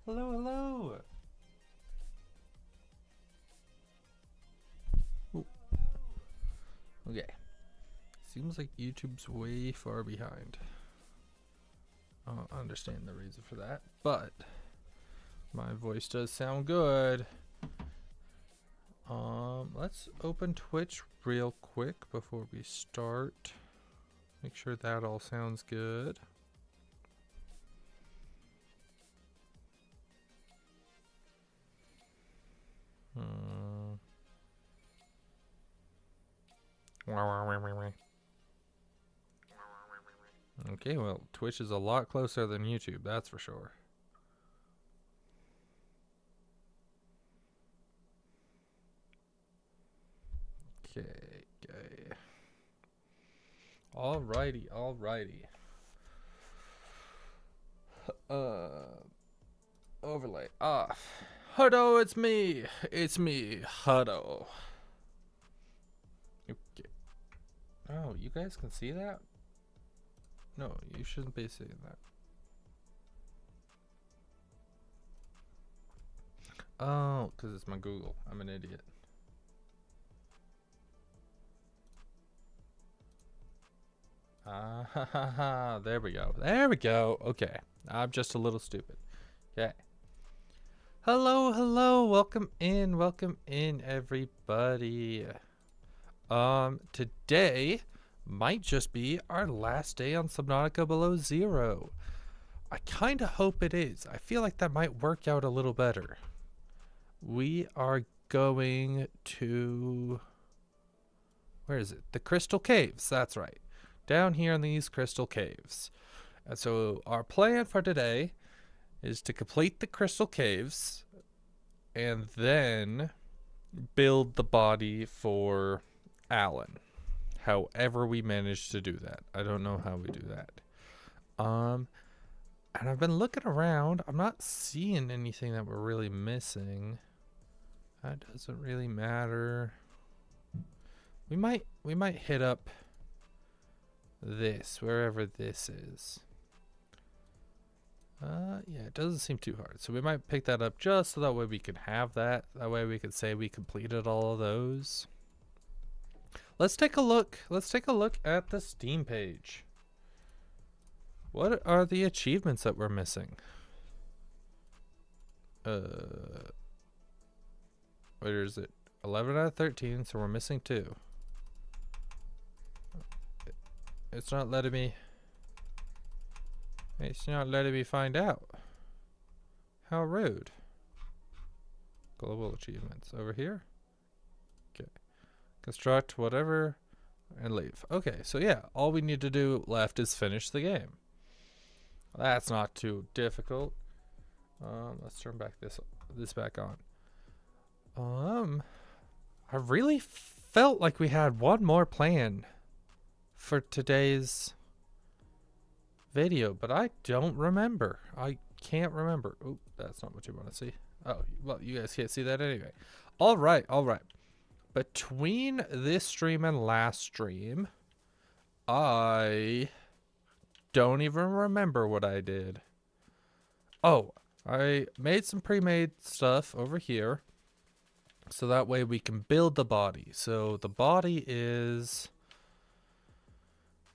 Hello, hello. Ooh. Okay. Seems like YouTube's way far behind. I don't understand the reason for that, but my voice does sound good. Let's open Twitch real quick before we start. Make sure that all sounds good. Okay, well, Twitch is a lot closer than YouTube, that's for sure. Okay. Alrighty. Overlay off. Huddo, it's me. It's me, Huddo. Okay. Oh, you guys can see that? No, you shouldn't be seeing that. Oh, because it's my Google. I'm an idiot. Ah, there we go. There we go. Okay. I'm just a little stupid. Okay. Hello, hello. Welcome in, everybody. Today might just be our last day on Subnautica Below Zero. I kind of hope it is. I feel like that might work out a little better. We are going to... Where is it? The Crystal Caves. That's right. Down here in these Crystal Caves. And so our plan for today is to complete the Crystal Caves and then build the body for Alan. However we manage to do that. I don't know how we do that. And I've been looking around. I'm not seeing anything that we're really missing. That doesn't really matter. We might hit up this, wherever this is. Yeah, it doesn't seem too hard. So we might pick that up just so that way we can have that. That way we can say we completed all of those. Let's take a look. Let's take a look at the Steam page. What are the achievements that we're missing? Where is it? 11 out of 13, so we're missing 2. It's not letting me... It's not letting me find out. How rude. Global achievements. Over here? Okay. Construct whatever and leave. Okay, so yeah, all we need to do left is finish the game. That's not too difficult. Let's turn back this back on. I really felt like we had one more plan for today's video, but I don't remember. I can't remember. Oop, that's not what you want to see. Oh, well, you guys can't see that anyway. All right. Between this stream and last stream, I don't even remember what I did. Oh, I made some pre-made stuff over here. So that way we can build the body. So the body is...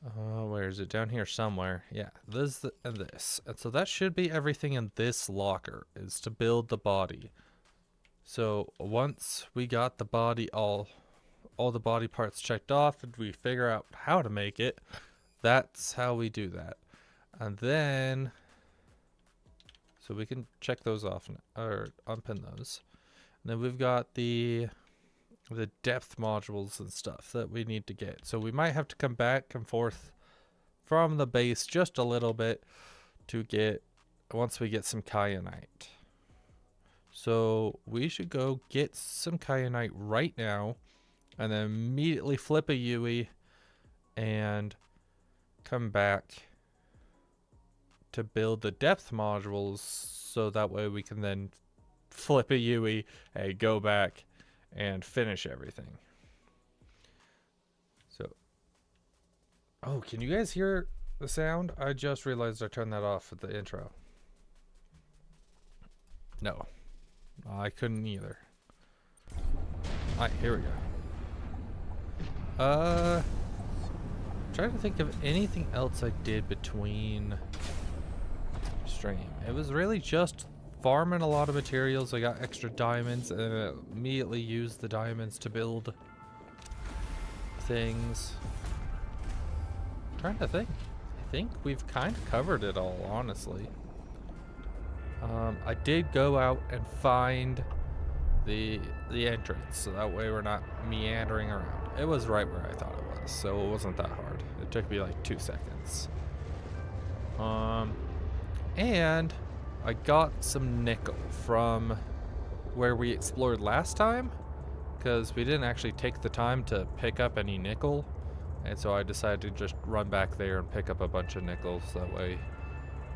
where is it? Down here somewhere. Yeah, this and this. And so that should be everything in this locker, is to build the body. So once we got the body, all the body parts checked off, and we figure out how to make it, that's how we do that. And then... So we can check those off, or unpin those. And then we've got the depth modules and stuff that we need to get. So we might have to come back and forth from the base just a little bit to get, once we get some kyanite. So we should go get some kyanite right now and then immediately flip a Yui and come back to build the depth modules, so that way we can then flip a Yui and go back and finish everything. So, oh, can you guys hear the sound? I just realized I turned that off at the intro. No. I couldn't either. Alright, here we go. Trying to think of anything else I did between stream. It was really just farming a lot of materials. I got extra diamonds and immediately used the diamonds to build things. Trying to think. I think we've kind of covered it all, honestly. I did go out and find the entrance, so that way we're not meandering around. It was right where I thought it was, so it wasn't that hard. It took me like 2 seconds. And I got some nickel from where we explored last time, because we didn't actually take the time to pick up any nickel, and so I decided to just run back there and pick up a bunch of nickels. That way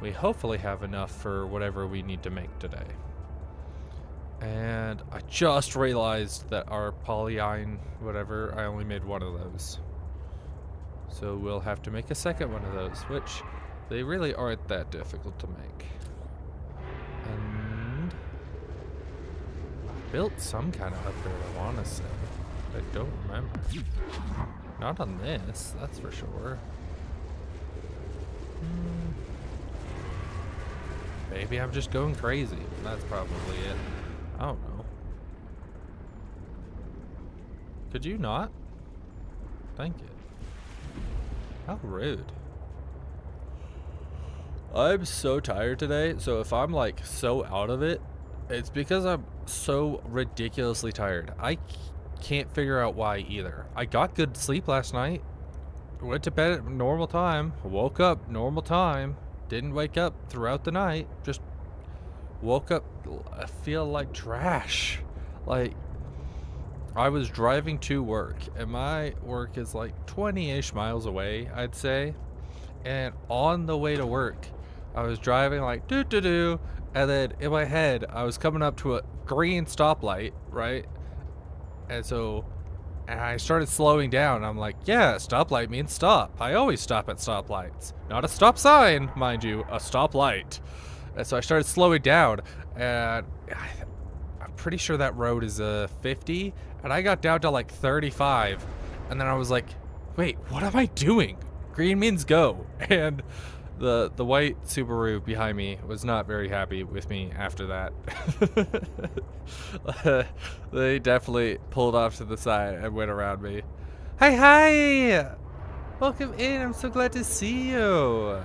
we hopefully have enough for whatever we need to make today. And I just realized that our polyiron, whatever, I only made one of those. So we'll have to make a second one of those, which they really aren't that difficult to make. And I built some kind of upgrade, I want to say. I don't remember. Not on this, that's for sure. Maybe I'm just going crazy. That's probably it. I don't know. Could you not? Thank you. How rude. I'm so tired today, so if I'm like so out of it, it's because I'm so ridiculously tired. I can't figure out why either. I got good sleep last night. Went to bed at normal time. Woke up normal time. Didn't wake up throughout the night. Just woke up, I feel like trash. Like, I was driving to work, and my work is like 20-ish miles away, I'd say. And on the way to work, I was driving like doo-doo-doo, and then in my head, I was coming up to a green stoplight, right? And I started slowing down. I'm like, yeah, stoplight means stop. I always stop at stoplights. Not a stop sign, mind you, a stoplight. And so I started slowing down, and I'm pretty sure that road is 50, and I got down to like 35, and then I was like, wait, what am I doing? Green means go. And the white Subaru behind me was not very happy with me after that. They definitely pulled off to the side and went around me. Hi! Welcome in, I'm so glad to see you.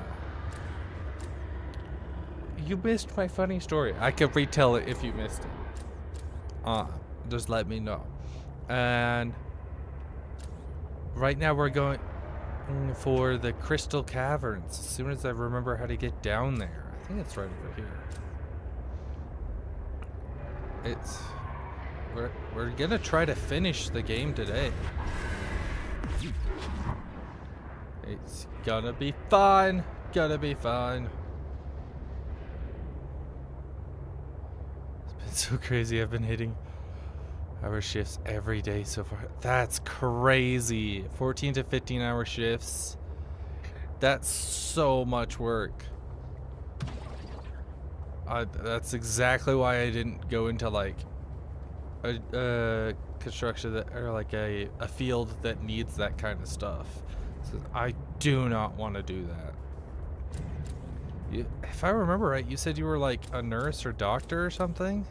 You missed my funny story. I can retell it if you missed it. Just let me know. And right now we're going for the Crystal Caverns. As soon as I remember how to get down there. I think it's right over here. We're gonna try to finish the game today. It's gonna be fun. Gonna be fun. It's so crazy. I've been hitting hour shifts every day so far. That's crazy. 14 to 15 hour shifts. That's so much work. That's exactly why I didn't go into like a construction that, or like a field that needs that kind of stuff. So I do not want to do that. If I remember right, you said you were like a nurse or doctor or something?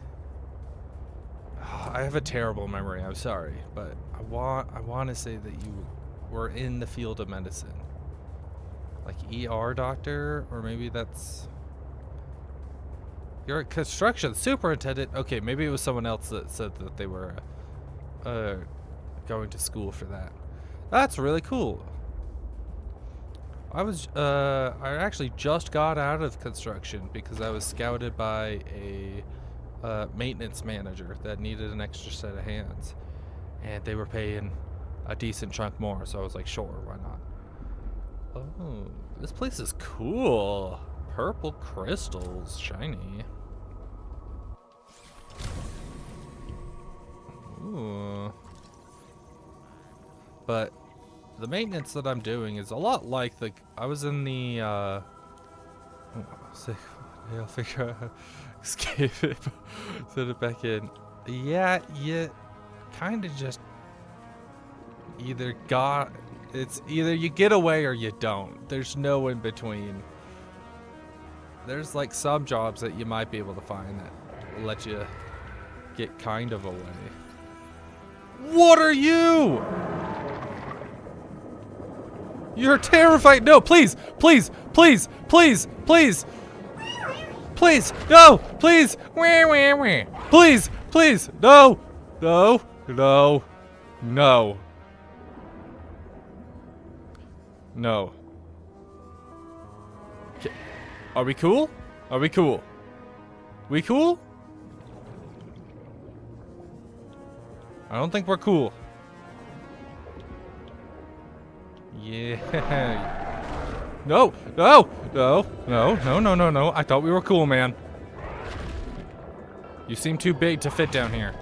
I have a terrible memory, I'm sorry, but I want to say that you were in the field of medicine. Like ER doctor, or maybe that's... You're a construction superintendent? Okay, maybe it was someone else that said that they were going to school for that. That's really cool. I actually just got out of construction because I was scouted by a maintenance manager that needed an extra set of hands, and they were paying a decent chunk more, so I was like, sure, why not? Oh, this place is cool. Purple crystals, shiny. Ooh. But the maintenance that I'm doing is a lot like the... I was in the... I'll figure out... Escape it. Set it back in. Yeah, you kind of just it's either you get away or you don't. There's no in between. There's like some jobs that you might be able to find that let you get kind of away. What are you? You're terrified. No, please, please, please, please, please. Please, no, please. Please, please. No, no, no, no. No. Are we cool? Are we cool? We cool? I don't think we're cool. Yeah. No, no, no, no, no, no, no, no. I thought we were cool, man. You seem too big to fit down here.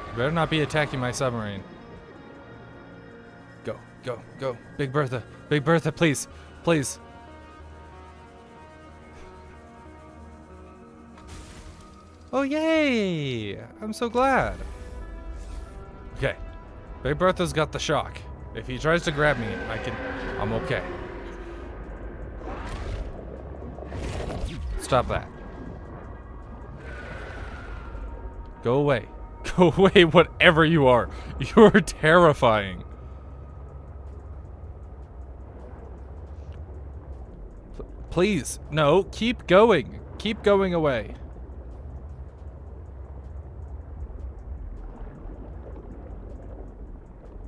You better not be attacking my submarine. Go, go, go. Big Bertha. Big Bertha, please. Please. Oh, yay! I'm so glad. Okay. Big Bertha's got the shock. If he tries to grab me, I'm okay. Stop that. Go away. Go away, whatever you are. You're terrifying. Please, no, keep going. Keep going away.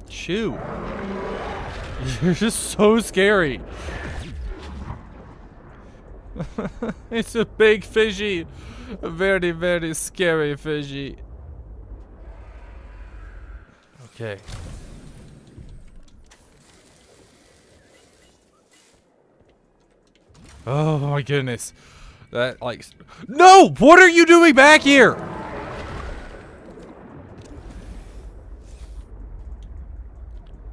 Shoo. You're just so scary. It's a big fishy. A very, very scary fishy. Okay. Oh my goodness. That like no! What are you doing back here?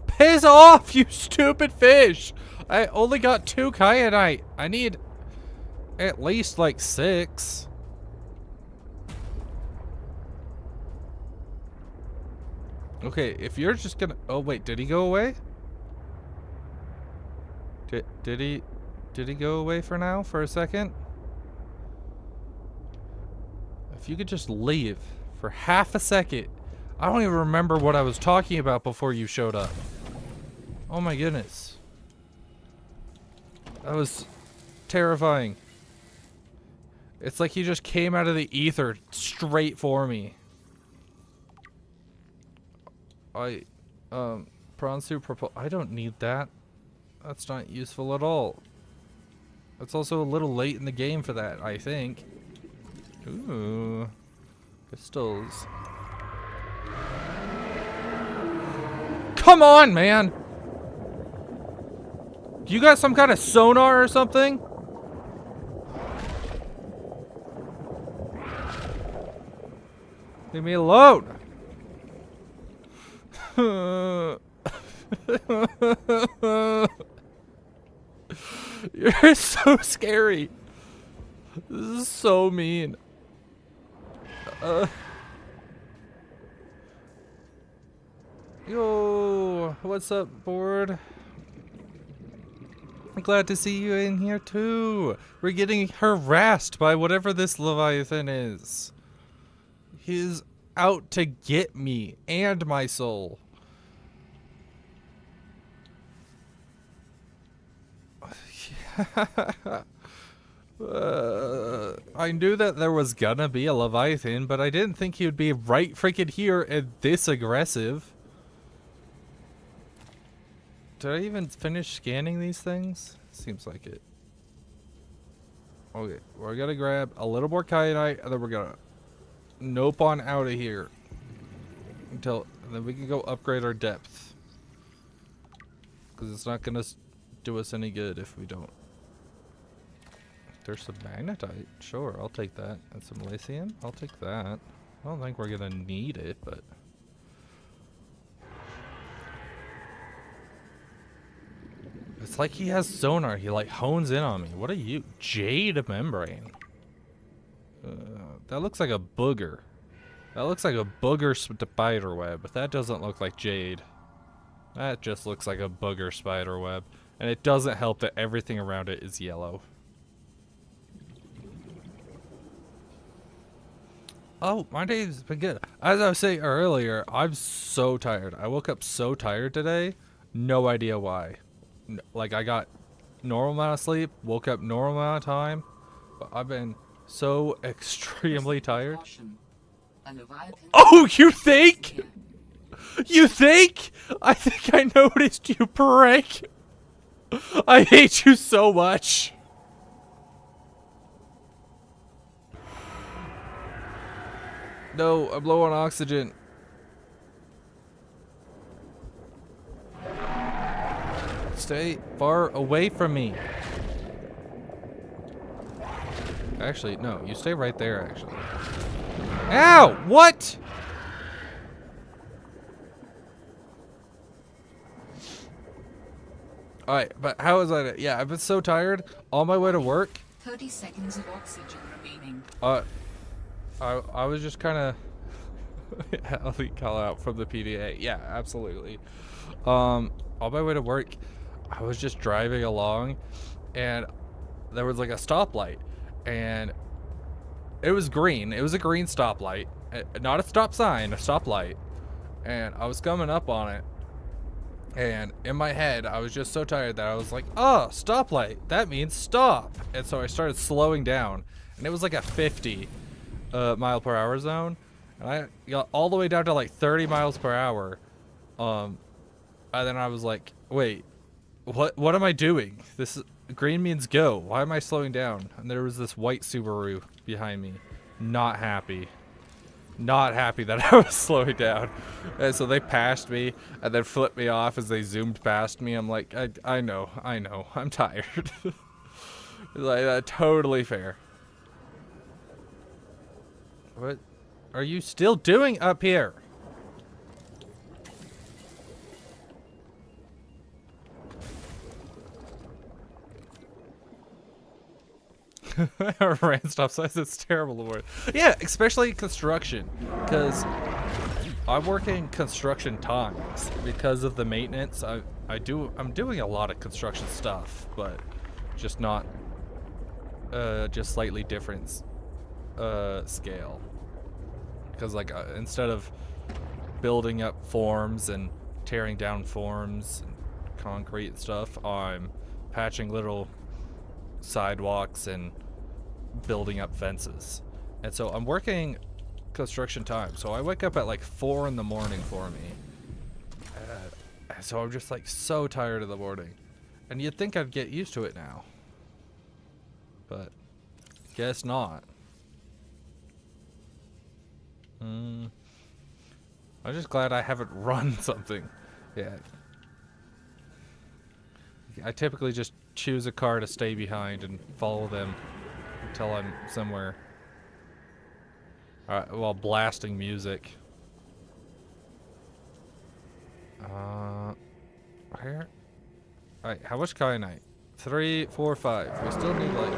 Piss off, you stupid fish! I only got 2 kyanite. I need at least like 6. Okay, if you're just gonna oh wait, did he go away? Did he go away for now, for a second? If you could just leave for half a second. I don't even remember what I was talking about before you showed up. Oh my goodness. That was terrifying. It's like he just came out of the ether straight for me. Prawn soup I don't need that. That's not useful at all. It's also a little late in the game for that, I think. Ooh. Pistols. Come on, man! You got some kind of sonar or something? Leave me alone! You're so scary. This is so mean. Yo, what's up, board? I'm glad to see you in here too. We're getting harassed by whatever this Leviathan is. He's out to get me and my soul. I knew that there was gonna be a Leviathan, but I didn't think he would be right freaking here and this aggressive. Did I even finish scanning these things? Seems like it. Okay, we're gonna grab a little more kyanite, and then we're gonna nope on out of here. Until then we can go upgrade our depth. Because it's not gonna do us any good if we don't. There's some magnetite. Sure, I'll take that. And some lithium. I'll take that. I don't think we're gonna need it, but... It's like he has sonar. He like hones in on me. What are you? Jade membrane. That looks like a booger. That looks like a booger spider web, but that doesn't look like jade. That just looks like a booger spider web. And it doesn't help that everything around it is yellow. Oh, my day's been good. As I was saying earlier, I'm so tired. I woke up so tired today. No idea why. Like, I got normal amount of sleep, woke up normal amount of time, but I've been so extremely tired. Oh, you think? You think? I think I noticed you, prick. I hate you so much. No, I'm low on oxygen. Stay far away from me. Actually, no, you stay right there, actually. Ow! What? Alright, but how is that? Yeah, I've been so tired. On my way to work. 30 seconds of oxygen remaining. I was just kind of call out from the PDA. Yeah, absolutely. On my way to work, I was just driving along, and there was like a stoplight, and it was green. It was a green stoplight, not a stop sign, a stoplight. And I was coming up on it, and in my head, I was just so tired that I was like, "Oh, stoplight. That means stop." And so I started slowing down, and it was like a 50 mile per hour zone, and I got all the way down to like 30 miles per hour. And then I was like, "Wait, what am I doing? This is, green means go. Why am I slowing down?" And there was this white Subaru behind me. Not happy. Not happy that I was slowing down. And so they passed me and then flipped me off as they zoomed past me. I'm like, I know. I'm tired. Like, totally fair. What are you still doing up here? Ran stop signs, it's terrible to word. Yeah, especially construction, because I work in construction times because of the maintenance. I'm doing a lot of construction stuff, but just not just slightly different scale. Because like instead of building up forms and tearing down forms and concrete and stuff, I'm patching little sidewalks and building up fences. And so I'm working construction time, so I wake up at like 4 in the morning for me. So I'm just like so tired in the morning, and you'd think I'd get used to it now, but guess not. I'm just glad I haven't run something yet. I typically just choose a car to stay behind and follow them until I'm somewhere. While blasting music. Where? Alright, how much kyanite? 3, 4, 5. We still need like...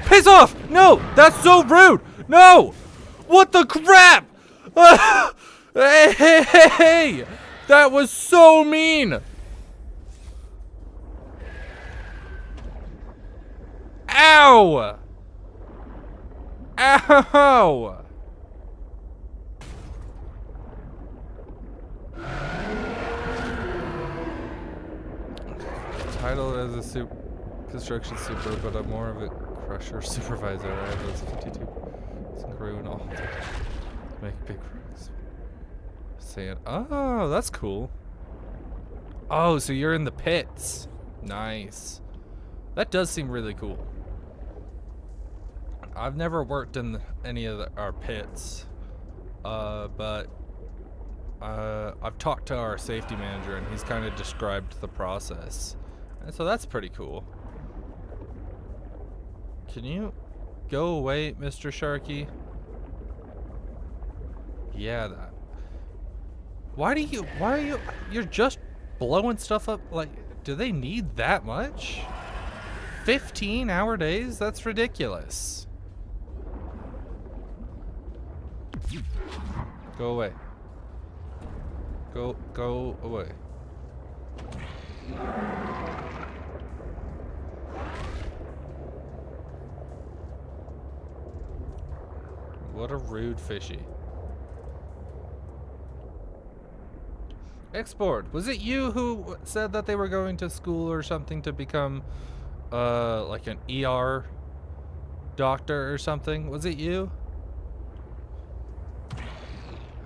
Piss off! No! That's so rude! No! What the crap? Hey! That was so mean! Ow! Ow! Titled as a construction super, but I'm more of a crusher supervisor. I have those 52 crew and all. Make big sand. Oh, that's cool. Oh, so you're in the pits. Nice. That does seem really cool. I've never worked in any of our pits, but I've talked to our safety manager, and he's kind of described the process, and so that's pretty cool. Can you go away, Mr. Sharky? Yeah, that. Why are you? You're just blowing stuff up like do they need that much? 15-hour days? That's ridiculous. Go away. Go away. What a rude fishy. Export, was it you who said that they were going to school or something to become like an ER doctor or something? Was it you?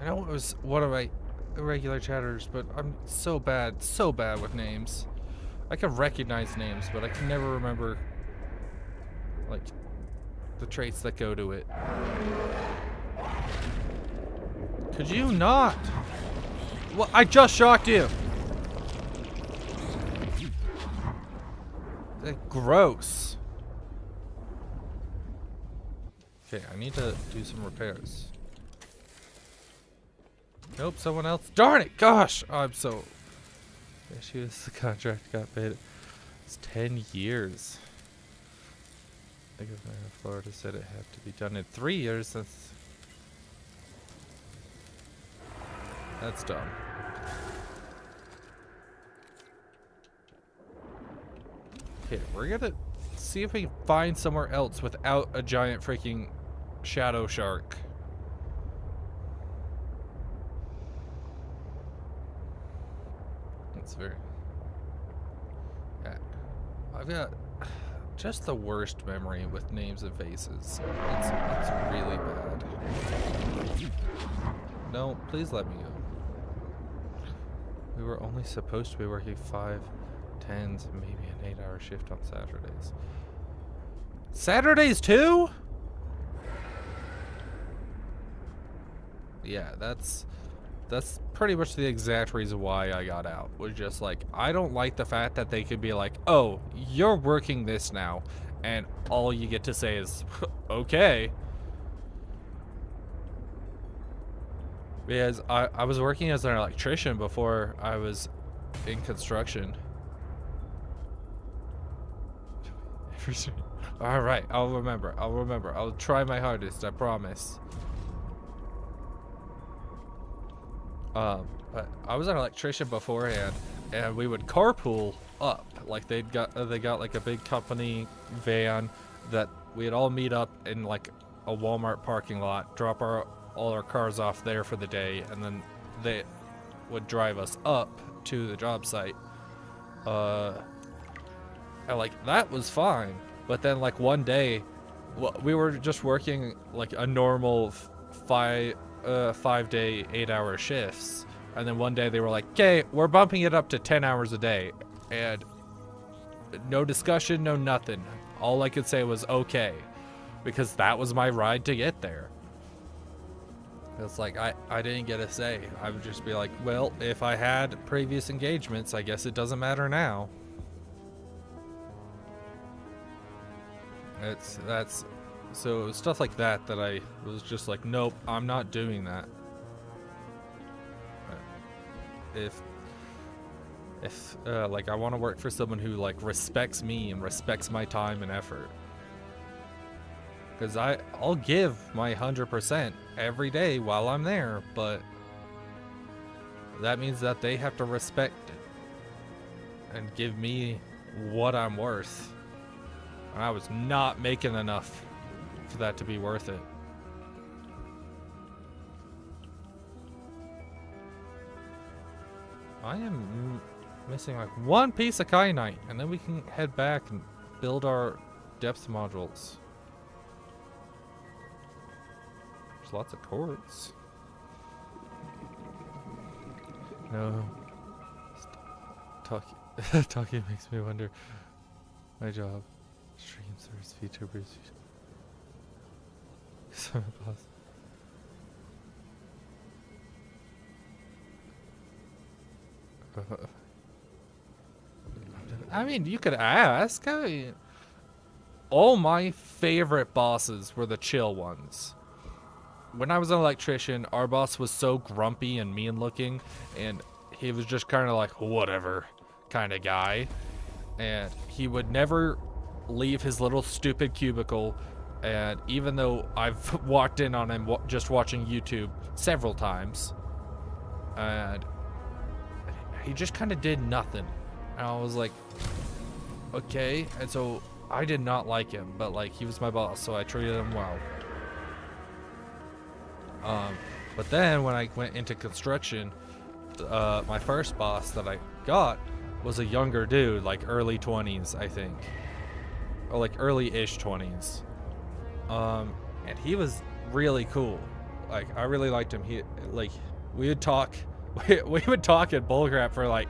I know it was one of my regular chatters, but I'm so bad with names. I can recognize names, but I can never remember like the traits that go to it. Could you not? Well, I just shocked you. Gross. Okay, I need to do some repairs. Nope, someone else. Darn it! Gosh, I'm so. Issues. The contract got paid. It's 10 years. The governor of Florida said it had to be done in 3 years. That's dumb. Okay, we're gonna see if we can find somewhere else without a giant freaking shadow shark. That's very... Yeah. I've got just the worst memory with names and faces. It's really bad. No, please let me go. We were only supposed to be working 5 10s, maybe an 8-hour shift on Saturdays. Saturdays too? Yeah, that's pretty much the exact reason why I got out. Was just like, I don't like the fact that they could be like, oh, you're working this now, and all you get to say is, okay. Because I was working as an electrician before I was in construction. All right, I'll remember. I'll try my hardest, I promise. But I was an electrician beforehand, and we would carpool up. Like they got like a big company van that we'd all meet up in like a Walmart parking lot, drop all our cars off there for the day, and then they would drive us up to the job site. And like that was fine, but then like one day, we were just working like a normal 5-day 8-hour shifts, and then one day they were like, okay, we're bumping it up to 10 hours a day, and no discussion, no nothing. All I could say was okay, because that was my ride to get there. It's like I didn't get a say. I would just be like, well, if I had previous engagements, I guess it doesn't matter now. So stuff like that I was just like, nope, I'm not doing that. If like I want to work for someone who like respects me and respects my time and effort, because I'll give my 100% every day while I'm there, but that means that they have to respect it and give me what I'm worth. And I was not making enough for that to be worth it. I am missing like one piece of kyanite, and then we can head back and build our depth modules. There's lots of quartz. No. Talking makes me wonder. My job. Stream service, VTubers. I mean, you could ask. I mean, all my favorite bosses were the chill ones. When I was an electrician, our boss was so grumpy and mean looking, and he was just kind of like, whatever, kind of guy, and he would never leave his little stupid cubicle. And even though I've walked in on him just watching YouTube several times, and he just kind of did nothing, and I was like, okay. And so I did not like him, but like he was my boss, so I treated him well. But then when I went into construction, my first boss that I got was a younger dude, like early 20s, I think, or like early-ish 20s. And he was really cool. Like, I really liked him. We would talk at bullcrap for like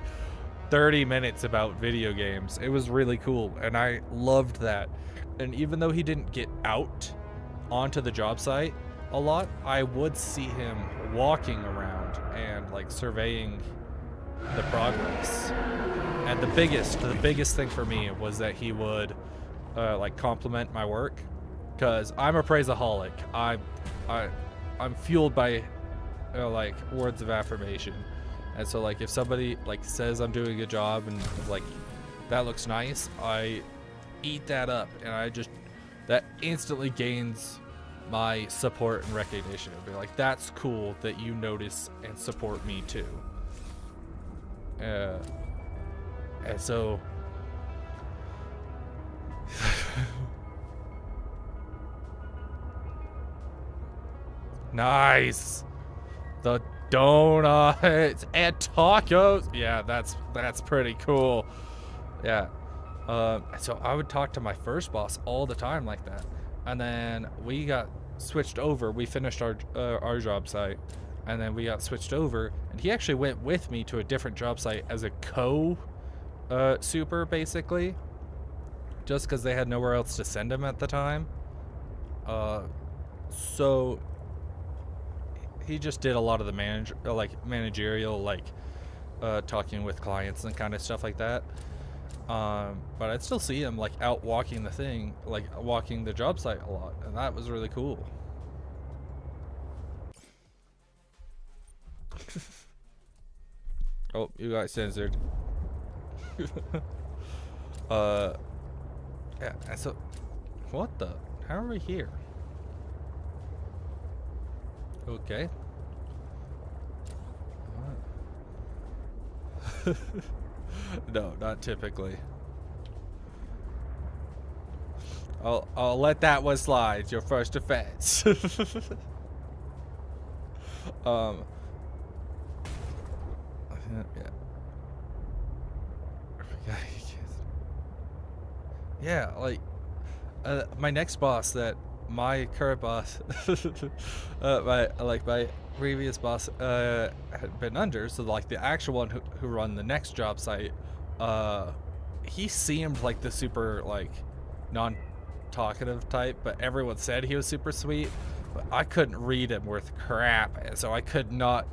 30 minutes about video games. It was really cool, and I loved that. And even though he didn't get out onto the job site a lot, I would see him walking around and like surveying the progress. And the biggest thing for me was that he would like compliment my work, because I'm a praiseaholic. I'm fueled by like words of affirmation. And so like if somebody like says I'm doing a good job and like that looks nice, I eat that up, and that instantly gains my support and recognition. It'd be like, that's cool that you notice and support me too. And so nice. The donuts and tacos. Yeah, that's pretty cool. Yeah. So I would talk to my first boss all the time like that. And then we got switched over. We finished our job site, and then we got switched over, and he actually went with me to a different job site as a super, basically, just because they had nowhere else to send him at the time. So he just did a lot of the managerial, talking with clients and kind of stuff like that. But I'd still see him like out walking walking the job site a lot, and that was really cool. Oh, you got censored. Yeah, and so what the? How are we here? Okay. What? No, not typically. I'll let that one slide. It's your first offense. Yeah, like my next boss, that my current boss, my previous boss had been under, so like the actual one who run the next job site, he seemed like the super like non-talkative type, but everyone said he was super sweet. But I couldn't read him worth crap, and so I could not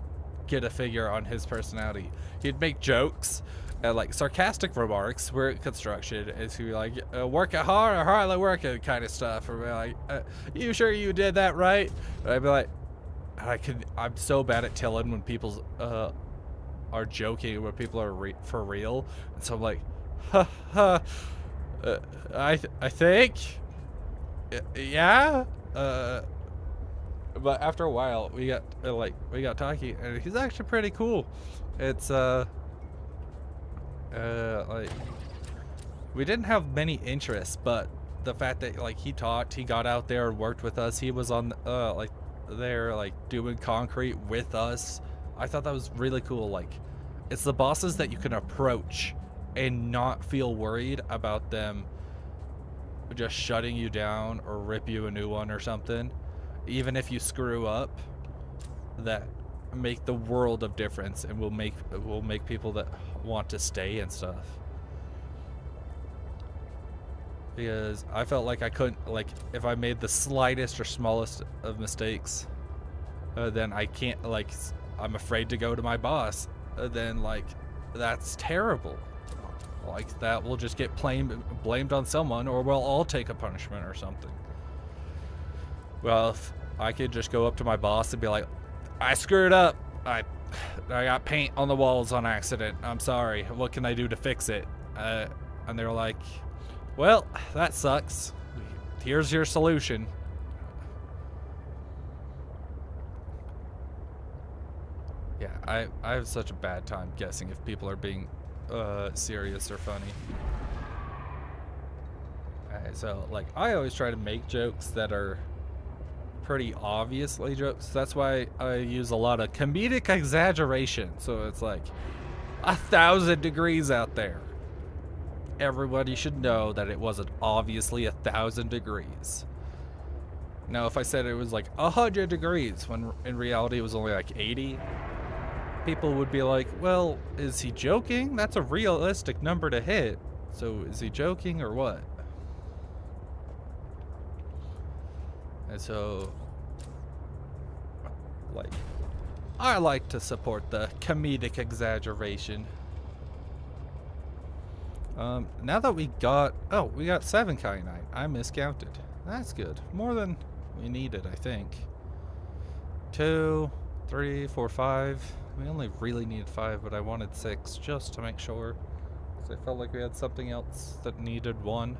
get a figure on his personality. He'd make jokes and like sarcastic remarks. We're at construction, is he like working hard or hardly working kind of stuff, or like, you sure you did that right? And I'd be like, I'm so bad at telling when people are joking, when people are for real, and so I'm like, I think, yeah. But after a while, we got talking, and he's actually pretty cool. It's like, we didn't have many interests, but the fact that like he got out there and worked with us, he was on there doing concrete with us. I thought that was really cool. Like, it's the bosses that you can approach and not feel worried about them just shutting you down or rip you a new one or something, even if you screw up, that make the world of difference and will make people that want to stay and stuff. Because I felt like I couldn't, like, if I made the slightest or smallest of mistakes, then I can't, like, I'm afraid to go to my boss. Then like, that's terrible. Like, that will just get blamed on someone, or we'll all take a punishment or something. Well, if I could just go up to my boss and be like, I screwed up. I got paint on the walls on accident. I'm sorry. What can I do to fix it? And they're like, well, that sucks. Here's your solution. Yeah, I have such a bad time guessing if people are being serious or funny. Alright, so like I always try to make jokes that are pretty obviously jokes. That's why I use a lot of comedic exaggeration. So it's like 1,000 degrees out there. Everybody should know that it wasn't obviously 1,000 degrees. Now, if I said it was like 100 degrees when in reality it was only like 80, people would be like, well, is he joking? That's a realistic number to hit. So is he joking or what? And so, like, I like to support the comedic exaggeration. Now that we got 7 kyanite. I miscounted. That's good. More than we needed, I think. 2, 3, 4, 5. We only really needed 5, but I wanted 6 just to make sure. Because I felt like we had something else that needed 1.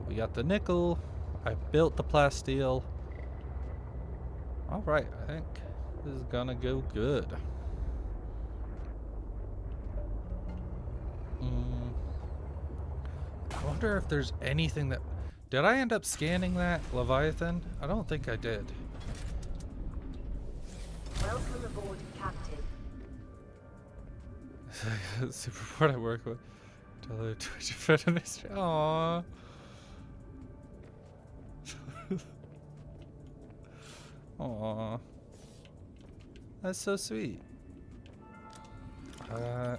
We got the nickel. I built the plasteel. Alright, I think this is gonna go good. I wonder if there's anything that... Did I end up scanning that Leviathan? I don't think I did. Welcome aboard, Captain. Superport I work with. Tell her Twitch administrator. Aww. Aww. That's so sweet. I'm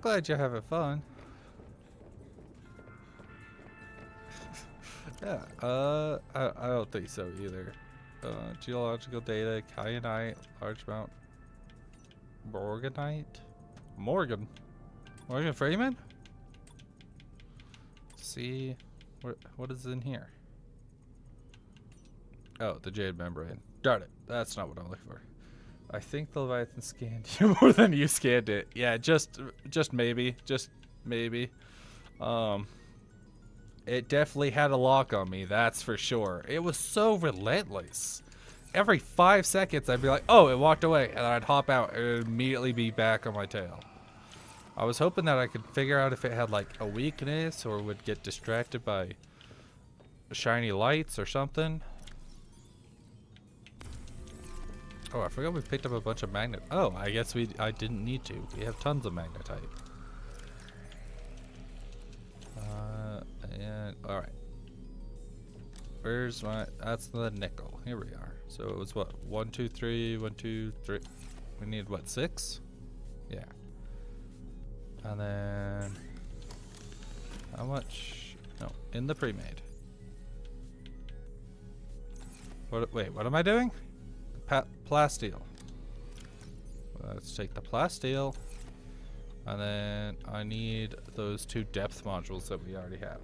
glad you're having fun. Yeah, I don't think so either. Geological data, kyanite, large amount, morganite? Morgan Freeman? See, what is in here? Oh, the jade membrane. Darn it, that's not what I'm looking for. I think the Leviathan scanned you more than you scanned it. Yeah, just maybe, it definitely had a lock on me, that's for sure. It was so relentless. Every 5 seconds, I'd be like, oh, it walked away, and I'd hop out and it'd immediately be back on my tail. I was hoping that I could figure out if it had like a weakness or would get distracted by shiny lights or something. Oh, I forgot we picked up a bunch of magnet. Oh, I guess I didn't need to. We have tons of magnetite. And all right. Where's my? That's the nickel. Here we are. So it was what? 1, 2, 3. 1, 2, 3. We need what? 6? Yeah. And then how much? No, in the pre-made. Wait, what am I doing? Plasteel. Let's take the plasteel, and then I need those 2 depth modules that we already have.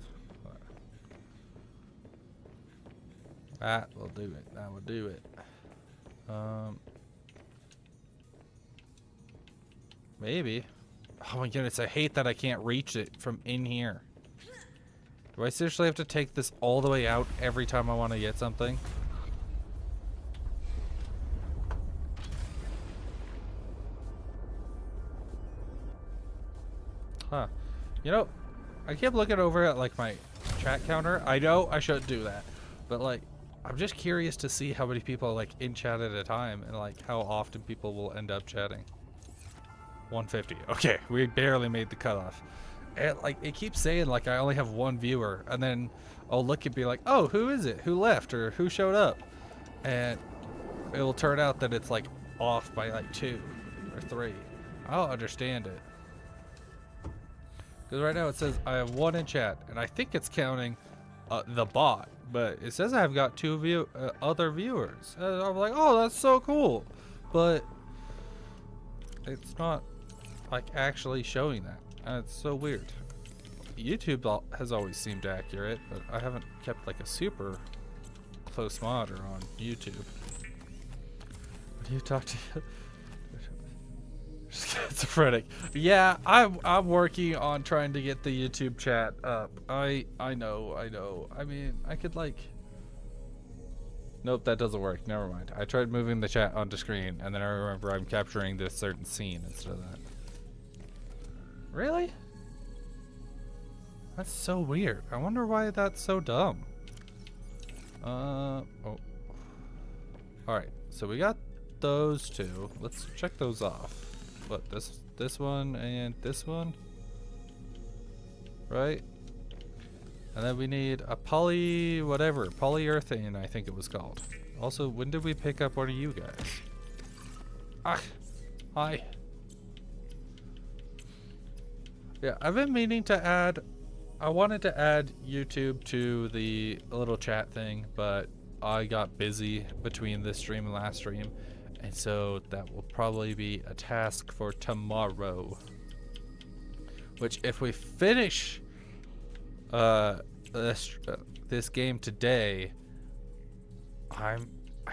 That will do it. That will do it. Maybe. Oh my goodness, I hate that I can't reach it from in here. Do I seriously have to take this all the way out every time I want to get something? Huh. You know, I keep looking over at like my chat counter. I know I shouldn't do that, but like, I'm just curious to see how many people are like in chat at a time and like how often people will end up chatting. 150. Okay, we barely made the cutoff. And like, it keeps saying like I only have 1 viewer, and then I'll look and be like, oh, who is it? Who left or who showed up? And it'll turn out that it's like off by like 2 or 3. I don't understand it. Because right now it says I have 1 in chat, and I think it's counting the bot, but it says I've got 2 other viewers. And I'm like, oh, that's so cool, but it's not like actually showing that. And it's so weird. YouTube has always seemed accurate, but I haven't kept like a super close modder on YouTube. When you talk to schizophrenic. Yeah, I'm working on trying to get the YouTube chat up. I know. I mean, I could like. Nope, that doesn't work. Never mind. I tried moving the chat onto screen, and then I remember I'm capturing this certain scene instead of that. Really? That's so weird. I wonder why that's so dumb. Oh. Alright, so we got those two. Let's check those off. What, this one and this one? Right? And then we need a polyurethane, I think it was called. Also, when did we pick up one of you guys? Ah, hi. Yeah, I've been meaning to add, I wanted to add YouTube to the little chat thing, but I got busy between this stream and last stream, and so that will probably be a task for tomorrow. Which, if we finish this game today, I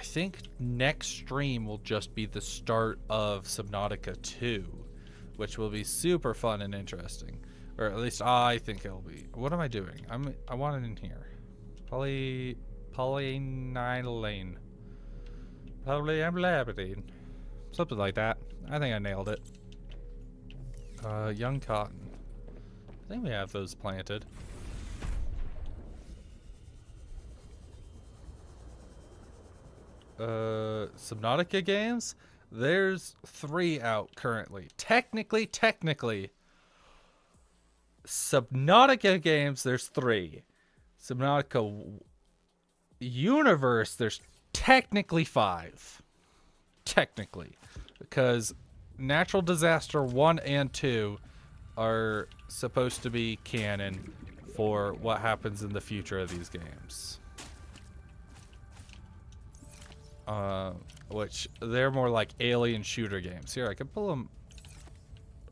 think next stream will just be the start of Subnautica 2, which will be super fun and interesting, or at least I think it'll be. What am I doing? I want it in here. Polyaniline, something like that. I think I nailed it. Young cotton. I think we have those planted. Subnautica games? There's 3 out currently. Technically, Subnautica games, there's 3. Subnautica universe, there's technically 5. Technically. Because Natural Disaster 1 and 2 are supposed to be canon for what happens in the future of these games. Which they're more like alien shooter games. Here, I can pull them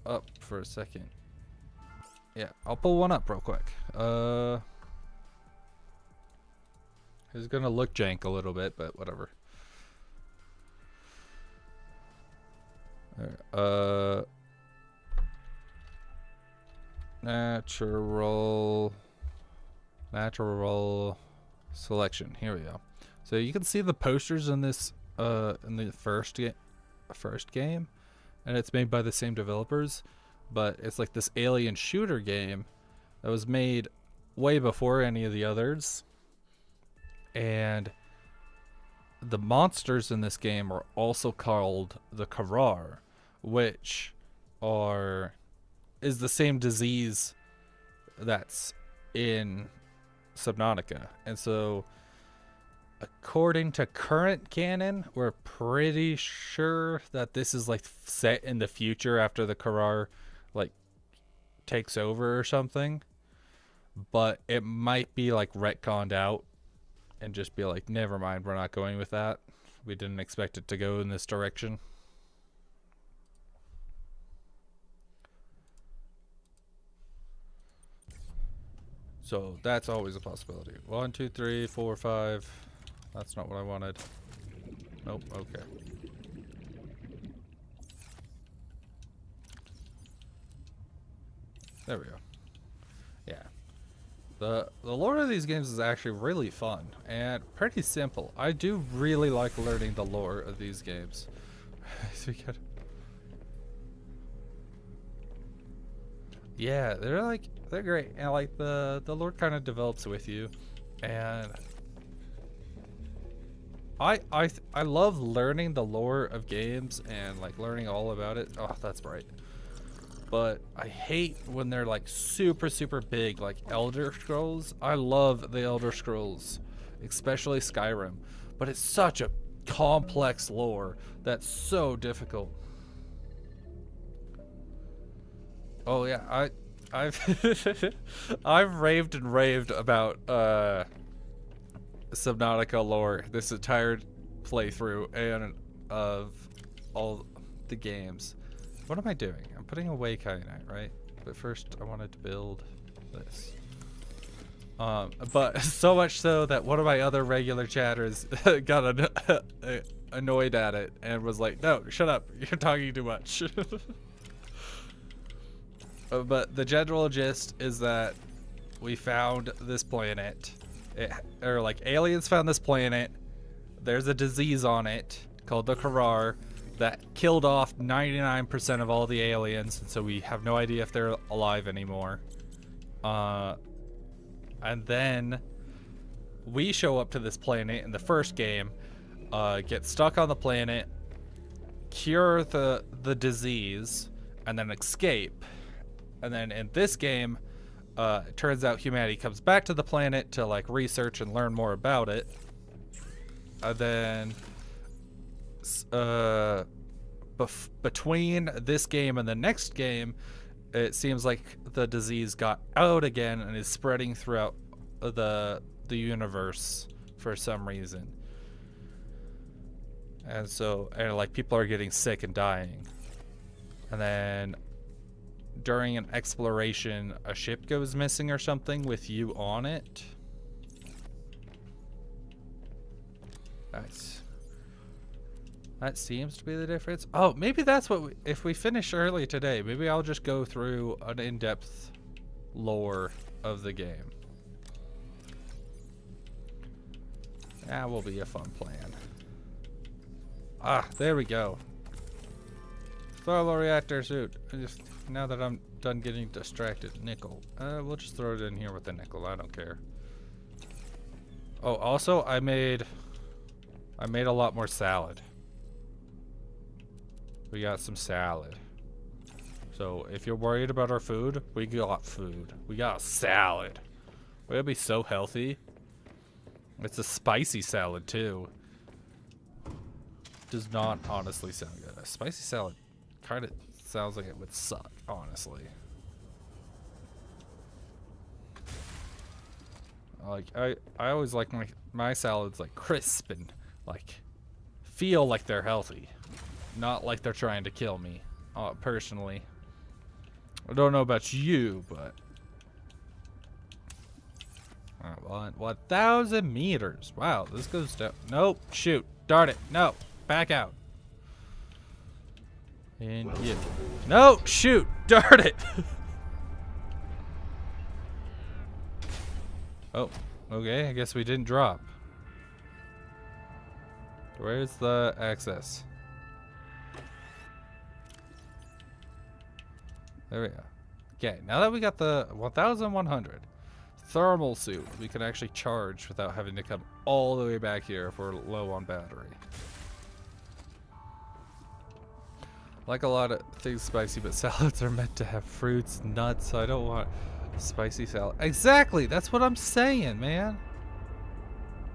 up for a second. Yeah, I'll pull one up real quick. It's gonna look jank a little bit, but whatever. Natural selection. Here we go. So you can see the posters in this in the first game, and it's made by the same developers, but it's like this alien shooter game that was made way before any of the others. And the monsters in this game are also called the Karar, which is the same disease that's in Subnautica. And so according to current canon, we're pretty sure that this is like set in the future after the Karar like takes over or something. But it might be like retconned out and just be like, never mind, we're not going with that. We didn't expect it to go in this direction. So that's always a possibility. 1, 2, 3, 4, 5. That's not what I wanted. Nope, okay. There we go. Yeah. The lore of these games is actually really fun and pretty simple. I do really like learning the lore of these games. So we got... Yeah, they're great, and like the lore kind of develops with you, and I love learning the lore of games and like learning all about it. Oh, that's bright. But I hate when they're like super big, like Elder Scrolls. I love the Elder Scrolls, especially Skyrim, but it's such a complex lore that's so difficult. Oh yeah, I've raved and raved about Subnautica lore this entire playthrough and of all the games. What am I doing? I'm putting away Kyanite, right? But first I wanted to build this. But so much so that one of my other regular chatters got annoyed at it and was like, "No, shut up! You're talking too much." But the general gist is that we found this planet, or like aliens found this planet. There's a disease on it called the Karar that killed off 99% of all the aliens, and so we have no idea if they're alive anymore. And then we show up to this planet in the first game, get stuck on the planet, cure the disease, and then escape. And then in this game, it turns out humanity comes back to the planet to like research and learn more about it. And then between this game and the next game, it seems like the disease got out again and is spreading throughout the universe for some reason. And so, and like people are getting sick and dying. And then during an exploration, a ship goes missing or something with you on it. Nice. That seems to be the difference. Oh, maybe that's what if we finish early today, maybe I'll just go through an in-depth lore of the game. That will be a fun plan. Ah, there we go. Thermal reactor suit. Now that I'm done getting distracted, nickel. We'll just throw it in here with the nickel. I don't care. Oh, also I made a lot more salad. We got some salad. So if you're worried about our food, we got food. We got salad. We'll be so healthy. It's a spicy salad too. Does not honestly sound good. A spicy salad kind of sounds like it would suck, honestly. Like I always like my salads like crisp and like feel like they're healthy, not like they're trying to kill me. Personally, I don't know about you, but 1,000 meters. Wow, this goes down. Nope. Shoot. Darn it. No. Back out. And you. No. Shoot. Darn it. Oh. Okay. I guess we didn't drop. Where's the access? There we go. Okay. Now that we got the 1,100. Thermal suit, we can actually charge without having to come all the way back here if we're low on battery. Like a lot of things spicy, but salads are meant to have fruits, nuts. So I don't want spicy salad. Exactly, that's what I'm saying, man.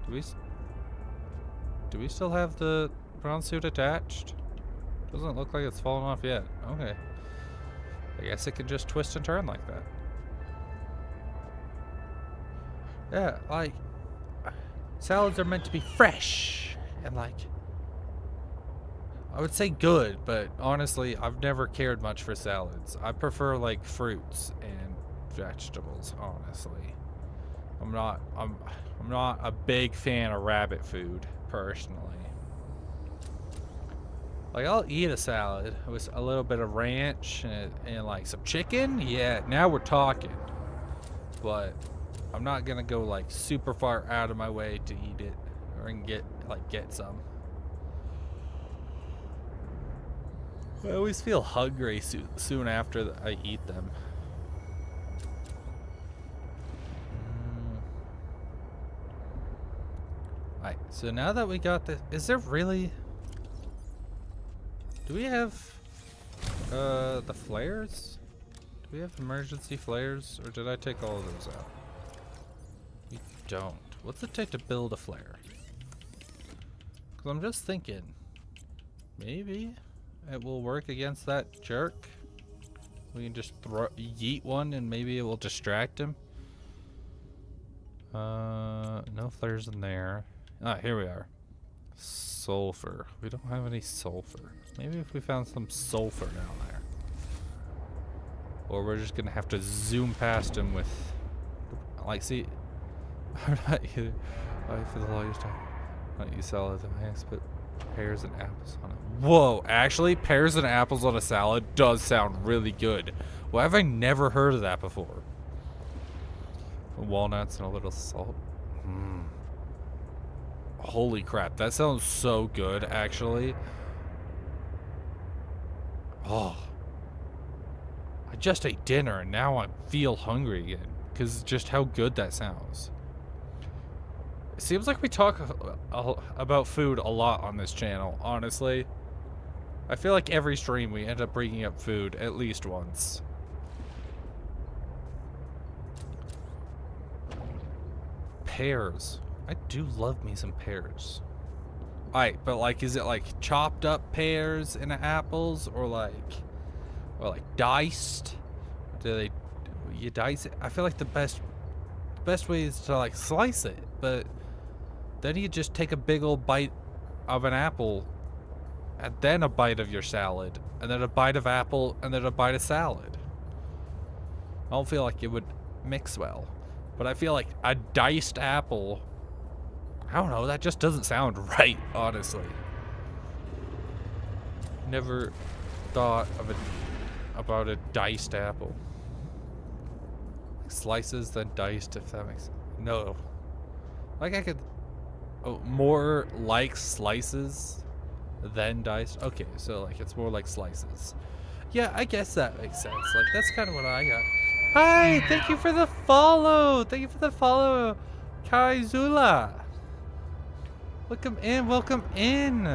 Do we still have the brown suit attached? Doesn't look like it's fallen off yet. Okay. I guess it can just twist and turn like that. Yeah, like, salads are meant to be fresh and like, I would say good, but honestly, I've never cared much for salads. I prefer like fruits and vegetables, honestly. I'm not a big fan of rabbit food, personally. Like, I'll eat a salad with a little bit of ranch and like some chicken. Yeah, now we're talking. But I'm not gonna go like super far out of my way to eat it or get some. I always feel hungry soon after I eat them. Alright, so now that we got this, is there really? Do we have the flares? Do we have emergency flares, or did I take all of those out? We don't. What's it take to build a flare? Because I'm just thinking, maybe it will work against that jerk. We can just yeet one and maybe it will distract him. No flares in there. Ah, here we are. Sulfur. We don't have any sulfur. Maybe if we found some sulfur down there. Or we're just gonna have to zoom past him with, like, see, I'm not either. For the longest time. Not use salad as a max, but pears and apples on it. Whoa, actually, pears and apples on a salad does sound really good. Why have I never heard of that before? Walnuts and a little salt. Mm. Holy crap, that sounds so good, actually. Oh. I just ate dinner and now I feel hungry again because just how good that sounds. It seems like we talk about food a lot on this channel, honestly. I feel like every stream we end up bringing up food at least once. Pears. I do love me some pears. Alright, but like, is it like chopped up pears and apples, or like diced? You dice it? I feel like the best way is to like slice it, but then you just take a big old bite of an apple, and then a bite of your salad, and then a bite of apple, and then a bite of salad. I don't feel like it would mix well, but I feel like a diced apple, I don't know, that just doesn't sound right, honestly. Never thought of about a diced apple. Like slices then diced, if that makes sense. No. Like I could... Oh, more like slices than diced? Okay, so like it's more like slices. Yeah, I guess that makes sense. Like that's kind of what I got. Hi, thank you for the follow. Thank you for the follow, Kaizula. Welcome in, welcome in.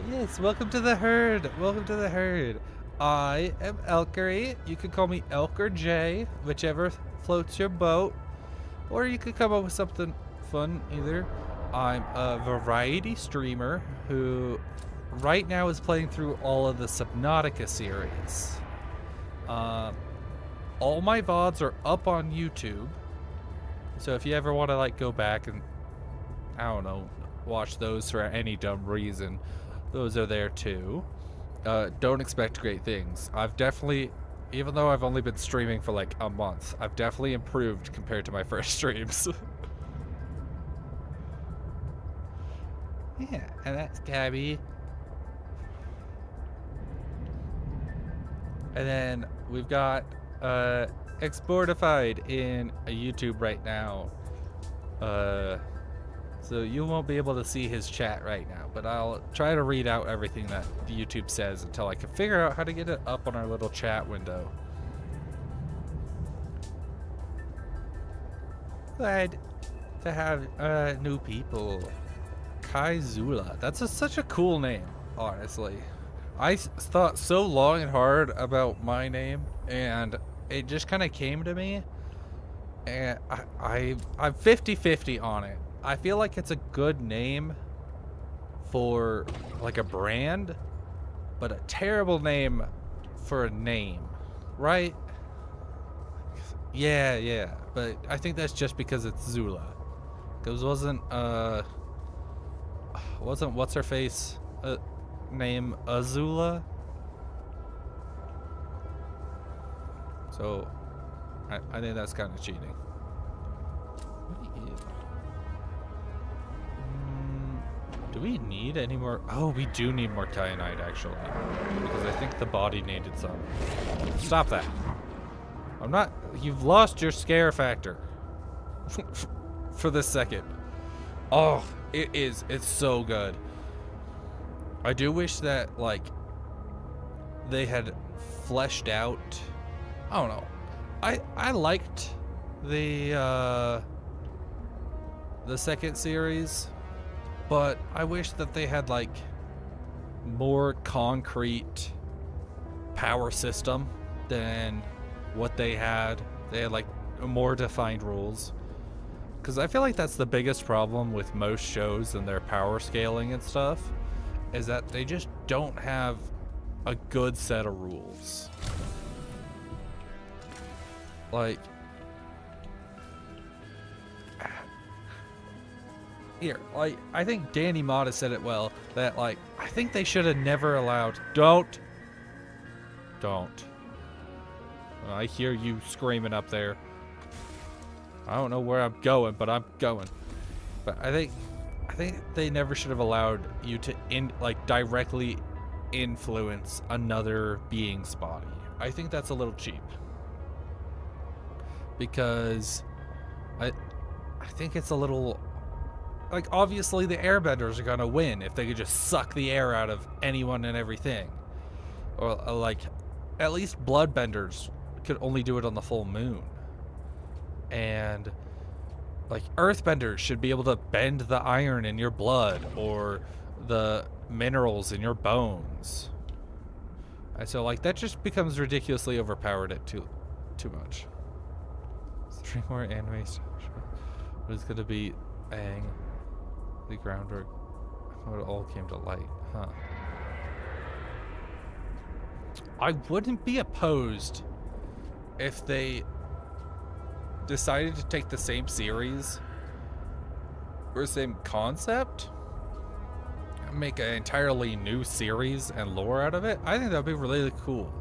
Yes, welcome to the herd. Welcome to the herd. I am Elkery. You could call me Elker J, whichever floats your boat. Or you could come up with something fun either. I'm a variety streamer who right now is playing through all of the Subnautica series. All my VODs are up on YouTube. So if you ever want to like go back and, I don't know, watch those for any dumb reason, those are there too. Don't expect great things. I've definitely, even though I've only been streaming for like a month, I've definitely improved compared to my first streams. Yeah, and that's Gabby. And then we've got Exportified in a YouTube right now. So you won't be able to see his chat right now, but I'll try to read out everything that YouTube says until I can figure out how to get it up on our little chat window. Glad to have new people. Kaizula. That's such a cool name, honestly. I thought so long and hard about my name, and it just kind of came to me, and I'm 50-50 on it. I feel like it's a good name for like a brand, but a terrible name for a name, right? Yeah, but I think that's just because it's Zula. Because wasn't what's her face name Azula? So I think that's kind of cheating. Do we need any more? Oh, we do need more kyanite, actually. Because I think the body needed some. Stop that. I'm not... You've lost your scare factor. For this second. Oh, it is. It's so good. I do wish that, like, they had fleshed out... I don't know. I liked the second series. But I wish that they had like more concrete power system than what they had. They had like more defined rules. Because I feel like that's the biggest problem with most shows and their power scaling and stuff, is that they just don't have a good set of rules. Like, here, like, I think Danny Mata said it well, that, like, I think they should have never allowed... Don't. I hear you screaming up there. I don't know where I'm going, but I'm going. But I think they never should have allowed you to directly influence another being's body. I think that's a little cheap. Because I think it's a little like, obviously the airbenders are gonna win if they could just suck the air out of anyone and everything. Or like, at least bloodbenders could only do it on the full moon. And like, earthbenders should be able to bend the iron in your blood or the minerals in your bones. And so like, that just becomes ridiculously overpowered at too much. 3 more anime stuff. What is gonna be Aang, the groundwork, how it all came to light, huh? I wouldn't be opposed if they decided to take the same series or same concept and make an entirely new series and lore out of it. I think that would be really cool.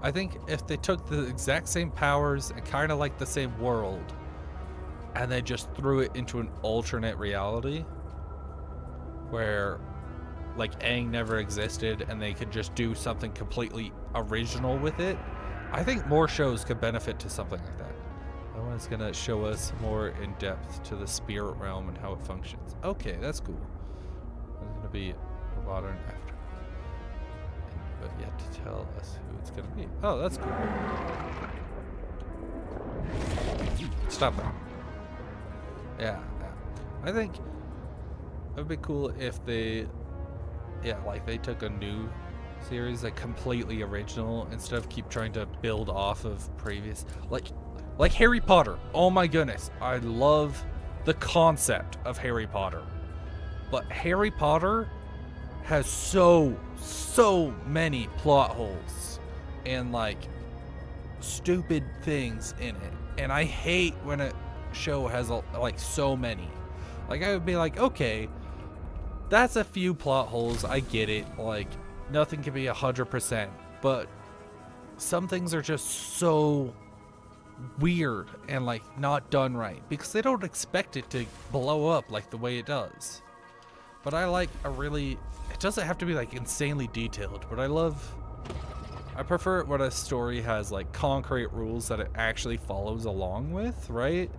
I think if they took the exact same powers and kind of like the same world and they just threw it into an alternate reality where like Aang never existed and they could just do something completely original with it, I think more shows could benefit to something like that. That one's gonna show us more in depth to the spirit realm and how it functions. Okay, that's cool. There's gonna be a modern after, but yet to tell us who it's gonna be. Oh, that's cool. Stop that. Yeah. I think it would be cool if they, like they took a new series, like completely original, instead of keep trying to build off of previous, like Harry Potter. Oh my goodness, I love the concept of Harry Potter, but Harry Potter has so many plot holes and like stupid things in it, and I hate when a show has like so many. Like, I would be like, okay, that's a few plot holes, I get it, like nothing can be 100%, but some things are just so weird and like not done right because they don't expect it to blow up like the way it does. But I like it doesn't have to be like insanely detailed, but I prefer it when a story has like concrete rules that it actually follows along with, right?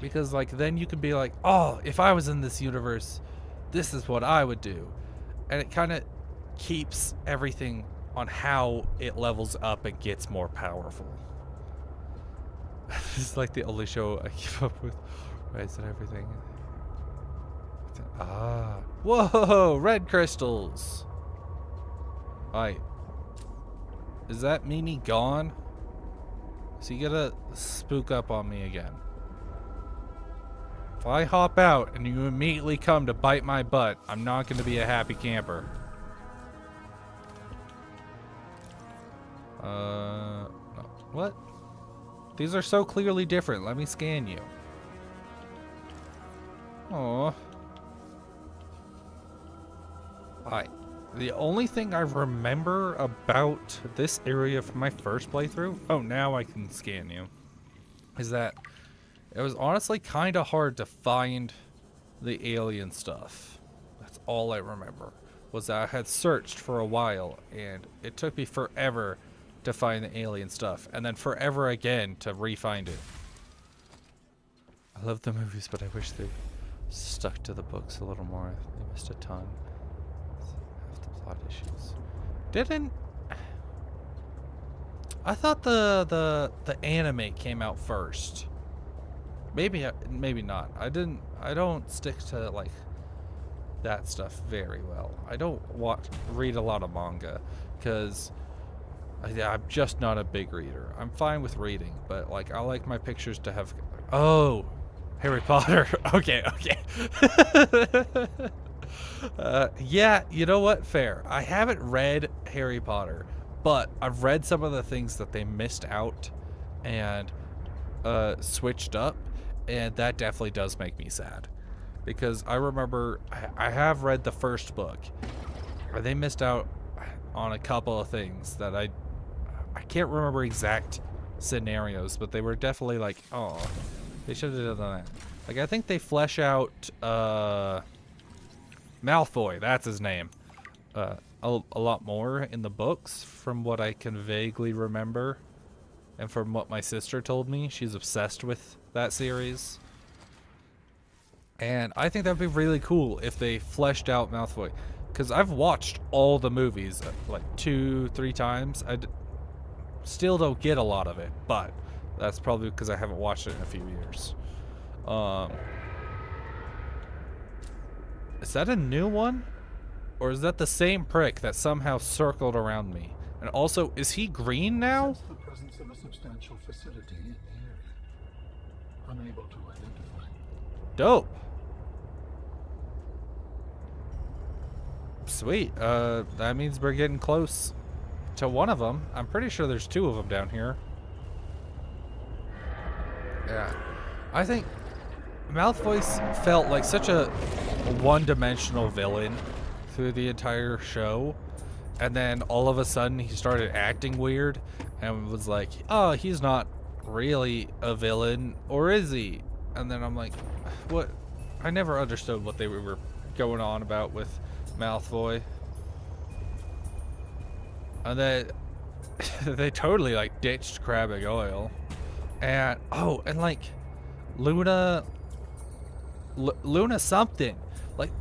Because like then you could be like, oh, if I was in this universe, this is what I would do. And it kind of keeps everything on how it levels up and gets more powerful. This is like the only show I keep up with. Right, and everything. Ah. Whoa, red crystals. Alright. Is that meanie gone? Is he gonna spook up on me again? If I hop out and you immediately come to bite my butt, I'm not gonna be a happy camper. No. What? These are so clearly different. Let me scan you. Aww. Alright. The only thing I remember about this area from my first playthrough, oh, now I can scan you, is that it was honestly kind of hard to find the alien stuff. That's all I remember, was that I had searched for a while and it took me forever to find the alien stuff, and then forever again to re-find it. I love the movies, but I wish they stuck to the books a little more. They missed a ton. Half the plot issues. I thought the anime came out first. Maybe not. I don't stick to like that stuff very well. I don't read a lot of manga because I'm just not a big reader. I'm fine with reading, but like I like my pictures to have. Oh, Harry Potter. Okay. Yeah, you know what? Fair. I haven't read Harry Potter, but I've read some of the things that they missed out and switched up, and that definitely does make me sad. Because I remember I have read the first book, and they missed out on a couple of things that I can't remember exact scenarios, but they were definitely like, oh, they should have done that. Like, I think they flesh out Malfoy, that's his name, a lot more in the books from what I can vaguely remember, and from what my sister told me. She's obsessed with that series. And I think that'd be really cool if they fleshed out Malfoy. Because I've watched all the movies like 2-3 times. Still don't get a lot of it, but that's probably because I haven't watched it in a few years. Is that a new one? Or is that the same prick that somehow circled around me? And also, is he green now? Sense the presence of a substantial facility in the area. Unable to identify. Dope. Sweet. That means we're getting close to one of them. I'm pretty sure there's 2 of them down here. Yeah. I think Malfoy felt like such a one-dimensional villain through the entire show. And then all of a sudden he started acting weird and was like, oh, he's not really a villain, or is he? And then I'm like, what? I never understood what they were going on about with Malfoy. And then they totally like ditched Crabbe Goyle. And oh, and like Luna something. Like,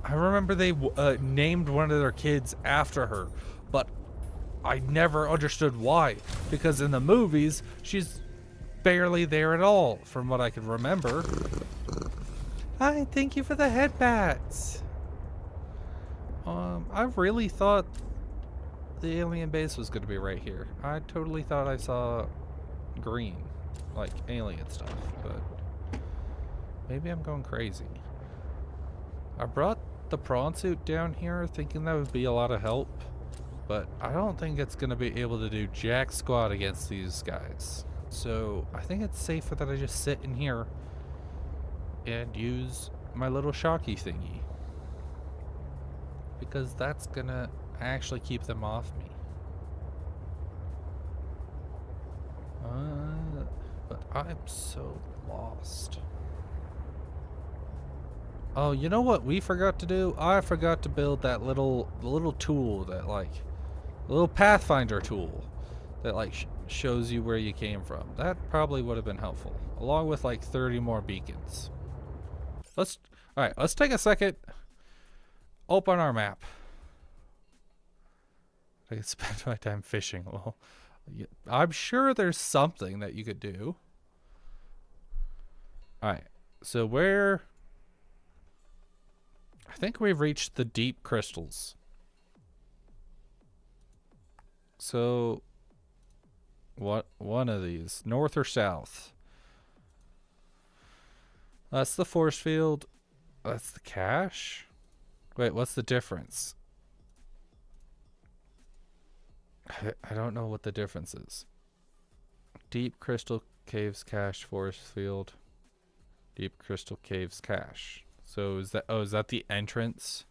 I remember they named one of their kids after her, but I never understood why. Because in the movies, she's barely there at all, from what I can remember. Hi, thank you for the headbats. I really thought the alien base was going to be right here. I totally thought I saw green, like alien stuff, but maybe I'm going crazy. I brought the prawn suit down here thinking that would be a lot of help, but I don't think it's going to be able to do jack squat against these guys. So I think it's safer that I just sit in here and use my little shocky thingy, because that's gonna actually keep them off me. But I'm so lost. Oh, you know what we forgot to do? I forgot to build that little tool that like, the little Pathfinder tool that like shows you where you came from. That probably would have been helpful, along with like 30 more beacons. Alright, let's take a second. Open our map. I could spend my time fishing. Well, I'm sure there's something that you could do. Alright, so where... I think we've reached the deep crystals. So, what one of these? North or south? That's the force field. That's the cache. Wait, what's the difference? I don't know what the difference is. Deep crystal caves cache, force field. Deep crystal caves cache. So is that, oh, is that the entrance?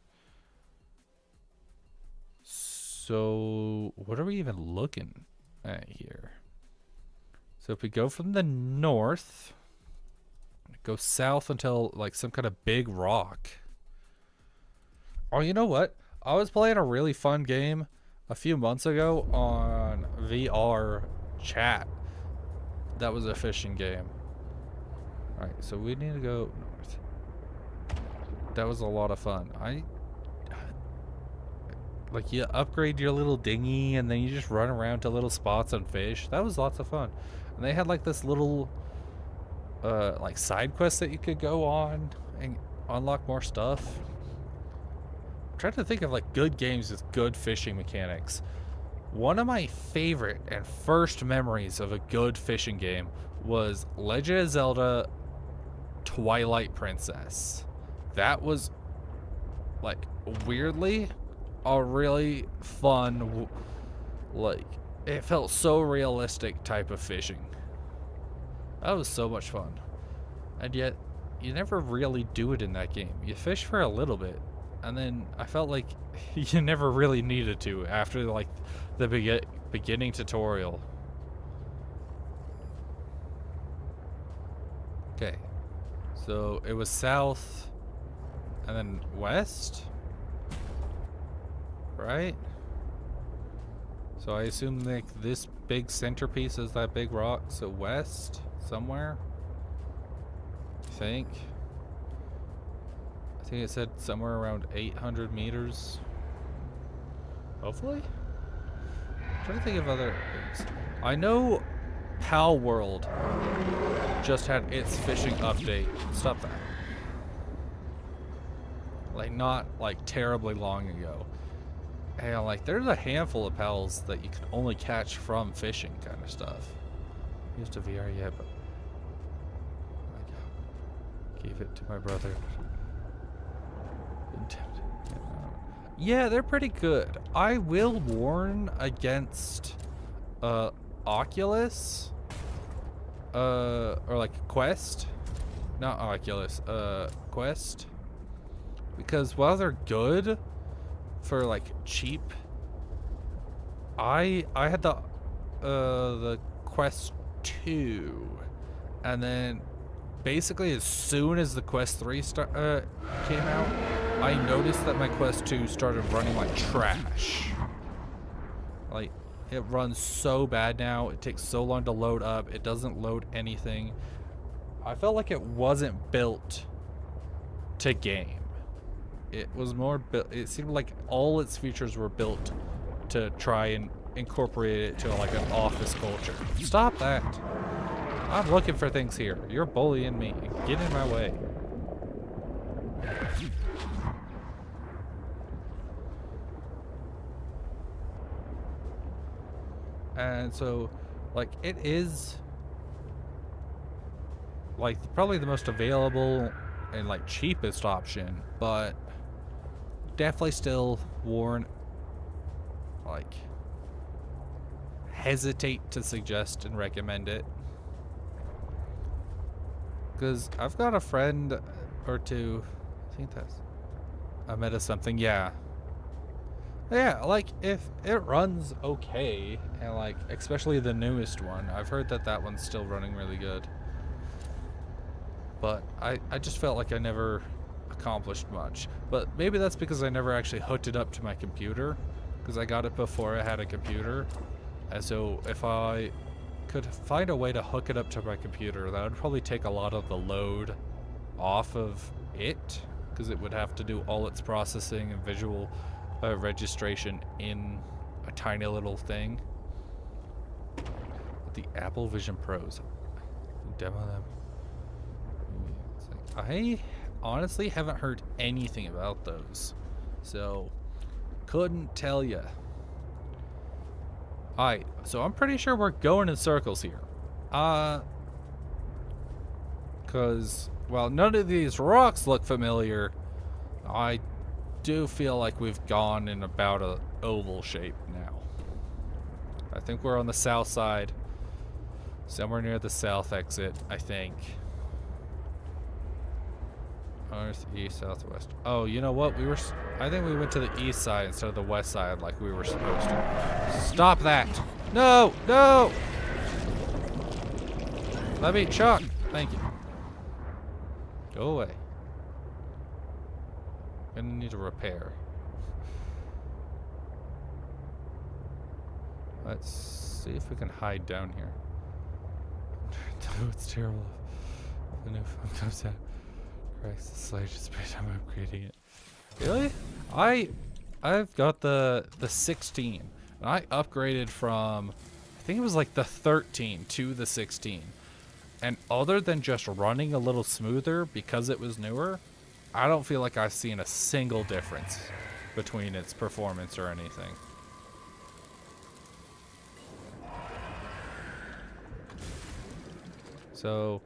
So what are we even looking at here? So if we go from the north, go south until like some kind of big rock. Oh, you know what? I was playing a really fun game a few months ago on VR chat. That was a fishing game. Alright, so we need to go north. That was a lot of fun. Like, you upgrade your little dinghy and then you just run around to little spots and fish. That was lots of fun. And they had like this little like side quest that you could go on and unlock more stuff. I'm trying to think of like good games with good fishing mechanics. One of my favorite and first memories of a good fishing game was Legend of Zelda Twilight Princess. That was like weirdly a really fun, like, it felt so realistic type of fishing. That was so much fun. And yet you never really do it in that game. You fish for a little bit and then I felt like you never really needed to after like the Beginning tutorial. Okay. So it was south and then west? Right? So I assume like this big centerpiece is that big rock, so west somewhere? I think it said somewhere around 800 meters. Hopefully? I'm trying to think of other things. I know Pal World just had its fishing update. Stop that. Like, not like terribly long ago. And like, there's a handful of pals that you can only catch from fishing kind of stuff. Used a VR yet, but I gave it to my brother. Yeah, they're pretty good. I will warn against Oculus or like Quest. Not Oculus, Quest. Because while they're good for like cheap, I had the Quest 2, and then basically as soon as the Quest 3 came out, I noticed that my Quest 2 started running like trash. Like, it runs so bad now. It takes so long to load up. It doesn't load anything. I felt like it wasn't built to game. It was more built. It seemed like all its features were built to try and incorporate it to like an office culture. Stop that. I'm looking for things here. You're bullying me. Get in my way. And so, like, it is like probably the most available and like cheapest option, but definitely still warn, like, hesitate to suggest and recommend it, because I've got a friend or two, I think that's a Meta something, yeah, like if it runs okay, and like especially the newest one, I've heard that that one's still running really good, but I just felt like I never accomplished much. But maybe that's because I never actually hooked it up to my computer, because I got it before I had a computer, and so if I could find a way to hook it up to my computer, that would probably take a lot of the load off of it, because it would have to do all its processing and visual registration in a tiny little thing. The Apple Vision Pros, demo them. I honestly haven't heard anything about those, so couldn't tell ya. Alright, so I'm pretty sure we're going in circles here. Cause, well, none of these rocks look familiar. I do feel like we've gone in about a oval shape now. I think we're on the south side, somewhere near the south exit, I think. North, east, southwest. Oh, you know what? I think we went to the east side instead of the west side like we were supposed to. Stop that! No! No! Let me chuck! Thank you. Go away. Gonna need a repair. Let's see if we can hide down here. It's terrible. The new phone comes out. Christ, the slide just by the time I'm upgrading it. Really? I've got the 16. And I upgraded from, I think it was like the 13 to the 16. And other than just running a little smoother because it was newer, I don't feel like I've seen a single difference between its performance or anything. So,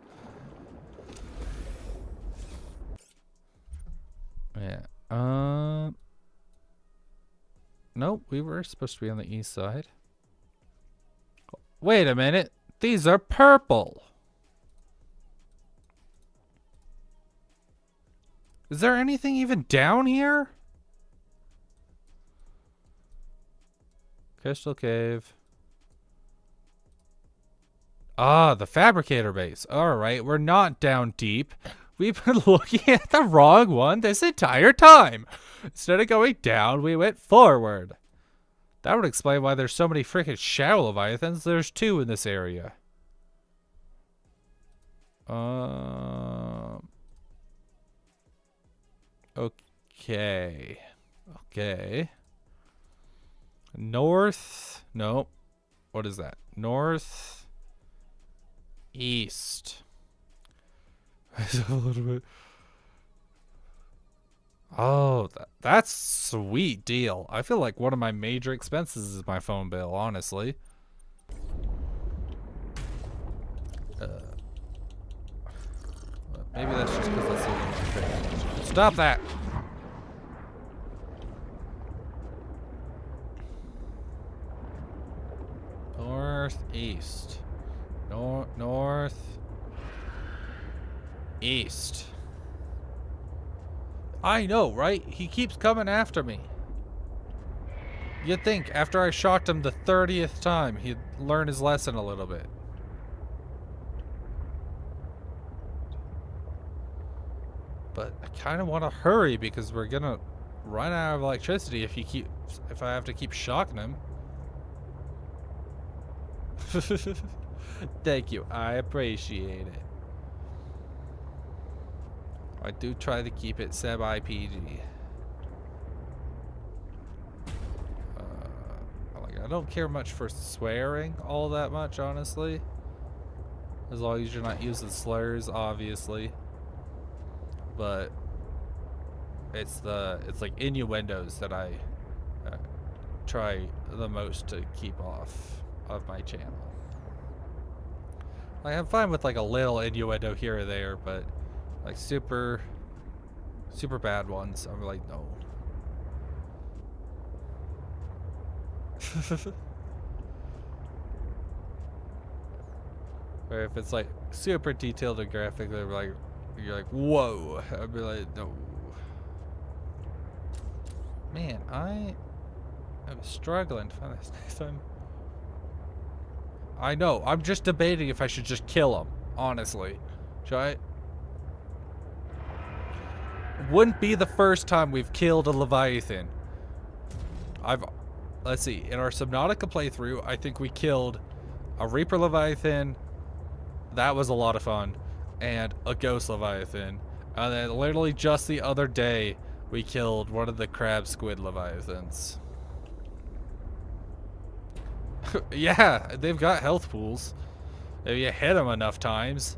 yeah. Nope, we were supposed to be on the east side. Wait a minute. These are purple. Is there anything even down here? Crystal Cave. Ah, the fabricator base. Alright, we're not down deep. We've been looking at the wrong one this entire time. Instead of going down, we went forward. That would explain why there's so many freaking shadow leviathans. There's 2 in this area. Okay. Okay. North. No. What is that? North. East. A little bit. Oh, that's sweet deal. I feel like one of my major expenses is my phone bill, honestly. Maybe that's just because that's the only one paying attention. Stop that! Northeast. North. East. I know, right? He keeps coming after me. You'd think after I shocked him the 30th time, he'd learn his lesson a little bit. But I kind of want to hurry because we're gonna run out of electricity if I have to keep shocking him. Thank you. I appreciate it. I do try to keep it semi-PG. I don't care much for swearing all that much, honestly. As long as you're not using slurs, obviously. But it's like innuendos that I try the most to keep off of my channel. Like, I'm fine with like a little innuendo here or there, but like super bad ones, I'm like, no. Or if it's like super detailed and graphic, they're like, you're like, whoa. I'd be like, no. Man, I'm struggling to find this next time. I know. I'm just debating if I should just kill him. Honestly, should I? Wouldn't be the first time we've killed a Leviathan. Let's see. In our Subnautica playthrough, I think we killed a Reaper Leviathan. That was a lot of fun. And a Ghost Leviathan. And then literally just the other day, we killed one of the Crab Squid Leviathans. Yeah, they've got health pools. If you hit them enough times,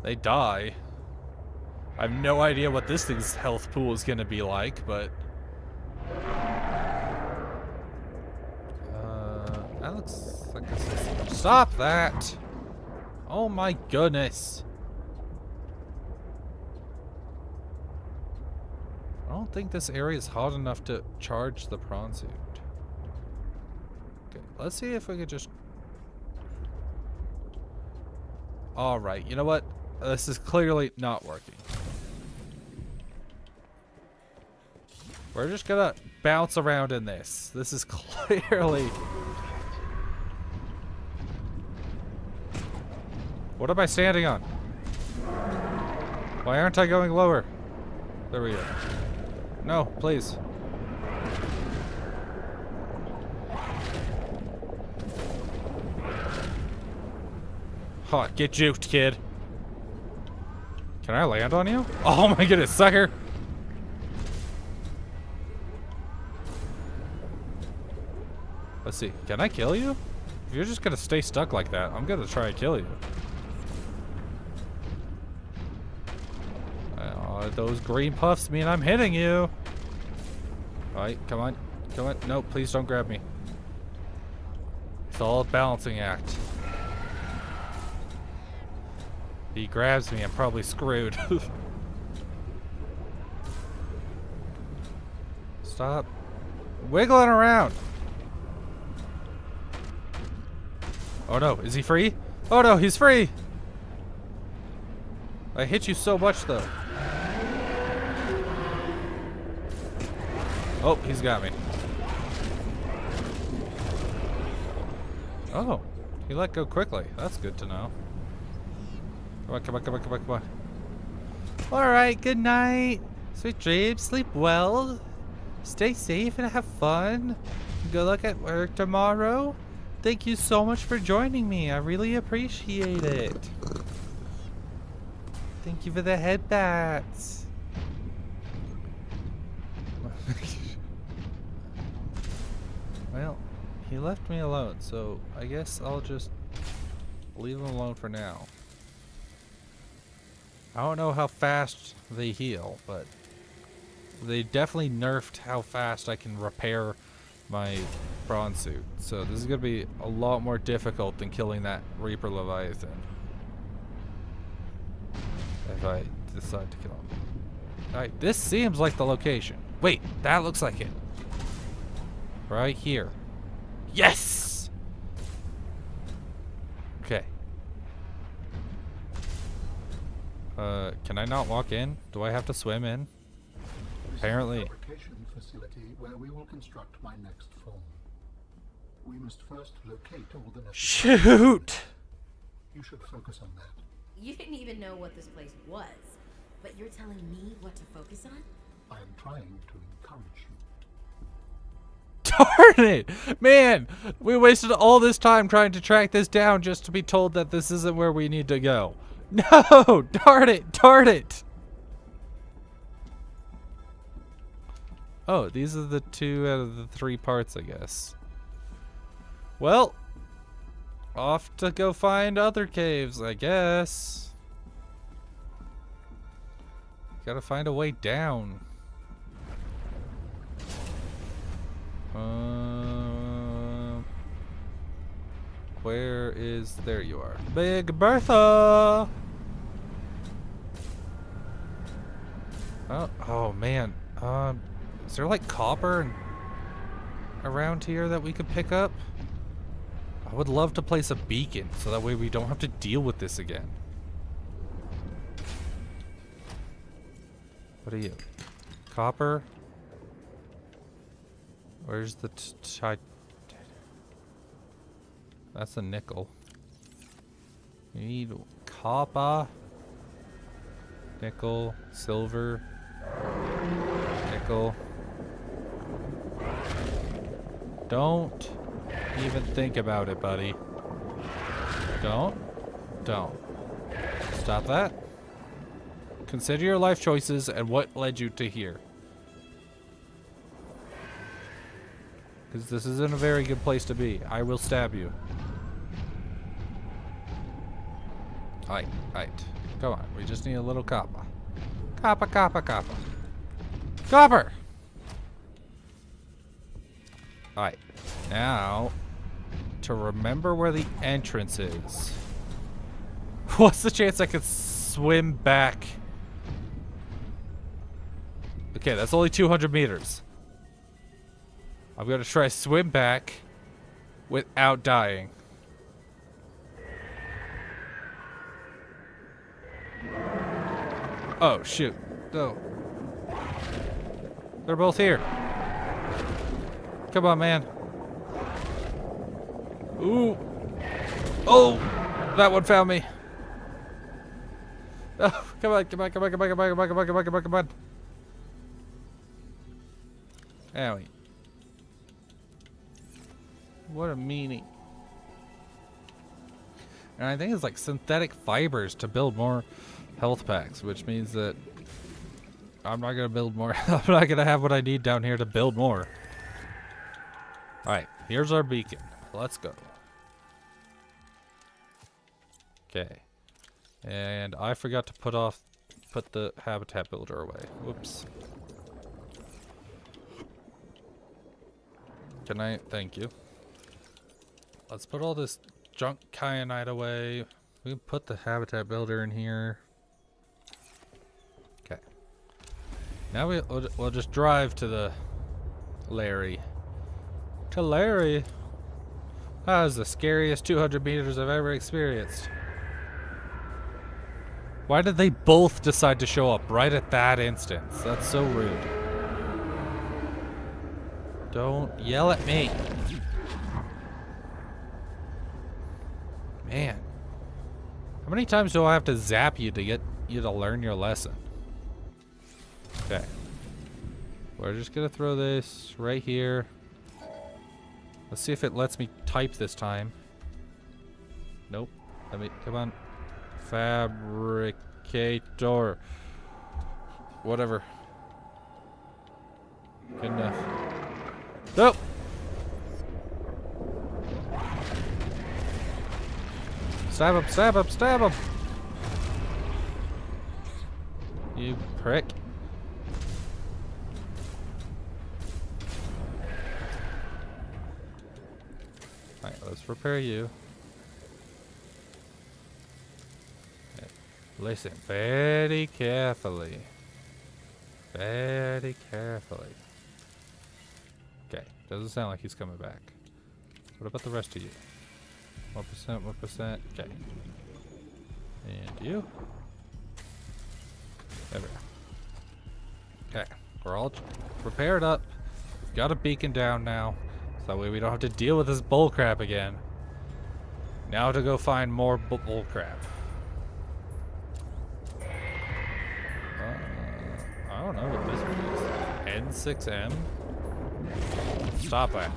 they die. I have no idea what this thing's health pool is going to be like, but... that looks like a system. Stop that! Oh my goodness. I don't think this area is hot enough to charge the prawn suit. Okay, let's see if we could just... Alright, you know what? This is clearly not working. We're just gonna bounce around in this. This is clearly... What am I standing on? Why aren't I going lower? There we go. No, please. Oh, get juked, kid. Can I land on you? Oh my goodness, sucker! Let's see. Can I kill you? If you're just gonna stay stuck like that, I'm gonna try and kill you. Those green puffs mean I'm hitting you. Alright, come on. Come on. No, please don't grab me. It's all a balancing act. If he grabs me, I'm probably screwed. Stop wiggling around. Oh no, is he free? Oh no, he's free! I hit you so much though. Oh, he's got me. Oh, He let go quickly. That's good to know. Come on, come on, come on, come on, come on. Alright, good night. Sweet dreams, sleep well. Stay safe and have fun. Good luck at work tomorrow. Thank you so much for joining me. I really appreciate it. Thank you for the headbats. Well, he left me alone, so I guess I'll just leave him alone for now. I don't know how fast they heal, but they definitely nerfed how fast I can repair my prawn suit. So this is going to be a lot more difficult than killing that Reaper Leviathan. If I decide to kill him. Alright, this seems like the location. Wait, that looks like it. Right here. Yes! Okay. Can I not walk in? Do I have to swim in? Apparently. This is the fabrication facility where we will construct my next form. We must first locate all the necessary. Shoot! You should focus on that. You didn't even know what this place was, but you're telling me what to focus on? I am trying to encourage you. Darn it! Man, we wasted all this time trying to track this down just to be told that this isn't where we need to go. No! Darn it! Darn it! Oh, these are the 2 out of the 3 parts, I guess. Well, off to go find other caves, I guess. Gotta find a way down. Where is... There you are. Big Bertha! Oh man. Is there like copper around here that we could pick up? I would love to place a beacon so that way we don't have to deal with this again. What are you? Copper? Where's the That's a nickel. We need copper, nickel, silver, nickel. Don't even think about it, buddy. Don't. Stop that. Consider your life choices and what led you to here. Because this isn't a very good place to be. I will stab you. Alright. Come on. We just need a little copper. Copper. Copper! Alright. Now, to remember where the entrance is. What's the chance I could swim back? Okay, that's only 200 meters. I'm gonna try to swim back without dying. Oh, shoot. No. They're both here. Come on, man. Ooh. Oh! That one found me. Oh, come on. Owie. What a meanie. And I think it's like synthetic fibers to build more health packs, which means that I'm not going to build more. I'm not going to have what I need down here to build more. Alright, here's our beacon. Let's go. Okay. And I forgot to put the habitat builder away. Whoops. Can I? Thank you. Let's put all this junk kyanite away. We can put the habitat builder in here. Okay. Now we'll just drive to the Larry. To Larry? That was the scariest 200 meters I've ever experienced. Why did they both decide to show up right at that instance? That's so rude. Don't yell at me. Man. How many times do I have to zap you to get you to learn your lesson? Okay. We're just gonna throw this right here. Let's see if it lets me type this time. Nope. Let me, come on. Fabricator. Whatever. Good enough. Nope. Stab him, stab him, stab him! You prick. Alright, let's repair you. Okay. Listen very carefully. Very carefully. Okay, doesn't sound like he's coming back. What about the rest of you? 1%, 1%. Okay. And you? There we go. Okay, we're all prepared up. We've got a beacon down now. So that way we don't have to deal with this bullcrap again. Now to go find more bullcrap. I don't know what this is. N6M? Stop that.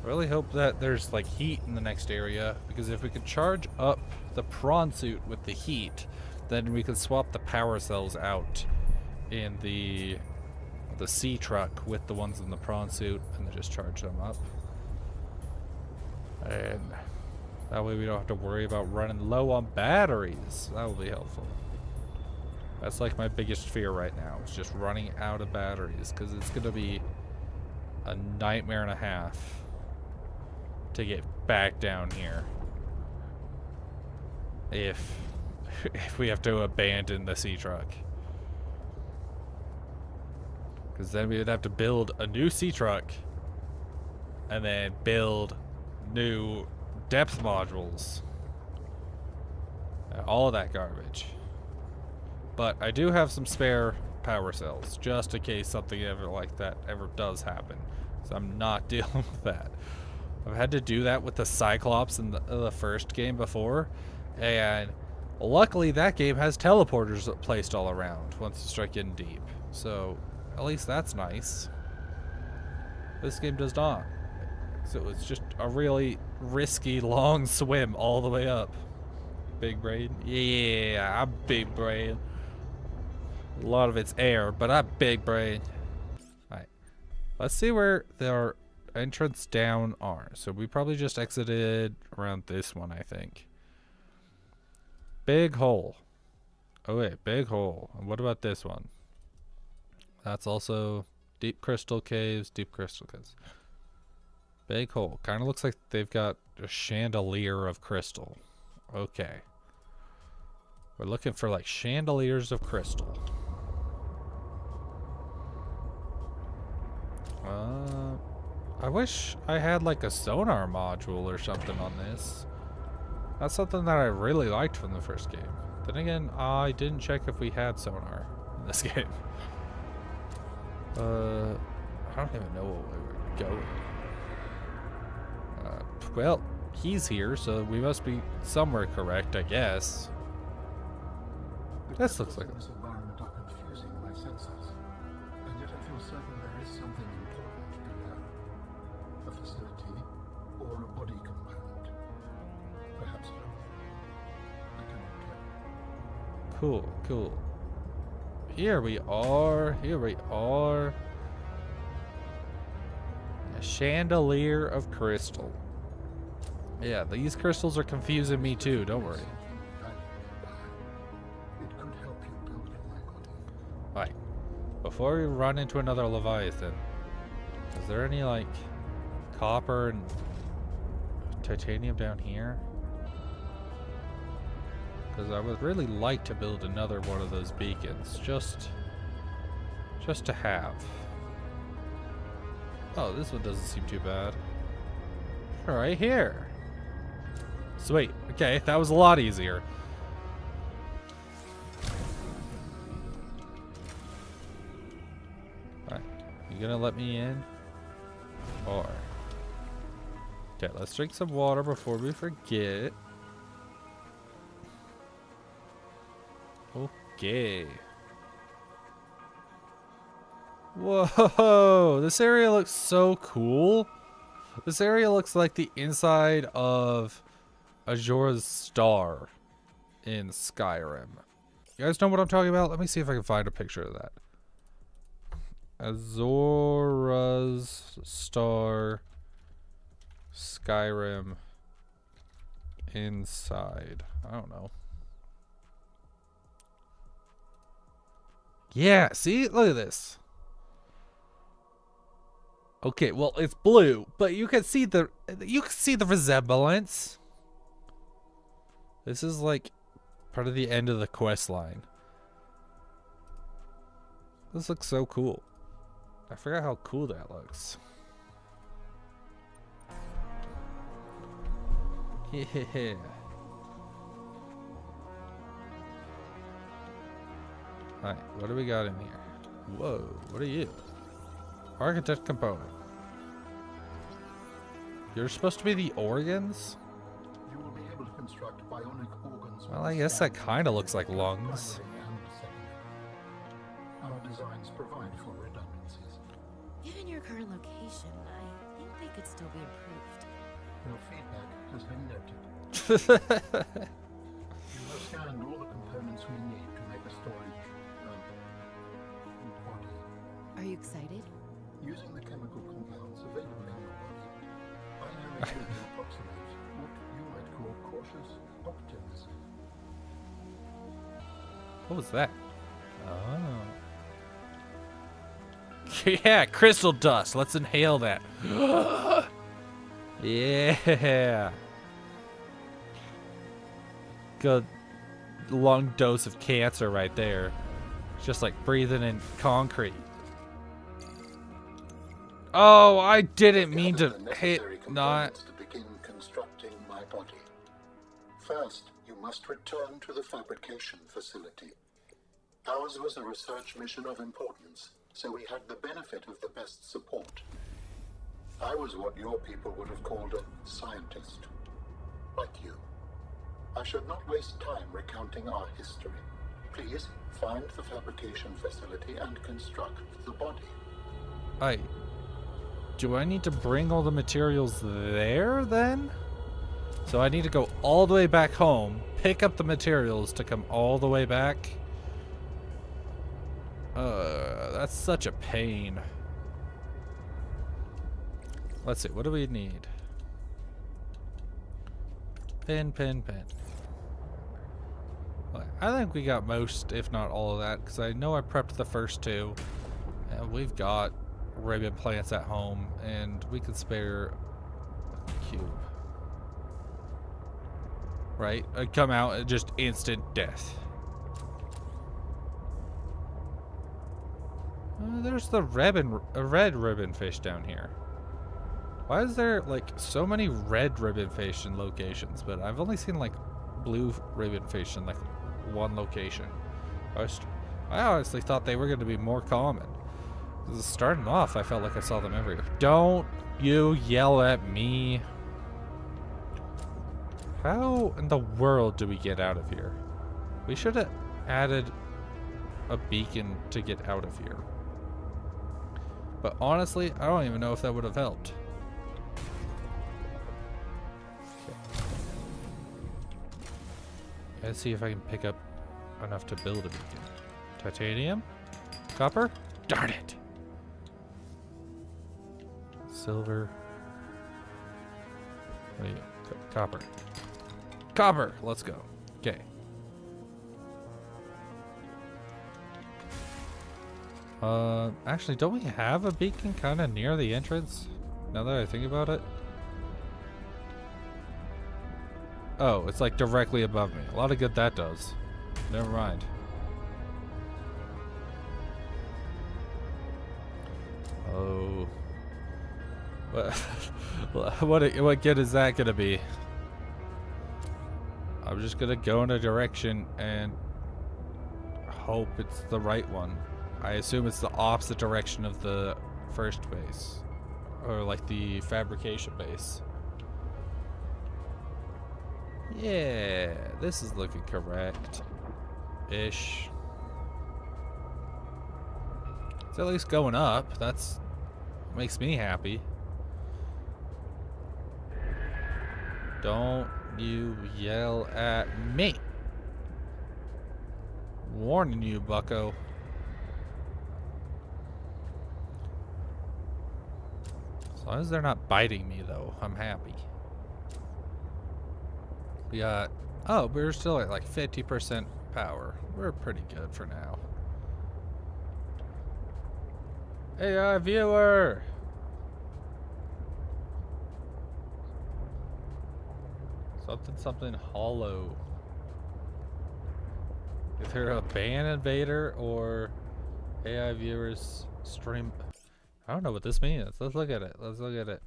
I really hope that there's like heat in the next area, because if we could charge up the prawn suit with the heat, then we could swap the power cells out in the sea truck with the ones in the prawn suit and then just charge them up. And that way we don't have to worry about running low on batteries. That will be helpful. That's like my biggest fear right now, is just running out of batteries, because it's going to be a nightmare and a half to get back down here if we have to abandon the sea truck. Because then we would have to build a new sea truck and then build new depth modules. All of that garbage. But I do have some spare power cells just in case something ever like that ever does happen. So I'm not dealing with that. I've had to do that with the Cyclops in the first game before, and luckily that game has teleporters placed all around once you start getting deep. So at least that's nice. This game does not. So it's just a really risky long swim all the way up. Big brain? Yeah, I'm big brain. A lot of it's air, but I'm big brain. Alright. Let's see where their entrance down are. So we probably just exited around this one, I think. Big hole. Oh wait, big hole. And what about this one? That's also deep crystal caves, deep crystal caves. Big hole. Kind of looks like they've got a chandelier of crystal. Okay. We're looking for like chandeliers of crystal. I wish I had like a sonar module or something on this. That's something that I really liked from the first game. Then again, I didn't check if we had sonar in this game. I don't even know what we were going. Well, he's here, so we must be somewhere correct, I guess. This looks like this environment are confusing my senses, and yet I feel certain there is something important below. A facility or a body compound. Perhaps both. I cannot tell. cool, cool. Here we are. Here we are. A chandelier of crystal. Yeah, these crystals are confusing me too, don't worry. It could help you build my body. Alright. Before we run into another Leviathan, is there any like copper and titanium down here? Because I would really like to build another one of those beacons, just to have. Oh, this one doesn't seem too bad. Right here. Sweet. Okay, that was a lot easier. Alright. You gonna let me in? Or... Okay, let's drink some water before we forget. Okay. Whoa, this area looks so cool. This area looks like the inside of Ajora's Star in Skyrim. You guys know what I'm talking about? Let me see if I can find a picture of that. Azora's Star Skyrim inside. I don't know. Yeah, see? Look at this. Okay, well, it's blue, but you can see the resemblance. This is like part of the end of the quest line. This looks so cool. I forgot how cool that looks. Yeah. Alright, what do we got in here? Whoa, what are you? Architect component. You're supposed to be the organs? You will be able to construct bionic organs. Well, I guess that kind of looks like lungs. Our designs provide for redundancies. Given your current location, I think they could still be improved. Your feedback has been noted. You have scanned all the components we need to make a storage body. Are you excited? Using the chemical compounds available in your body, I am able to approximate what you might call cautious optimism. What was that? Oh. Yeah, crystal dust. Let's inhale that. Yeah. Good long dose of cancer right there. It's just like breathing in concrete. Oh, I didn't mean to Gather the hit necessary not. components to begin constructing my body. First, you must return to the fabrication facility. Ours was a research mission of importance, so we had the benefit of the best support. I was what your people would have called a scientist, like you. I should not waste time recounting our history. Please find the fabrication facility and construct the body. Do I need to bring all the materials there then? So I need to go all the way back home, pick up the materials to come all the way back? That's such a pain. Let's see, what do we need? Pen. Well, I think we got most, if not all of that, because I know I prepped the first two. And we've got ribbon plants at home, and we can spare a cube. Right? I'd come out and just instant death. There's the red ribbon fish down here. Why is there like so many red ribbon fish in locations, but I've only seen like blue ribbon fish in like one location? I honestly thought they were going to be more common. Starting off, I felt like I saw them everywhere. Don't you yell at me. How in the world do we get out of here? We should have added a beacon to get out of here. But honestly, I don't even know if that would have helped. Let's see if I can pick up enough to build a beacon. Titanium? Copper? Darn it! Silver. What are you? Copper. Copper! Let's go. Okay. Actually, don't we have a beacon kind of near the entrance? Now that I think about it. Oh, it's like directly above me. A lot of good that does. Never mind. Oh. What good is that gonna be? I'm just gonna go in a direction and hope it's the right one. I assume it's the opposite direction of the first base. Or like the fabrication base. Yeah, this is looking correct-ish. It's at least going up. That's makes me happy. Don't you yell at me. Warning you, bucko. As long as they're not biting me, though, I'm happy. We got... Oh, we're still at like 50% power. We're pretty good for now. AI viewer! Something hollow. Either a ban invader or AI viewers stream. I don't know what this means. Let's look at it. Let's look at it.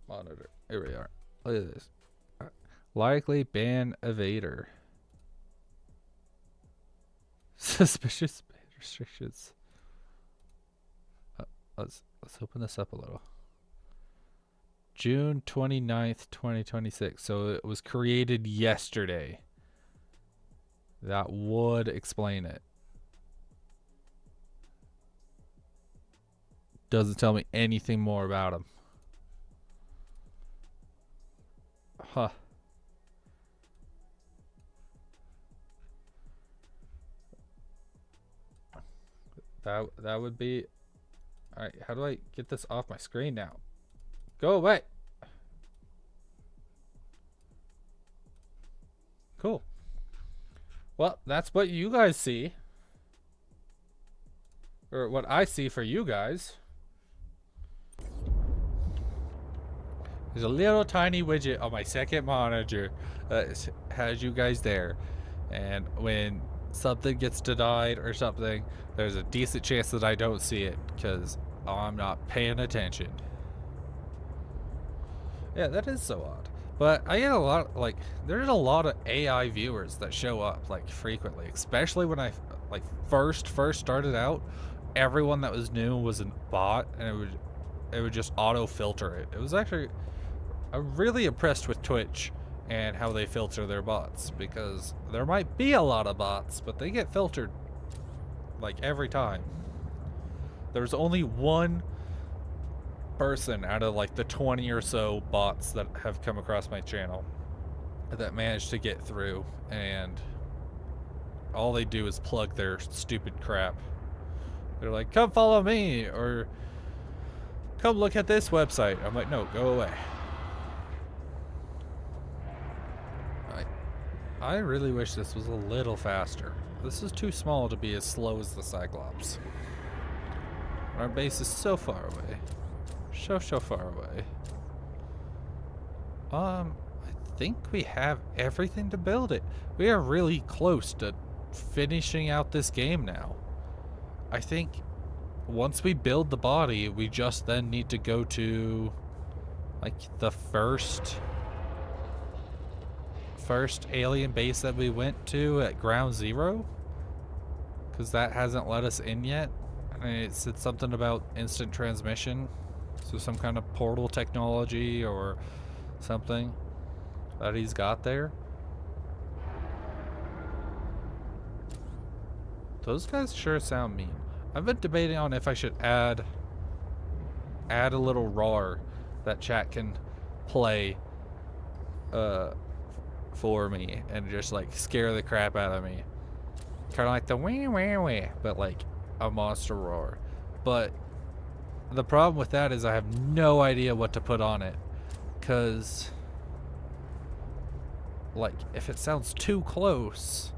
Monitor. Here we are. Look at this. Likely ban evader. Suspicious ban restrictions. Let's open this up a little. June 29th, 2026. So it was created yesterday. That would explain it. Doesn't tell me anything more about him. Huh. That would be... Alright, how do I get this off my screen now? Go away. Cool. Well, that's what you guys see. Or what I see for you guys. There's a little tiny widget on my second monitor that has you guys there. And when something gets denied or something, there's a decent chance that I don't see it because I'm not paying attention. Yeah, that is so odd. But I get a lot, like, there's a lot of AI viewers that show up, like, frequently. Especially when I, like, first started out, everyone that was new was a bot, and it would just auto-filter it. It was actually, I'm really impressed with Twitch and how they filter their bots. Because there might be a lot of bots, but they get filtered, like, every time. There's only one person out of like the 20 or so bots that have come across my channel that managed to get through, and all they do is plug their stupid crap. They're like, come follow me, or come look at this website. I'm like, no, go away. I really wish this was a little faster. This is too small to be as slow as the Cyclops. Our base is so far away. So far away. I think we have everything to build it. We are really close to finishing out this game now. I think once we build the body, we just then need to go to like the first alien base that we went to at Ground Zero, because that hasn't let us in yet. And it said something about instant transmission. So some kind of portal technology or something that he's got there. Those guys sure sound mean. I've been debating on if I should add a little roar that chat can play for me and just like scare the crap out of me. Kind of like the wee wee wee, but like a monster roar. But the problem with that is I have no idea what to put on it, because like if it sounds too close,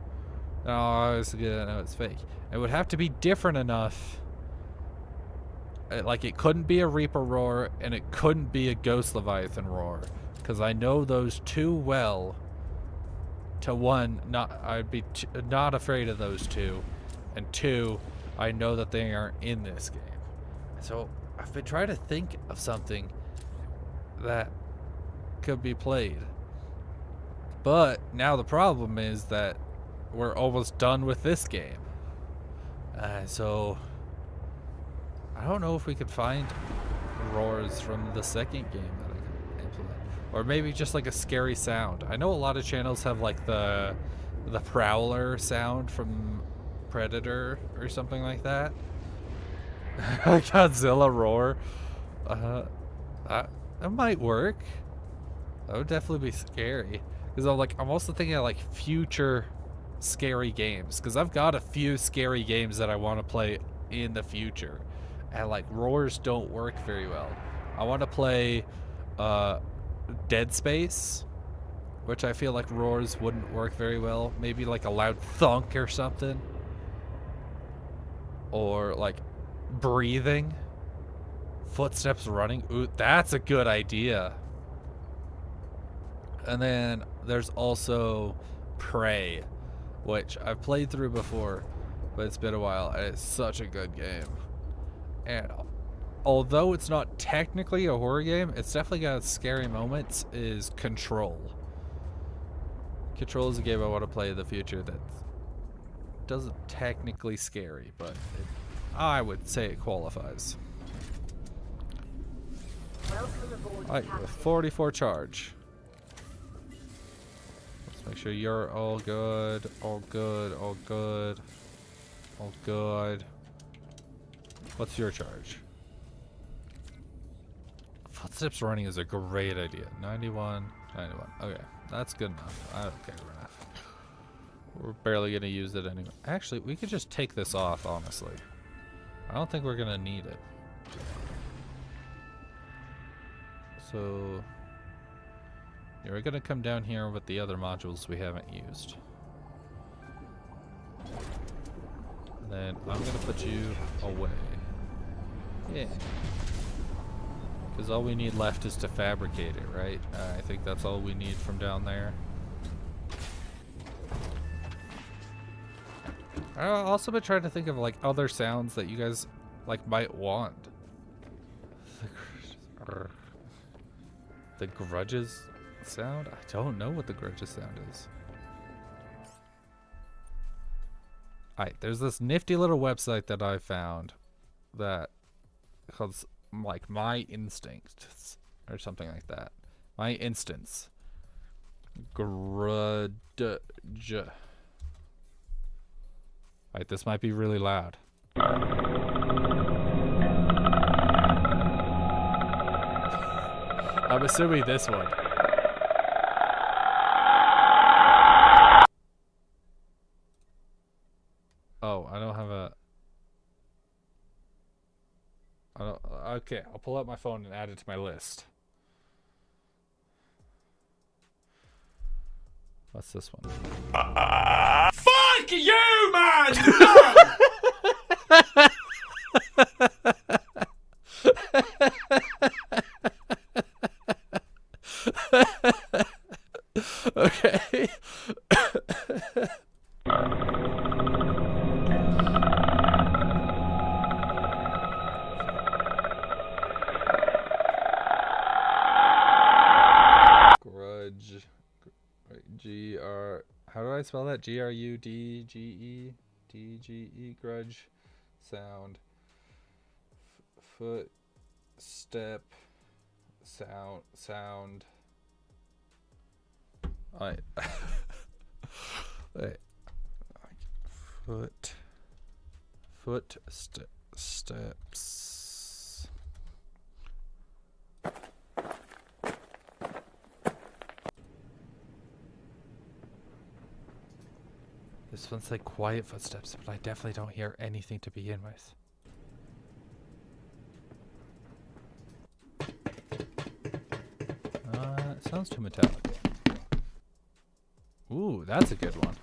oh, it's gonna know it's fake. It would have to be different enough, like it couldn't be a Reaper roar and it couldn't be a Ghost Leviathan roar, because I know those too well to, one, I'd be not afraid of those two, and two, I know that they aren't in this game. So I've been trying to think of something that could be played. But now the problem is that we're almost done with this game. So I don't know if we could find roars from the second game that I could implement. Or maybe just like a scary sound. I know a lot of channels have like the prowler sound from Predator or something like that. Godzilla roar. That might work. That would definitely be scary. Because I'm also thinking of like future scary games. Because I've got a few scary games that I want to play in the future. And like roars don't work very well. I want to play Dead Space, which I feel like roars wouldn't work very well. Maybe like a loud thunk or something. Or like breathing. Footsteps running. Ooh, that's a good idea. And then there's also Prey, which I've played through before, but it's been a while, and it's such a good game. And although it's not technically a horror game, it's definitely got scary moments, is Control. Control is a game I want to play in the future that doesn't technically scary, but I would say it qualifies. Welcome aboard, Alright, Captain. with 44 charge. Let's make sure you're all good, all good, all good, all good. What's your charge? Footsteps running is a great idea. 91, 91. Okay, that's good enough. Okay, we're enough. We're barely gonna use it anyway. Actually, we could just take this off, honestly. I don't think we're gonna need it. So, yeah, we're gonna come down here with the other modules we haven't used. And then I'm gonna put you away. Yeah. Because all we need left is to fabricate it, right? I think that's all we need from down there. I've also been trying to think of like other sounds that you guys like might want. The Grudges sound? I don't know what the Grudges sound is. Alright, there's this nifty little website that I found that called like My Instincts or something like that. My Instance. Grudge. Alright, this might be really loud. I'm assuming this one. Oh, I don't have a... Okay, I'll pull out my phone and add it to my list. What's this one? Fuck you, man! Okay. Grudge. G-R... How do I spell that? G-R-U-D-G-E? D-G-E? Grudge. Sound. Foot. Step. Sound. Alright. Wait. Steps. This one's like quiet footsteps, but I definitely don't hear anything to begin with. It sounds too metallic. Ooh, that's a good one.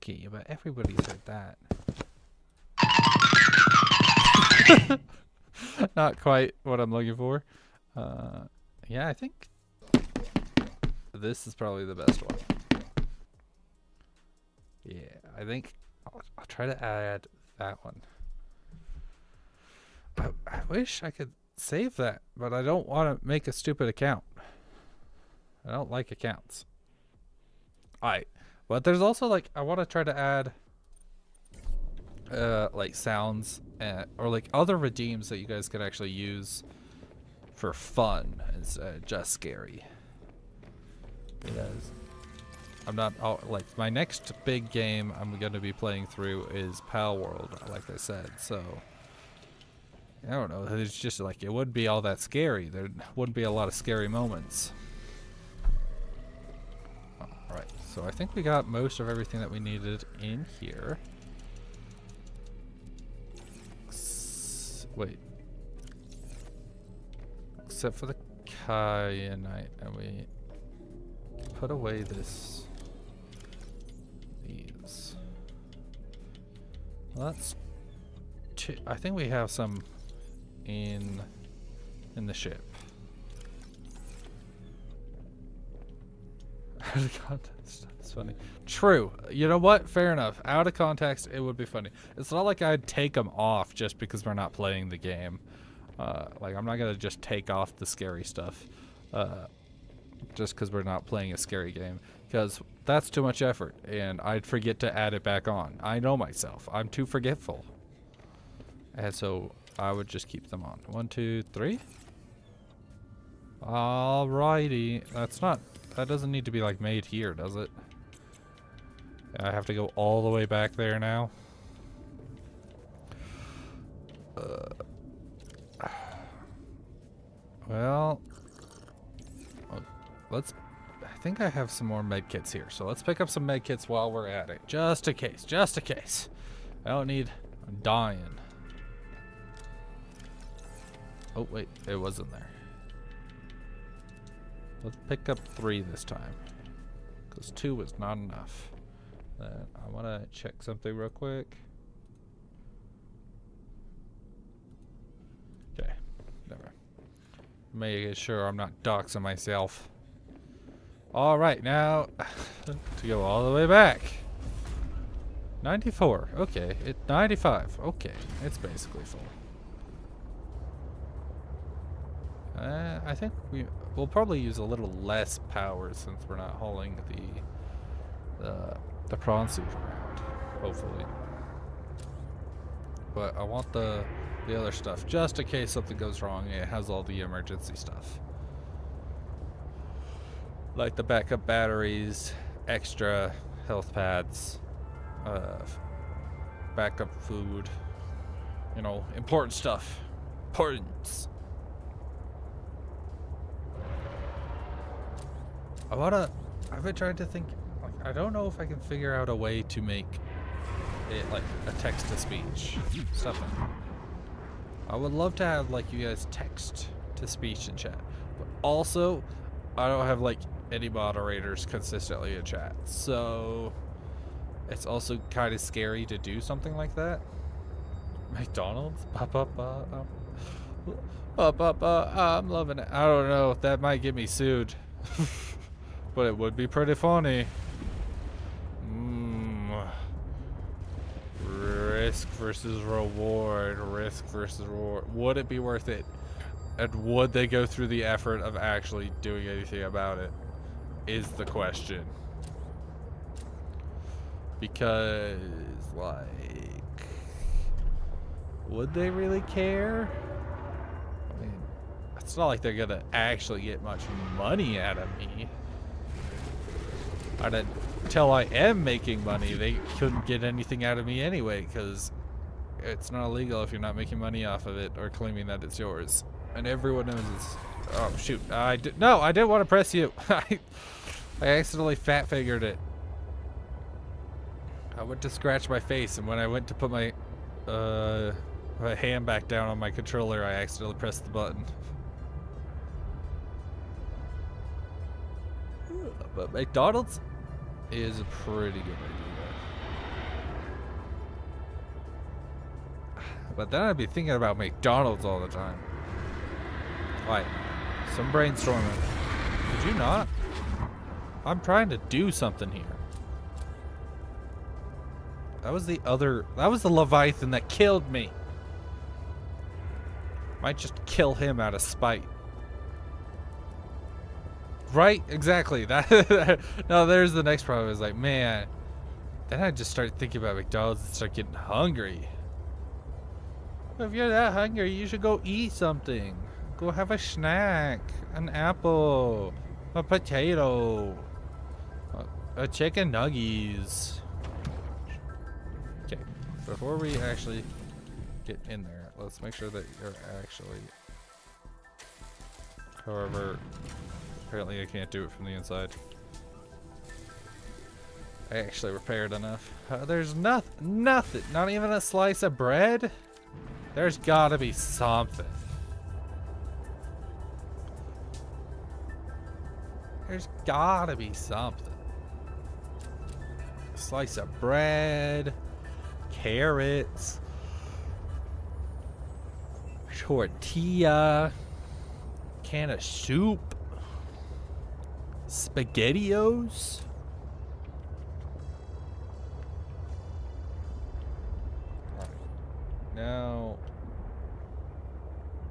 Okay, but everybody's heard that. Not quite what I'm looking for. Yeah, I think this is probably the best one. Yeah, I think I'll try to add that one. I wish I could save that, but I don't want to make a stupid account. I don't like accounts. Alright. But there's also like, I want to try to add like sounds or like other redeems that you guys can actually use for fun instead of just scary. Because I'm not like my next big game I'm going to be playing through is Pal World, like I said. So I don't know. It's just like it wouldn't be all that scary. There wouldn't be a lot of scary moments. All right. So I think we got most of everything that we needed in here. Wait. Except for the kyanite, and we put away these. Well, that's two. I think we have some in the ship. Out of context, it's funny. True. You know what? Fair enough. Out of context, it would be funny. It's not like I'd take them off just because we're not playing the game. Like, I'm not gonna just take off the scary stuff just because we're not playing a scary game, because that's too much effort, and I'd forget to add it back on. I know myself. I'm too forgetful. And so I would just keep them on. 1, 2, 3. Alrighty. That doesn't need to be like made here, does it? I have to go all the way back there now. Well, I think I have some more med kits here, so let's pick up some med kits while we're at it, just in case. Just in case. I'm dying. Oh wait, it wasn't there. Let's pick up 3 this time, because 2 was not enough. Then I want to check something real quick. Okay, never. Making sure I'm not doxing myself. All right, now to go all the way back. 94. Okay, 95. Okay, it's basically full. I think we'll probably use a little less power since we're not hauling the prawn suit around, hopefully. But I want the other stuff just in case something goes wrong. It has all the emergency stuff, like the backup batteries, extra health pads, backup food. You know, important stuff. Importance. I've been trying to think, like, I don't know if I can figure out a way to make it like a text-to-speech stuff. I would love to have like you guys text to speech in chat, but also I don't have like any moderators consistently in chat, so it's also kind of scary to do something like that. McDonald's? I'm loving it. I don't know, that might get me sued. But it would be pretty funny. Risk versus reward. Risk versus reward. Would it be worth it? And would they go through the effort of actually doing anything about it? Is the question. Because, like, would they really care? I mean, it's not like they're gonna actually get much money out of me. Until I am making money, they couldn't get anything out of me anyway, because it's not illegal if you're not making money off of it or claiming that it's yours. And everyone knows it's... Oh, shoot. No, I didn't want to press you. I accidentally fat-fingered it. I went to scratch my face, and when I went to put my hand back down on my controller, I accidentally pressed the button. But McDonald's is a pretty good idea. But then I'd be thinking about McDonald's all the time. Alright, some brainstorming. Could you not? I'm trying to do something here. That was the Leviathan that killed me. Might just kill him out of spite. Right? Exactly. That. No, there's the next problem. Is like, man. Then I just started thinking about McDonald's and start getting hungry. If you're that hungry, you should go eat something. Go have a snack, an apple, a potato, a chicken nuggies. Okay, before we actually get in there, let's make sure that you're actually. However, apparently I can't do it from the inside. I actually repaired enough. There's nothing, not even a slice of bread. There's gotta be something. There's gotta be something. Slice of bread, carrots, tortilla, can of soup, SpaghettiOs.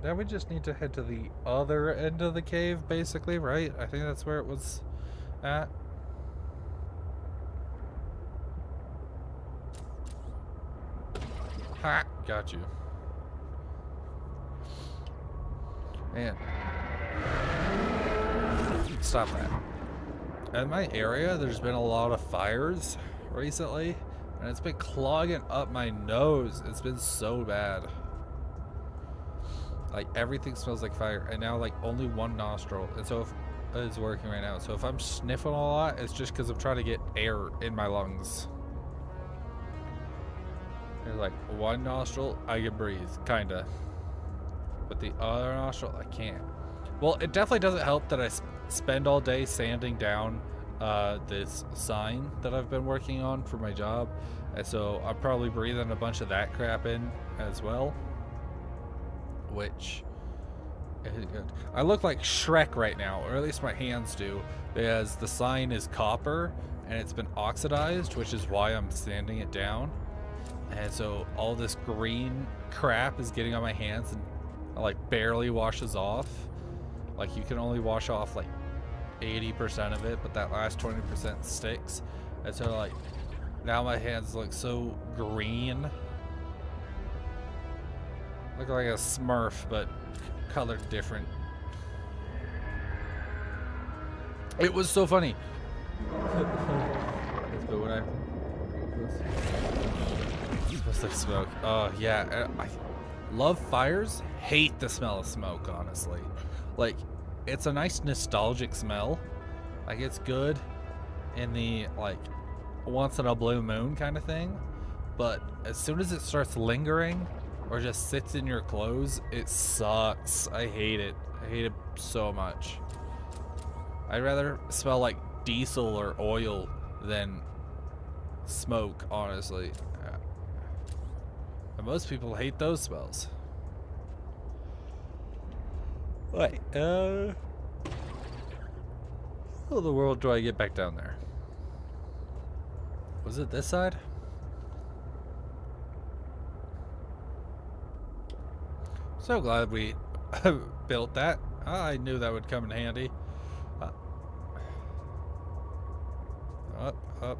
Now we just need to head to the other end of the cave, basically, right? I think that's where it was at. Ha! Got you. Man. Stop that. In my area, there's been a lot of fires recently, and it's been clogging up my nose. It's been so bad. Like, everything smells like fire, and now, like, only one nostril. And so if is working right now. So if I'm sniffing a lot, it's just because I'm trying to get air in my lungs. There's like one nostril, I can breathe, kinda. But the other nostril, I can't. Well, it definitely doesn't help that I spend all day sanding down this sign that I've been working on for my job. And so I'm probably breathing a bunch of that crap in as well. Which is good. I look like Shrek right now, or at least my hands do, because the sign is copper and it's been oxidized, which is why I'm sanding it down. And so all this green crap is getting on my hands and like barely washes off. Like you can only wash off like 80% of it, but that last 20% sticks. And so like now my hands look so green. Look like a Smurf, but colored different. It was so funny. But when it smells like smoke. Oh yeah, I love fires. Hate the smell of smoke, honestly. Like, it's a nice nostalgic smell. Like, it's good in the like once in a blue moon kind of thing. But as soon as it starts lingering or just sits in your clothes, it sucks. I hate it. I hate it so much. I'd rather smell like diesel or oil than smoke, honestly. And most people hate those smells. Wait, how in the world do I get back down there? Was it this side? So glad we built that. I knew that would come in handy. Up.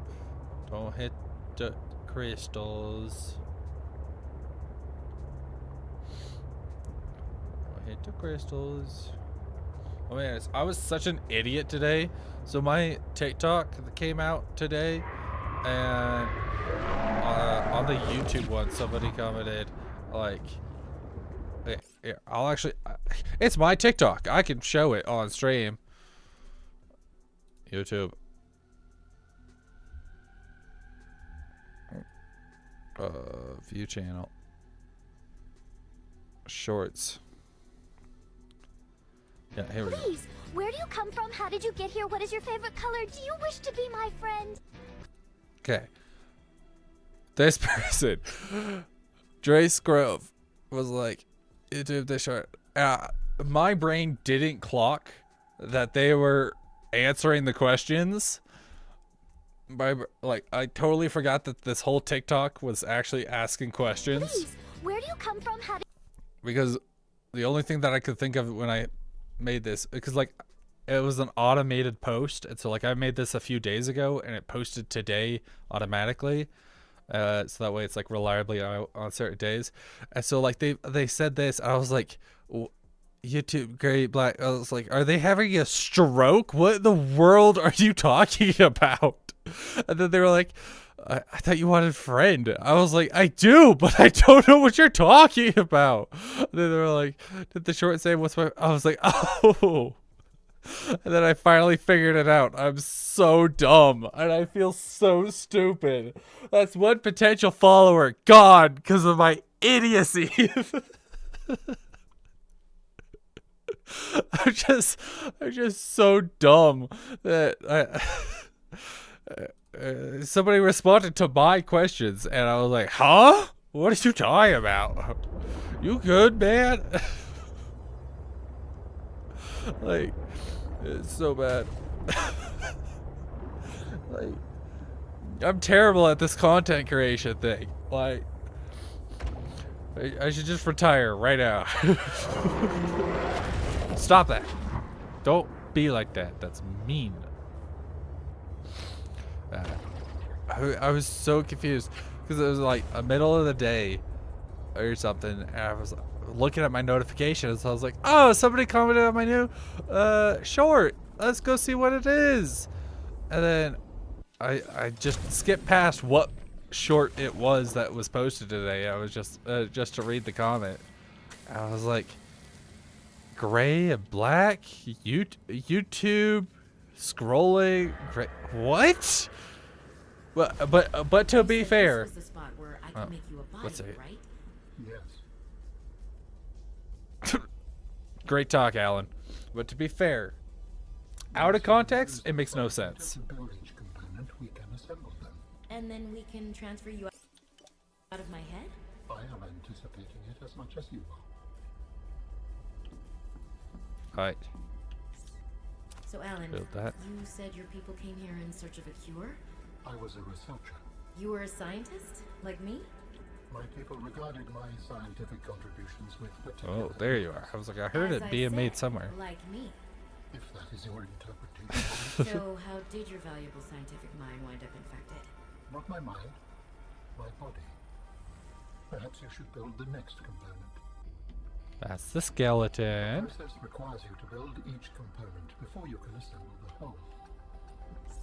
Don't hit the crystals. Don't hit the crystals. Oh man, I was such an idiot today. So my TikTok that came out today, and on the YouTube one, somebody commented like, yeah, I'll actually, it's my TikTok. I can show it on stream. YouTube. View channel. Shorts. Yeah, here we go. Please, where do you come from? How did you get here? What is your favorite color? Do you wish to be my friend? Okay. This person, Drace Grove, was like, YouTube this short. My brain didn't clock that they were answering the questions. Like, I totally forgot that this whole TikTok was actually asking questions. Please, where do you come from? How do because the only thing that I could think of when I made this, because like it was an automated post, and so like I made this a few days ago and it posted today automatically, so that way it's like reliably on certain days. And so like they said this, I was like, YouTube Gray Black, I was like, are they having a stroke? What in the world are you talking about? And then they were like, I thought you wanted friend. I was like, I do, but I don't know what you're talking about. And then they were like, did the short say what's my, I was like, oh. And then I finally figured it out. I'm so dumb and I feel so stupid. That's one potential follower gone because of my idiocy. I'm just so dumb that somebody responded to my questions and I was like, huh? What are you talking about? You good, man? Like, it's so bad. Like, I'm terrible at this content creation thing. Like, I should just retire right now. Stop that. Don't be like that. That's mean. I was so confused because it was like a middle of the day or something, and I was looking at my notifications. I was like, oh, somebody commented on my new short. Let's go see what it is. And then I just skipped past what short it was that was posted today. I was just to read the comment. I was like, gray and black, YouTube scrolling. What? But to be fair, This was the spot where I could make you a body, let's see. right? Yes. Great talk, Alan. But to be fair, out of context, it makes no sense. To build each component, we can assemble them. And then we can transfer you out of my head? I am anticipating it as much as you are. Alright. So Alan, Build that. you said your people came here in search of a cure? I was a researcher. You were a scientist? Like me? My people regarded my scientific contributions with particular. Oh, there you are. I was like, I heard As it I being made said, somewhere. Like me. If that is your interpretation. So how did your valuable scientific mind wind up infected? Not my mind, my body. Perhaps you should build the next component. That's the skeleton. The process requires you to build each component before you can assemble the whole.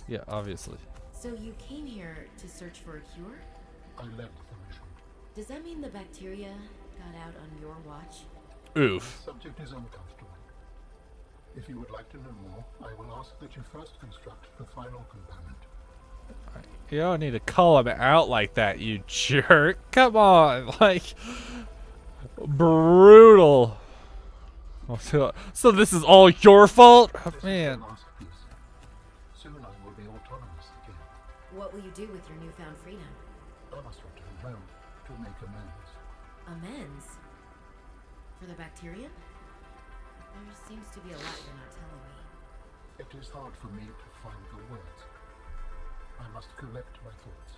Yeah, obviously. So you came here to search for a cure? I led the mission. Does that mean the bacteria got out on your watch? Oof. The subject is uncomfortable. If you would like to know more, I will ask that you first construct the final component. You don't need to call him out like that, you jerk. Come on, like, brutal. So this is all your fault? Oh, This man. is the last piece. Soon I will be autonomous again. What will you do with your newfound freedom? I must return home to make amends. Amends? For the bacteria? There seems to be a lot you're not telling me. It is hard for me to find the words. I must collect my thoughts.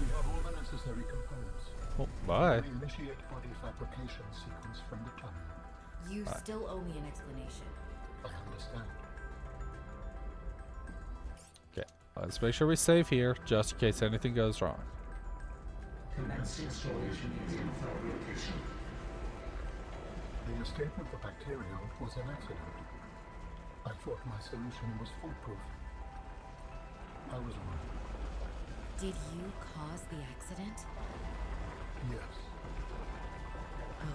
We have all the necessary components. Oh, bye. We initiate body fabrication sequence from the tongue. You still owe me an explanation. I understand. Okay, let's make sure we save here, just in case anything goes wrong. Commence installation using fabrication. The escape of the bacterium was an accident. I thought my solution was foolproof. I was wrong. Did you cause the accident? Yes. Oh,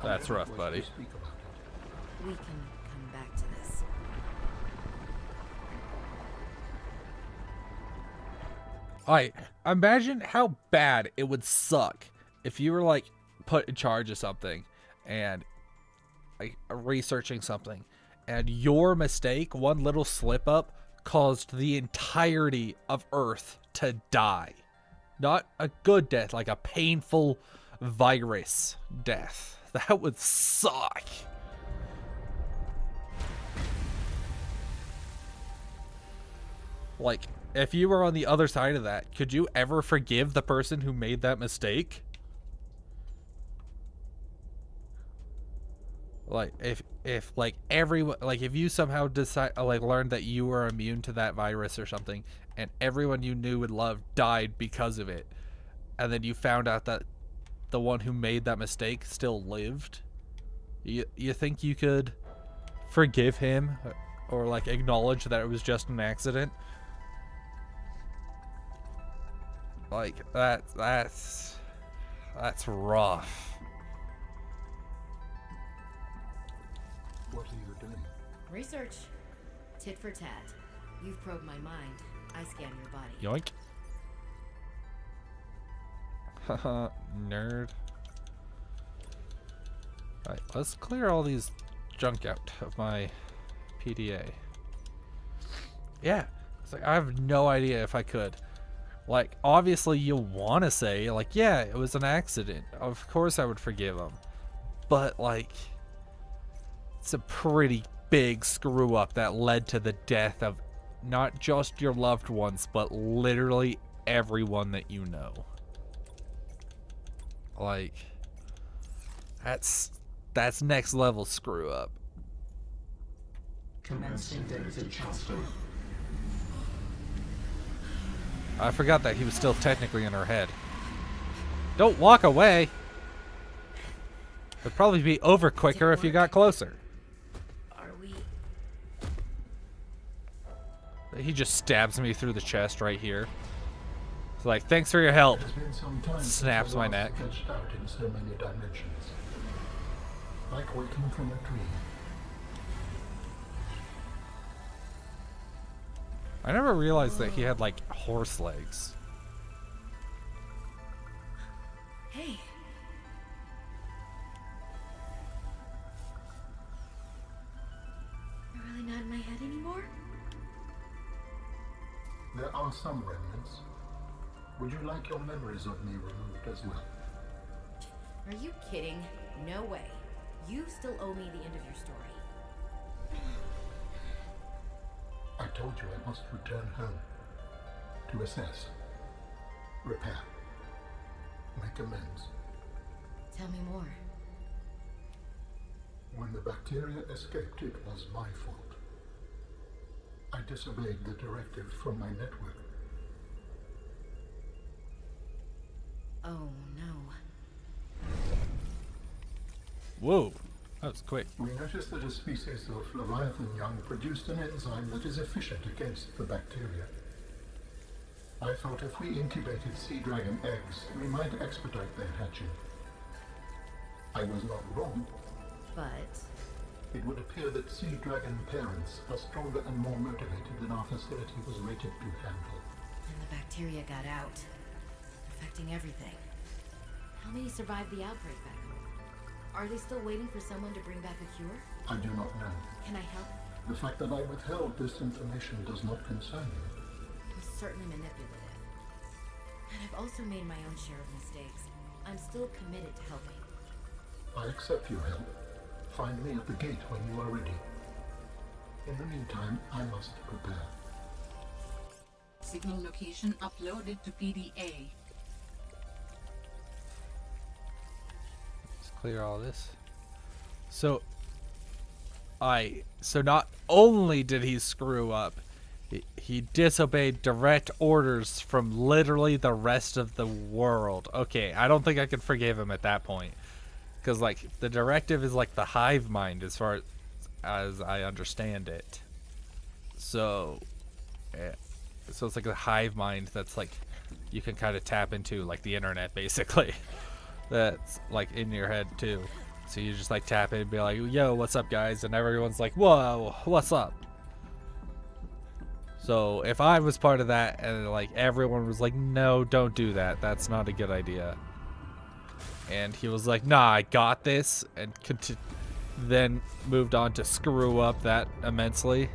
That's rough, buddy. Speak about it. we can come back to this. Alright, imagine how bad it would suck if you were like put in charge of something and like researching something and your mistake, one little slip up, caused the entirety of Earth to die. Not a good death, like a painful virus death. That would suck. Like, if you were on the other side of that, could you ever forgive the person who made that mistake? Like if like everyone, like if you somehow decide like learned that you were immune to that virus or something, and everyone you knew and loved died because of it, and then you found out that the one who made that mistake still lived, you think you could forgive him or like acknowledge that it was just an accident? Like that's rough. What are you doing? Research. Tit for tat. You've probed my mind. I scan your body. Yoink. Haha, nerd. Alright, let's clear all these junk out of my PDA. Yeah, it's like I have no idea if I could. Like, obviously you want to say, like, yeah, it was an accident. Of course I would forgive him. But, like, it's a pretty big screw up that led to the death of not just your loved ones, but literally everyone that you know. Like, that's next level screw up. Commencing data transfer. I forgot that he was still technically in her head. Don't walk away. It'd probably be over quicker if you got closer. Are we... He just stabs me through the chest right here. It's like, thanks for your help. It has been some time since Snaps I my last neck. sketched out in so many dimensions. Like waking from a dream. I never realized that he had like horse legs. Hey. You're really not in my head anymore? There are some remnants. Would you like your memories of me removed as well? Are you kidding? No way. You still owe me the end of your story. I told you I must return home. To assess. Repair. Make amends. Tell me more. When the bacteria escaped, it was my fault. I disobeyed the directive from my network. Oh no. Whoa, that was quick. We noticed that a species of Leviathan young produced an enzyme that is efficient against the bacteria. I thought if we incubated sea dragon eggs, we might expedite their hatching. I was not wrong. But... It would appear that sea dragon parents are stronger and more motivated than our facility was rated to handle. And the bacteria got out, affecting everything. How many survived the outbreak back home? Are they still waiting for someone to bring back a cure? I do not know. Can I help? The fact that I withheld this information does not concern you. It was certainly manipulative. And I've also made my own share of mistakes. I'm still committed to helping. I accept your help. Find me at the gate when you are ready. In the meantime, I must prepare. Signal location uploaded to PDA. Let's clear all this. So not only did he screw up, he disobeyed direct orders from literally the rest of the world. Okay, I don't think I can forgive him at that point. Because, like, the directive is like the hive mind as far as I understand it. So, so it's like the hive mind that's like, you can kind of tap into, like the internet basically. That's like in your head too. So you just like tap in and be like, yo, what's up guys? And everyone's like, whoa, what's up? So if I was part of that and like everyone was like, no, don't do that. That's not a good idea. And he was like, nah, I got this. And then moved on to screw up that immensely.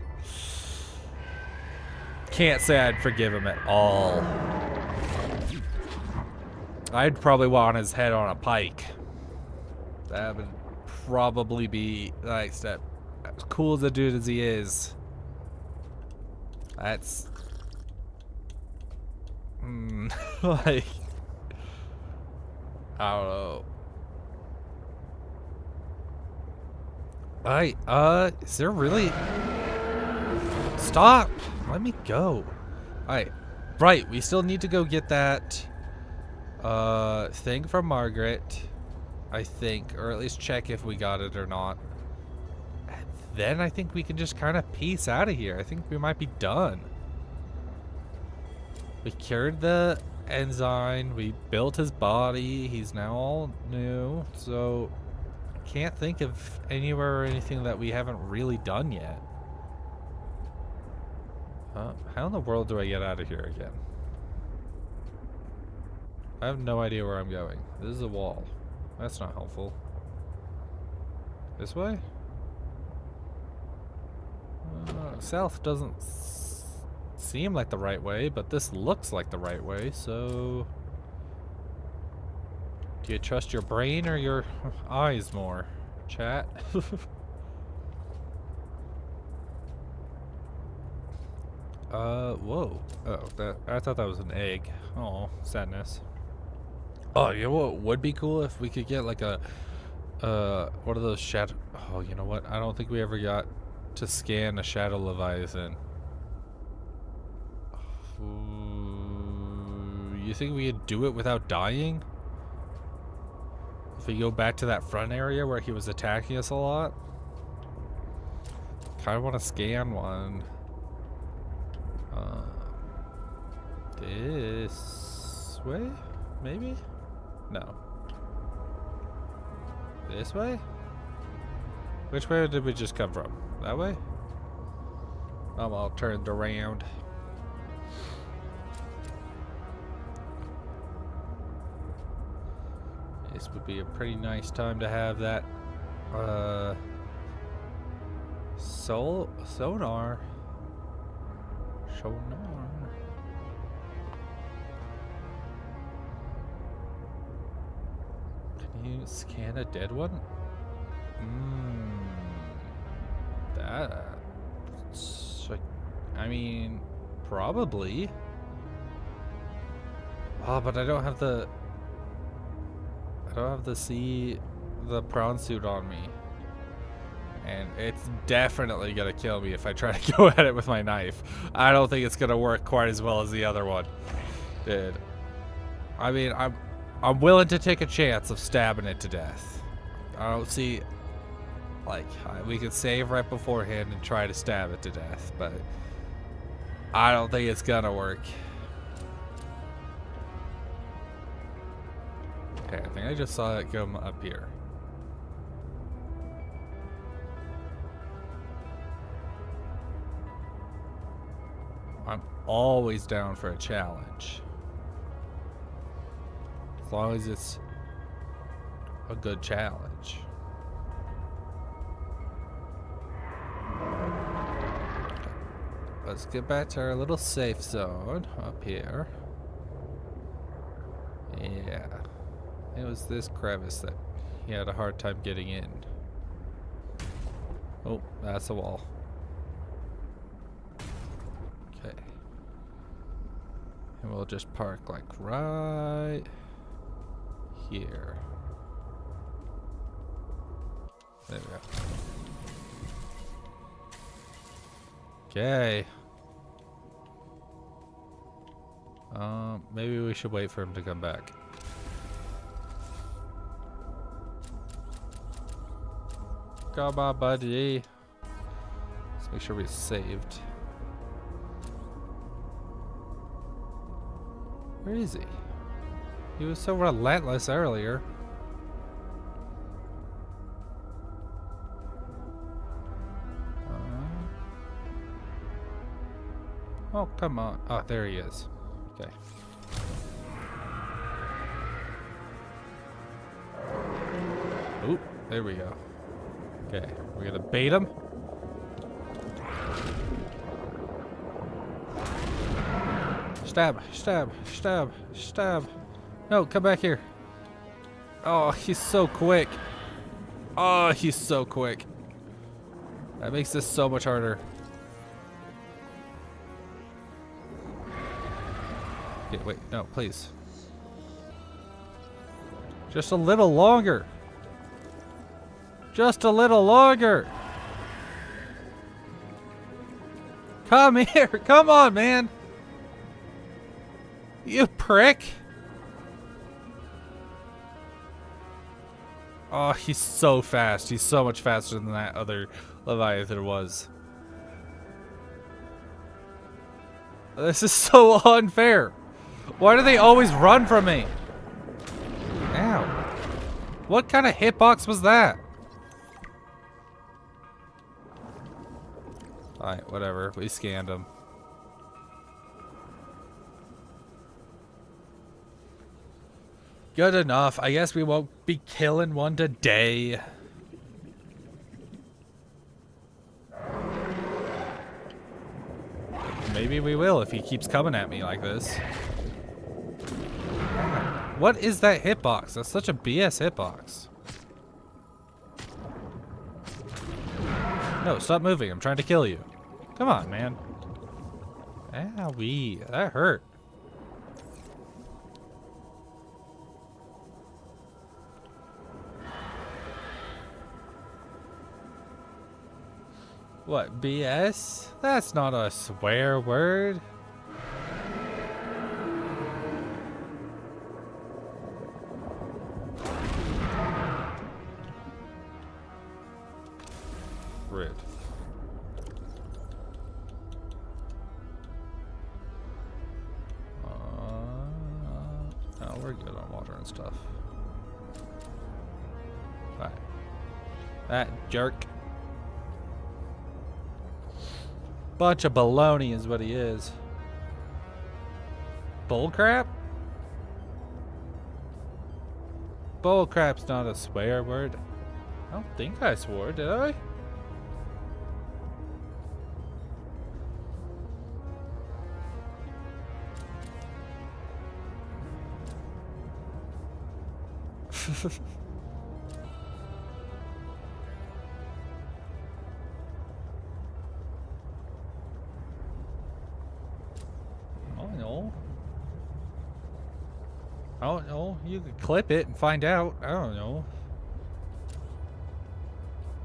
Can't say I'd forgive him at all. I'd probably want his head on a pike. That would probably be like that. As cool as a dude as he is. That's like, I don't know. Alright, is there really... Stop! Let me go. Alright. Right, we still need to go get that, thing from Margaret, I think. Or at least check if we got it or not. And then I think we can just kind of peace out of here. I think we might be done. We cured the enzyme. We built his body. He's now all new. So, can't think of anywhere or anything that we haven't really done yet. How in the world do I get out of here again? I have no idea where I'm going. This is a wall. That's not helpful. This way? South doesn't seem like the right way, but this looks like the right way, so... Do you trust your brain or your eyes more, chat? Whoa. Oh, I thought that was an egg. Oh, sadness. Oh, you know what would be cool if we could get like a, what are those shadow... Oh, you know what? I don't think we ever got to scan a Shadow Leviathan. You think we could do it without dying? If we go back to that front area where he was attacking us a lot? Kind of want to scan one. This way? Maybe? No. This way? Which way did we just come from? That way? I'm all turned around. This would be a pretty nice time to have that sonar. Can you scan a dead one? That's... I mean, probably. Oh, but I don't have the... the prawn suit on me. And it's definitely gonna kill me if I try to go at it with my knife. I don't think it's gonna work quite as well as the other one did. I mean, I'm willing to take a chance of stabbing it to death. I don't see, like, we could save right beforehand and try to stab it to death, but I don't think it's gonna work. Okay, I think I just saw it come up here. I'm always down for a challenge. As long as it's a good challenge. Let's get back to our little safe zone up here. Yeah. It was this crevice that he had a hard time getting in. Oh, that's a wall. Okay. And we'll just park like right here. There we go. Okay. Maybe we should wait for him to come back. Come on, buddy. Let's make sure we're saved. Where is he? He was so relentless earlier. Oh, come on. Oh, there he is. Okay. Oop, there we go. Okay, we're gonna bait him. Stab, stab, stab, stab. No, come back here. Oh, he's so quick. Oh, he's so quick. That makes this so much harder. Okay, wait, no, please. Just a little longer. Just a little longer. Come here. Come on, man. You prick. Oh, he's so fast. He's so much faster than that other Leviathan was. This is so unfair. Why do they always run from me? Ow. What kind of hitbox was that? Alright, whatever. We scanned him. Good enough. I guess we won't be killing one today. Maybe we will if he keeps coming at me like this. What is that hitbox? That's such a BS hitbox. No, stop moving. I'm trying to kill you. Come on, man. Owie. That hurt. What, BS? That's not a swear word. Rude. No, we're good on water and stuff. Alright. That jerk. Bunch of baloney is what he is. Bullcrap? Bullcrap's not a swear word. I don't think I swore, did I? I don't know. You could clip it and find out. I don't know.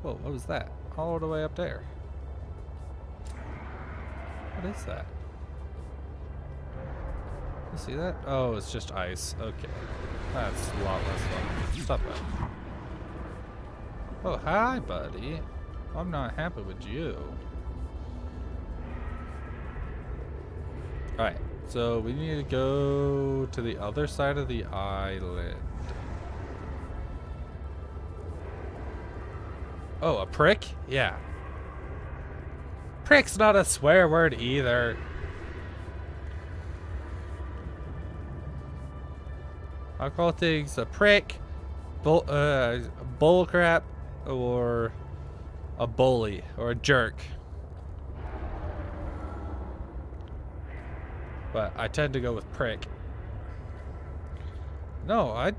Whoa, what was that? All the way up there. What is that? You see that? Oh, it's just ice. Okay. That's a lot less fun. Stop that. Oh, hi, buddy. I'm not happy with you. Alright. So we need to go to the other side of the island. Oh, a prick? Yeah. Prick's not a swear word either. I'll call things a prick, bullcrap, or a bully, or a jerk. But I tend to go with prick. No, I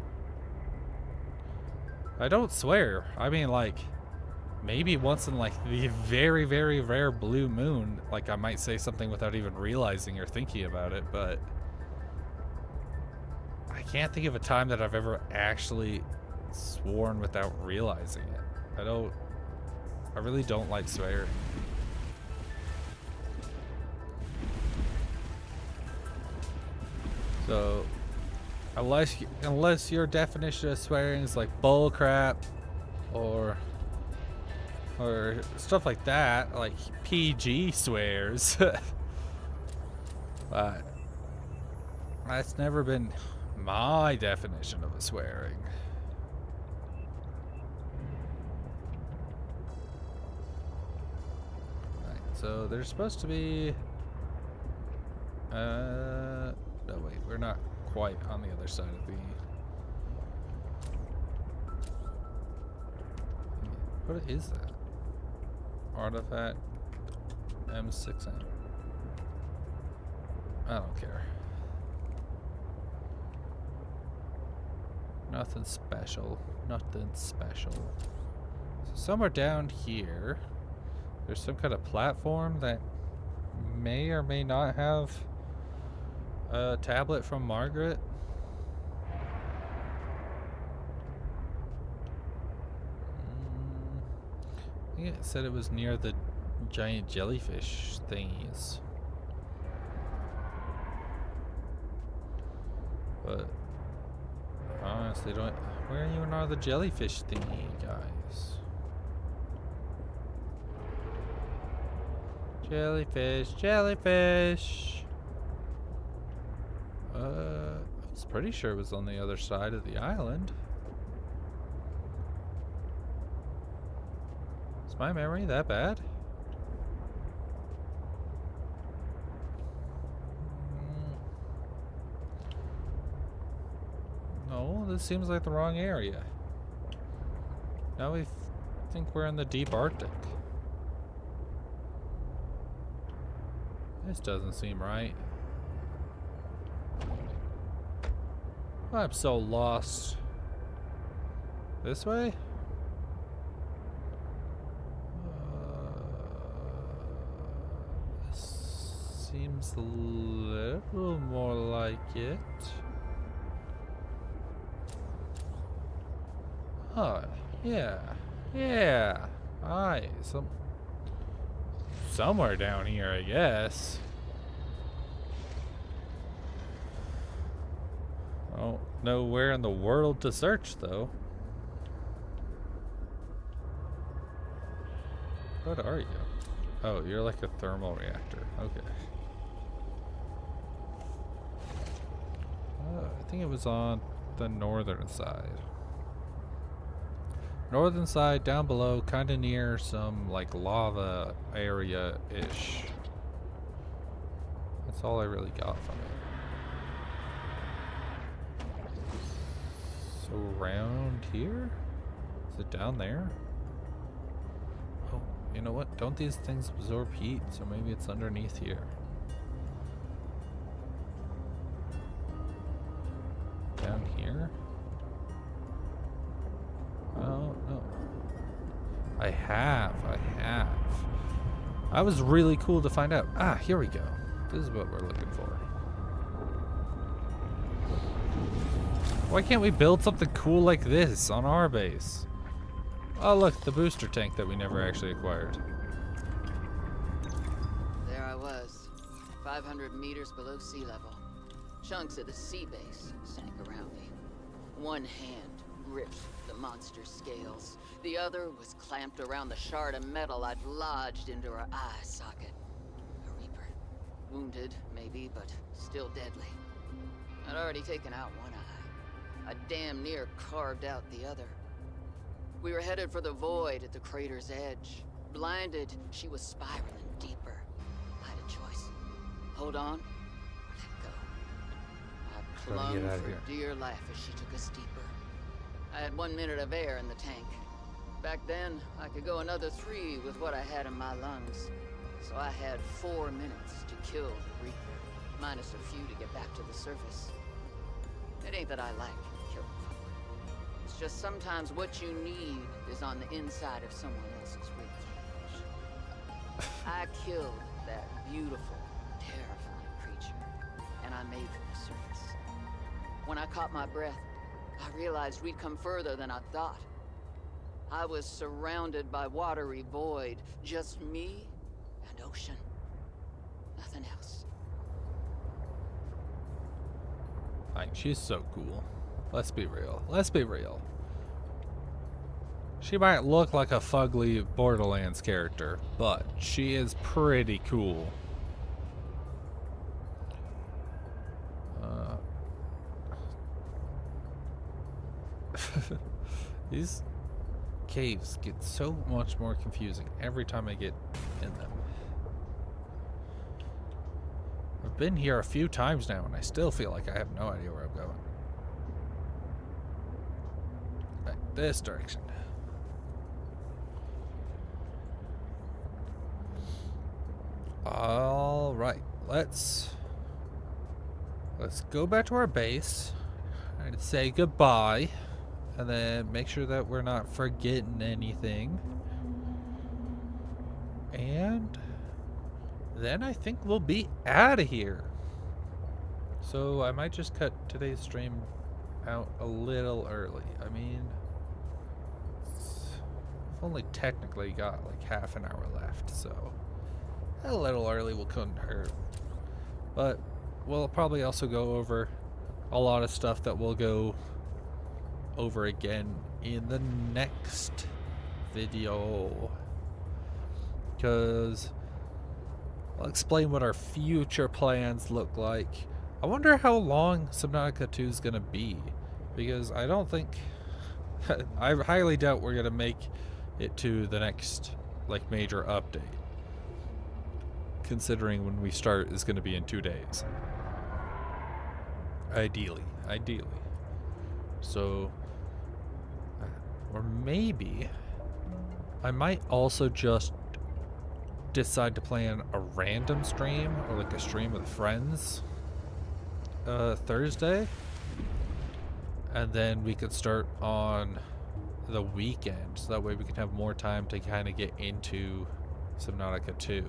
don't swear. I mean, like, maybe once in like the very, very rare blue moon, like I might say something without even realizing or thinking about it, but I can't think of a time that I've ever actually sworn without realizing it. I really don't like swearing. So, unless your definition of swearing is like bull crap or stuff like that, like PG swears, but that's never been my definition of a swearing. Right, so there's supposed to be no, wait, we're not quite on the other side of the... What is that? Artifact M6M. I don't care. Nothing special. Nothing special. So somewhere down here, there's some kind of platform that may or may not have a tablet from Margaret. think it said it was near the giant jellyfish thingies. But I honestly don't. Where even are the jellyfish thingy guys? Jellyfish, jellyfish. I was pretty sure it was on the other side of the island. Is my memory that bad? No, this seems like the wrong area. Now we think we're in the deep Arctic. This doesn't seem right. I'm so lost. This way? This seems a little more like it. Oh, yeah. Yeah. Aye, somewhere down here, I guess. Oh, know where in the world to search, though. What are you? Oh, you're like a thermal reactor. Okay. I think it was on the northern side. Northern side, down below, kind of near some like lava area-ish. That's all I really got from it. So around here? Is it down there? Oh, you know what? Don't these things absorb heat? So maybe it's underneath here. Down here? Oh, no. I have. That was really cool to find out. Ah, here we go. This is what we're looking for. Why can't we build something cool like this on our base? Oh, look, the booster tank that we never actually acquired. There I was, 500 meters below sea level. Chunks of the sea base sank around me. One hand gripped the monster's scales. The other was clamped around the shard of metal I'd lodged into her eye socket. A Reaper. Wounded, maybe, but still deadly. I'd already taken out one eye. I damn near carved out the other. We were headed for the void at the crater's edge. Blinded, she was spiraling deeper. I had a choice. Hold on, or let go. I Trying to clung get out of for here. dear life as she took us deeper. I had 1 minute of air in the tank. Back then, I could go another 3 with what I had in my lungs. So I had 4 minutes to kill the Reaper, minus a few to get back to the surface. It ain't that I like killing folk. It's just sometimes what you need is on the inside of someone else's ribcage. I killed that beautiful, terrifying creature, and I made for the surface. When I caught my breath, I realized we'd come further than I thought. I was surrounded by watery void, just me and ocean. Nothing else. Like, she's so cool. Let's be real. Let's be real. She might look like a fugly Borderlands character, but she is pretty cool. These caves get so much more confusing every time I get in them. I've been here a few times now and I still feel like I have no idea where I'm going. Right, this direction. All right, let's go back to our base and say goodbye, and then make sure that we're not forgetting anything. And then I think we'll be out of here. So I might just cut today's stream out a little early. I mean, it's only technically got like half an hour left, so a little early couldn't hurt. But we'll probably also go over a lot of stuff that we'll go over again in the next video, because I'll explain what our future plans look like. I wonder how long Subnautica 2 is gonna be, because I don't think I highly doubt we're gonna make it to the next like major update, considering when we start is gonna be in 2 days. Ideally. So, or maybe I might also just decide to plan a random stream, or like a stream with friends Thursday, and then we could start on the weekend, so that way we can have more time to kind of get into Subnautica 2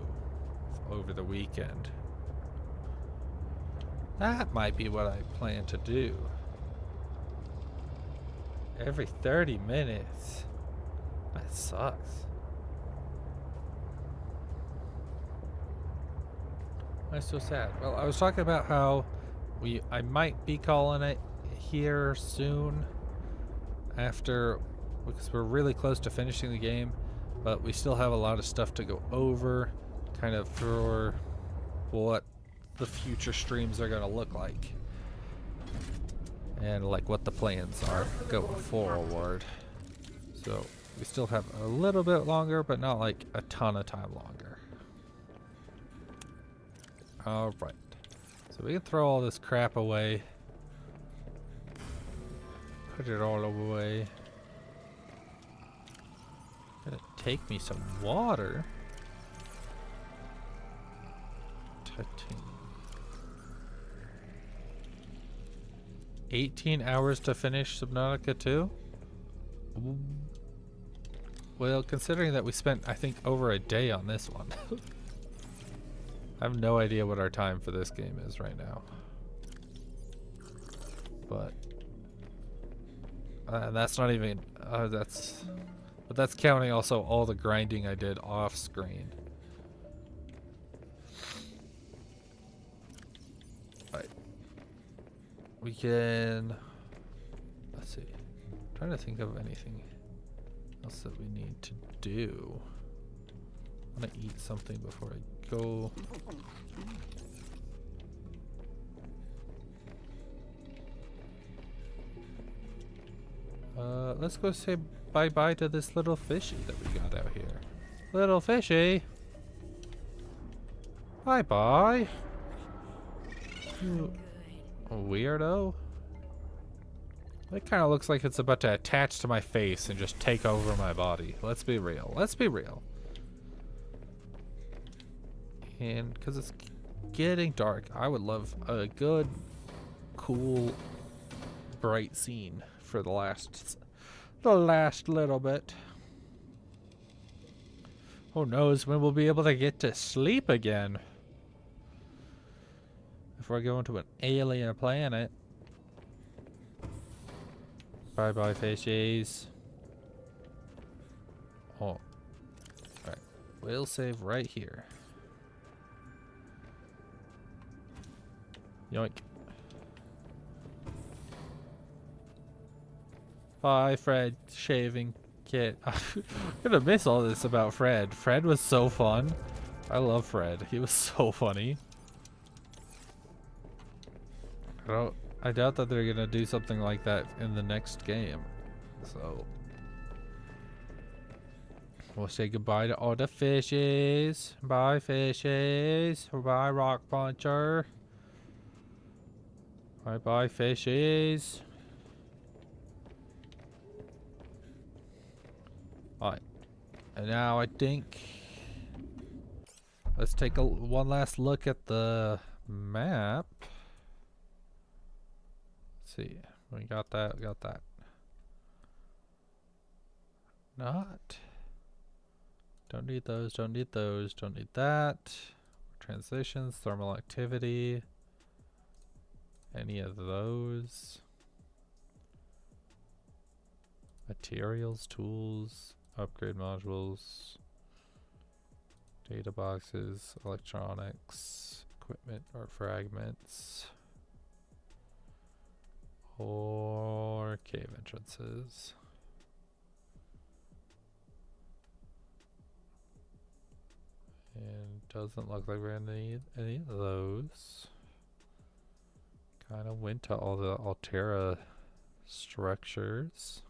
over the weekend. That might be what I plan to do. Every 30 minutes. That sucks. That's so sad. Well, I was talking about how I might be calling it here soon, after, because we're really close to finishing the game, but we still have a lot of stuff to go over, kind of for what the future streams are going to look like, and like what the plans are going forward. So we still have a little bit longer, but not like a ton of time longer. All right, so we can throw all this crap away, put it all away. Gonna take me some water. Titanium. 18 hours to finish Subnautica 2? Well, considering that we spent, I think, over a day on this one. I have no idea what our time for this game is right now. But that's not even, but that's counting also all the grinding I did off screen. We can, let's see, I'm trying to think of anything else that we need to do. I'm gonna eat something before I go. Let's go say bye-bye to this little fishy that we got out here. Little fishy! Bye-bye! Weirdo. It kind of looks like it's about to attach to my face and just take over my body. Let's be real. Let's be real. And because it's getting dark, I would love a good, cool, bright scene for the last little bit. Who knows when we'll be able to get to sleep again? If we're going to an alien planet. Bye bye fishies. Oh. Alright. We'll save right here. Yoink. Bye, Fred shaving kit. I'm gonna miss all this about Fred. Fred was so fun. I love Fred. He was so funny. I doubt that they're gonna do something like that in the next game. So we'll say goodbye to all the fishies. Bye, fishies. Bye, Rock Puncher. Bye bye, fishies. Alright. And now I think let's take one last look at the map. See, we got that, Not. Don't need those, don't need those, don't need that. Transitions, thermal activity. Any of those. Materials, tools. upgrade modules, data boxes, electronics, equipment or fragments, or cave entrances. And doesn't look like we're gonna need any of those. Kind of went to all the Altera structures.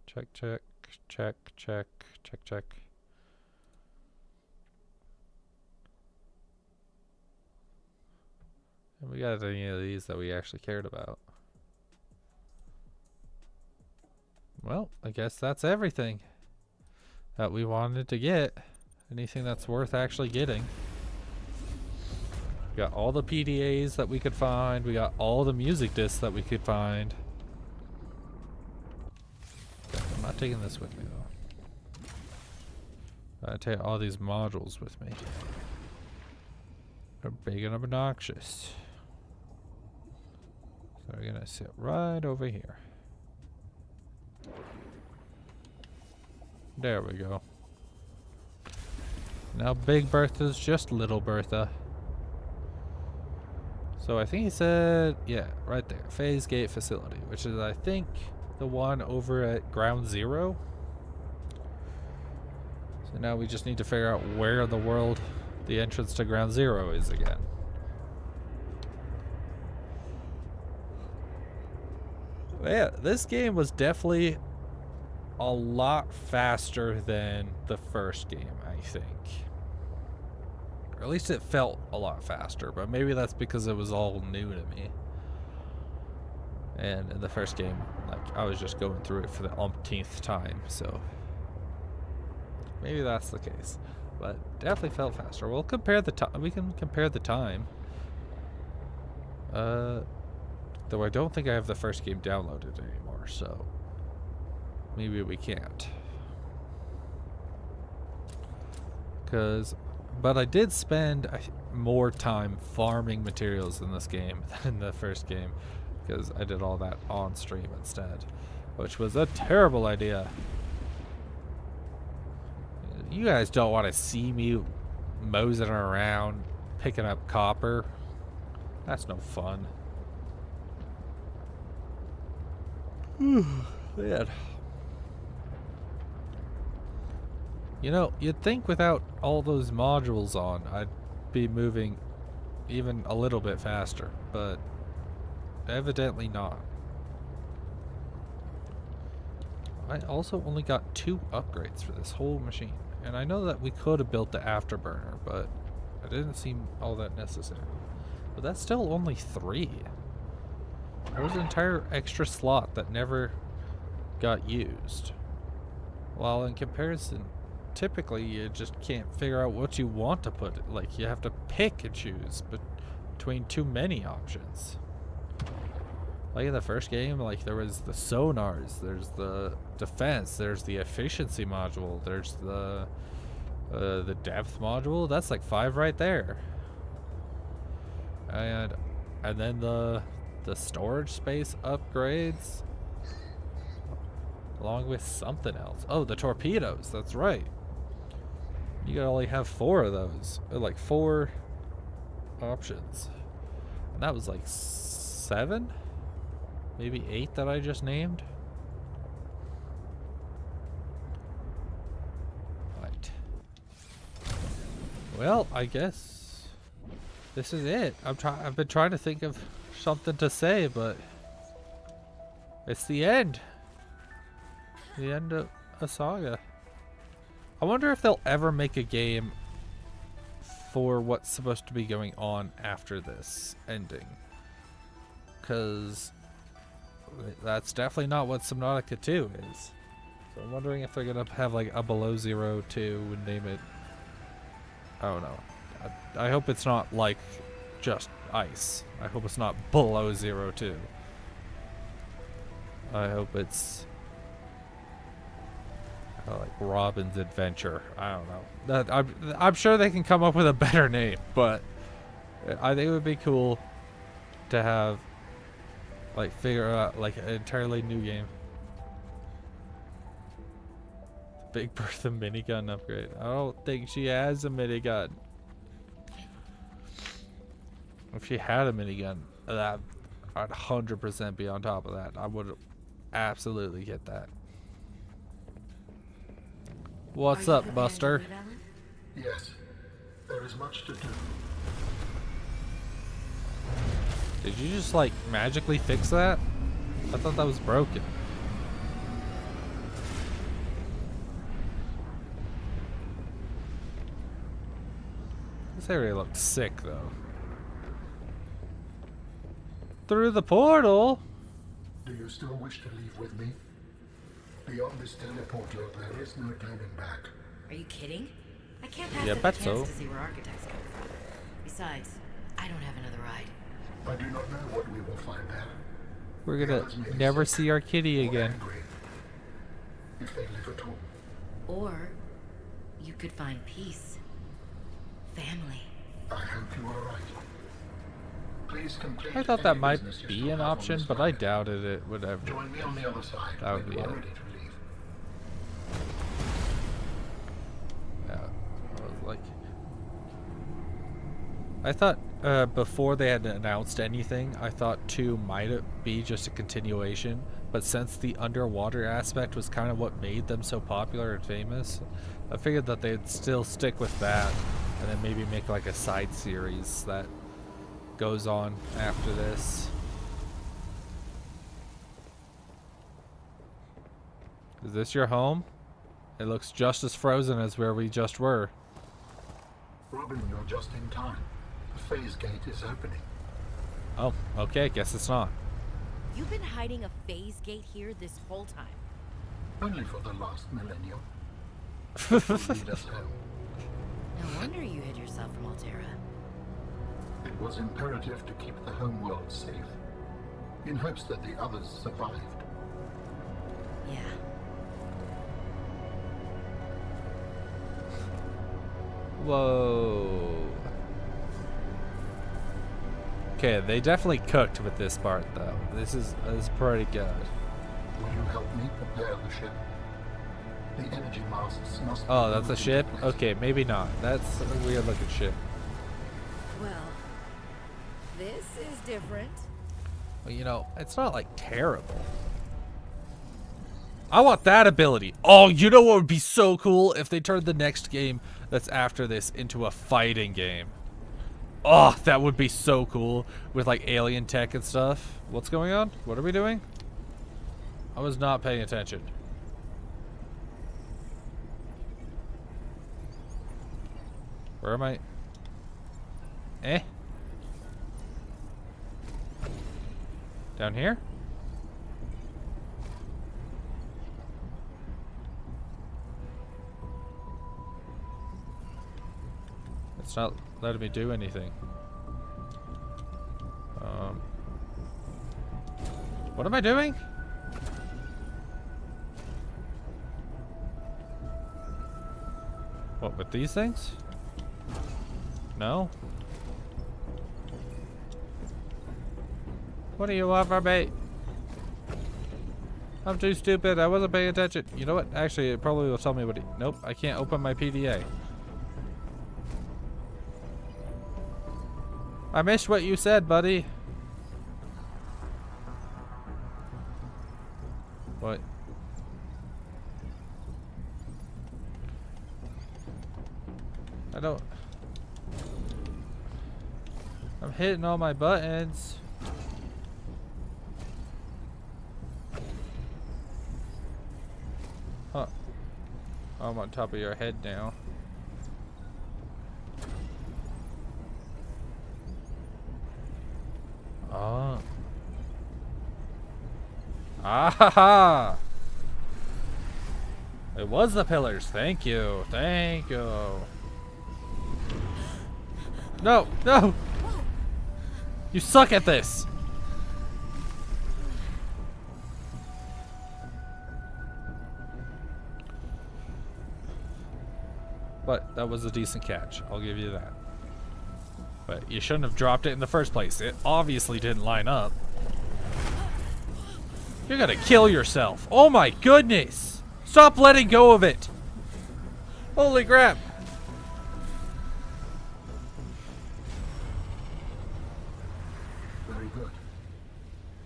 Check, check, check, check, check, check. And we got any of these that we actually cared about. Well, I guess that's everything that we wanted to get. Anything that's worth actually getting. We got all the PDAs that we could find. We got all the music discs that we could find. Okay, I'm not taking this with me though. I take all these modules with me. They're big and obnoxious. So we're gonna sit right over here. There we go. Now Big Bertha's just Little Bertha. So I think he said, yeah, right there, Phase Gate Facility, which is I think the one over at Ground Zero. So now we just need to figure out where in the world the entrance to Ground Zero is again. Yeah, this game was definitely a lot faster than the first game, I think. Or at least it felt a lot faster, but maybe that's because it was all new to me. And in the first game, like, I was just going through it for the umpteenth time, so maybe that's the case. But definitely felt faster. We'll compare the time. We can compare the time. Though I don't think I have the first game downloaded anymore, so maybe we can't. But I did spend more time farming materials in this game than in the first game, because I did all that on stream instead, which was a terrible idea. You guys don't want to see me moseying around picking up copper. That's no fun. Man. You know, you'd think without all those modules on, I'd be moving even a little bit faster, but evidently not. I also only got 2 upgrades for this whole machine, and I know that we could have built the afterburner, but it didn't seem all that necessary. But that's still only 3. There was an entire extra slot that never got used. While in comparison, typically you just can't figure out what you want to put. Like, you have to pick and choose between too many options. Like in the first game, like, there was the sonars, there's the defense, there's the efficiency module, there's the depth module. That's like 5 right there. And then the storage space upgrades, along with something else. Oh, the torpedoes, that's right. You gotta only have 4 of those, like 4 options. And that was like 7, maybe 8 that I just named. Right. Well, I guess this is it. I've been trying to think of something to say, but it's the end. The end of a saga. I wonder if they'll ever make a game for what's supposed to be going on after this ending. Because that's definitely not what Subnautica 2 is. So I'm wondering if they're going to have like a Below Zero 2 and name it... I don't know. I hope it's not like just ice. I hope it's not Below Zero 2. I hope it's... like Robin's Adventure. I don't know. I'm sure they can come up with a better name, but I think it would be cool to have, like, figure out like an entirely new game. Big Bertha minigun upgrade. I don't think she has a minigun. If she had a minigun, that I'd 100% be on top of that. I would absolutely get that. What's Are you up, preparing to Buster? leave, Alan? Yes, there is much to do. Did you just like magically fix that? I thought that was broken. This area looks sick though. Through the portal? Do you still wish to leave with me? Beyond this teleporter, there is no turning back. Are you kidding? I can't pass Yeah, up the bet chance so. to see where architects come from. Besides, I don't have another ride. I do not know what we will find there. We're The gonna others may be never sick see our kitty or again. angry, if they live at all. Or you could find peace. Family. I hope you are right. Please complete I thought any that might business you be still an have on option, this but I planet. doubted it would ever. Join me on the other side. That would when be you are it. ready to leave. Yeah, I was like, I thought before they had announced anything, I thought 2 might be just a continuation. But since the underwater aspect was kind of what made them so popular and famous, I figured that they'd still stick with that, and then maybe make like a side series that goes on after this. Is this your home? It looks just as frozen as where we just were. Robin, you're just in time. The phase gate is opening. Oh, okay, guess it's not. You've been hiding a phase gate here this whole time. Only for the last millennium. It will lead us home. No wonder you hid yourself from Altera. It was imperative to keep the homeworld safe, in hopes that the others survived. Yeah. Whoa. Okay, they definitely cooked with this part though. This is pretty good. Will you help me prepare the ship? The energy masts must be Oh, that's a moved ship? into place. Okay, maybe not. That's a weird looking ship. Well, this is different. Well, you know, it's not like terrible. I want that ability. Oh, you know what would be so cool if they turned the next game that's after this into a fighting game. Oh, that would be so cool with like alien tech and stuff. What's going on? What are we doing? I was not paying attention. Where am I? Eh? Down here? It's not letting me do anything. What am I doing? What, with these things? No? What do you want from me? I'm too stupid. I wasn't paying attention. You know what? Actually, it probably will tell me what. Nope, I can't open my PDA. I missed what you said, buddy. What? I don't. I'm hitting all my buttons. Huh. I'm on top of your head now. Ah. Ah ha ha! It was the pillars. Thank you. Thank you. No, no! You suck at this! But that was a decent catch. I'll give you that. But you shouldn't have dropped it in the first place. It obviously didn't line up. You're gonna kill yourself. Oh my goodness! Stop letting go of it! Holy crap! Very good.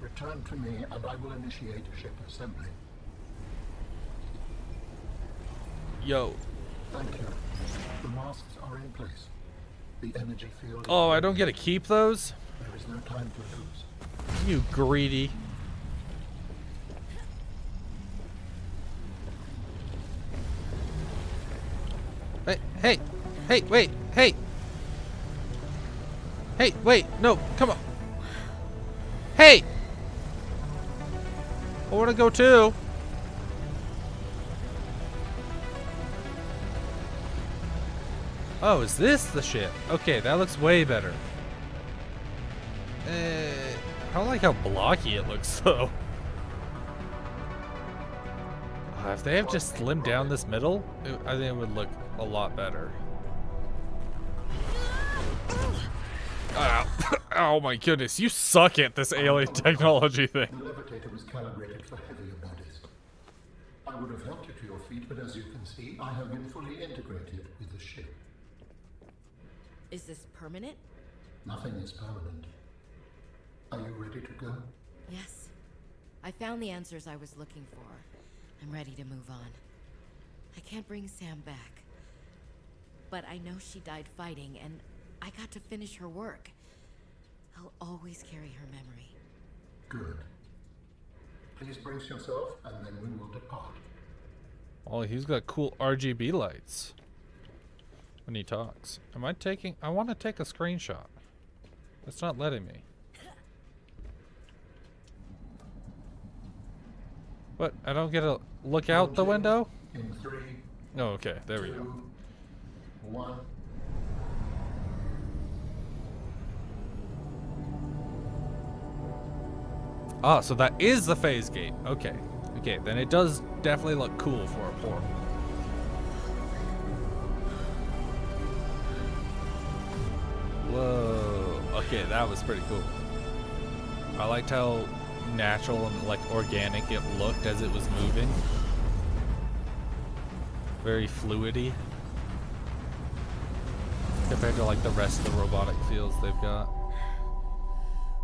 Return to me and I will initiate ship assembly. Yo. Thank you. The masts are in place. The energy field is Oh, I don't ready. get to keep those? There is no time to lose. You greedy. Hey, wait, hey! Hey, wait, no, come on. Hey! I wanna go too. Oh, is this the ship? Okay, that looks way better. I don't like how blocky it looks though. If they have just slimmed down this middle, I think it would look a lot better. Oh my goodness, you suck at this alien technology thing. The levitator was calibrated for heavier bodies. I would have helped you to your feet, but as you can see, I have been fully integrated with the ship. Is this permanent? Nothing is permanent. Are you ready to go? Yes. I found the answers I was looking for. I'm ready to move on. I can't bring Sam back. But I know she died fighting, and I got to finish her work. I'll always carry her memory. Good. Please brace yourself, and then we will depart. Oh, he's got cool RGB lights when he talks. I want to take a screenshot. It's not letting me. What? I don't get to look out the window? In 3, Oh, okay. There we go. 2, 1. Ah, so that is the phase gate. Okay. Okay, then it does definitely look cool for a portal. Whoa. Okay, that was pretty cool. I liked how natural and like organic it looked as it was moving. Very fluidy. Compared to like the rest of the robotic fields they've got.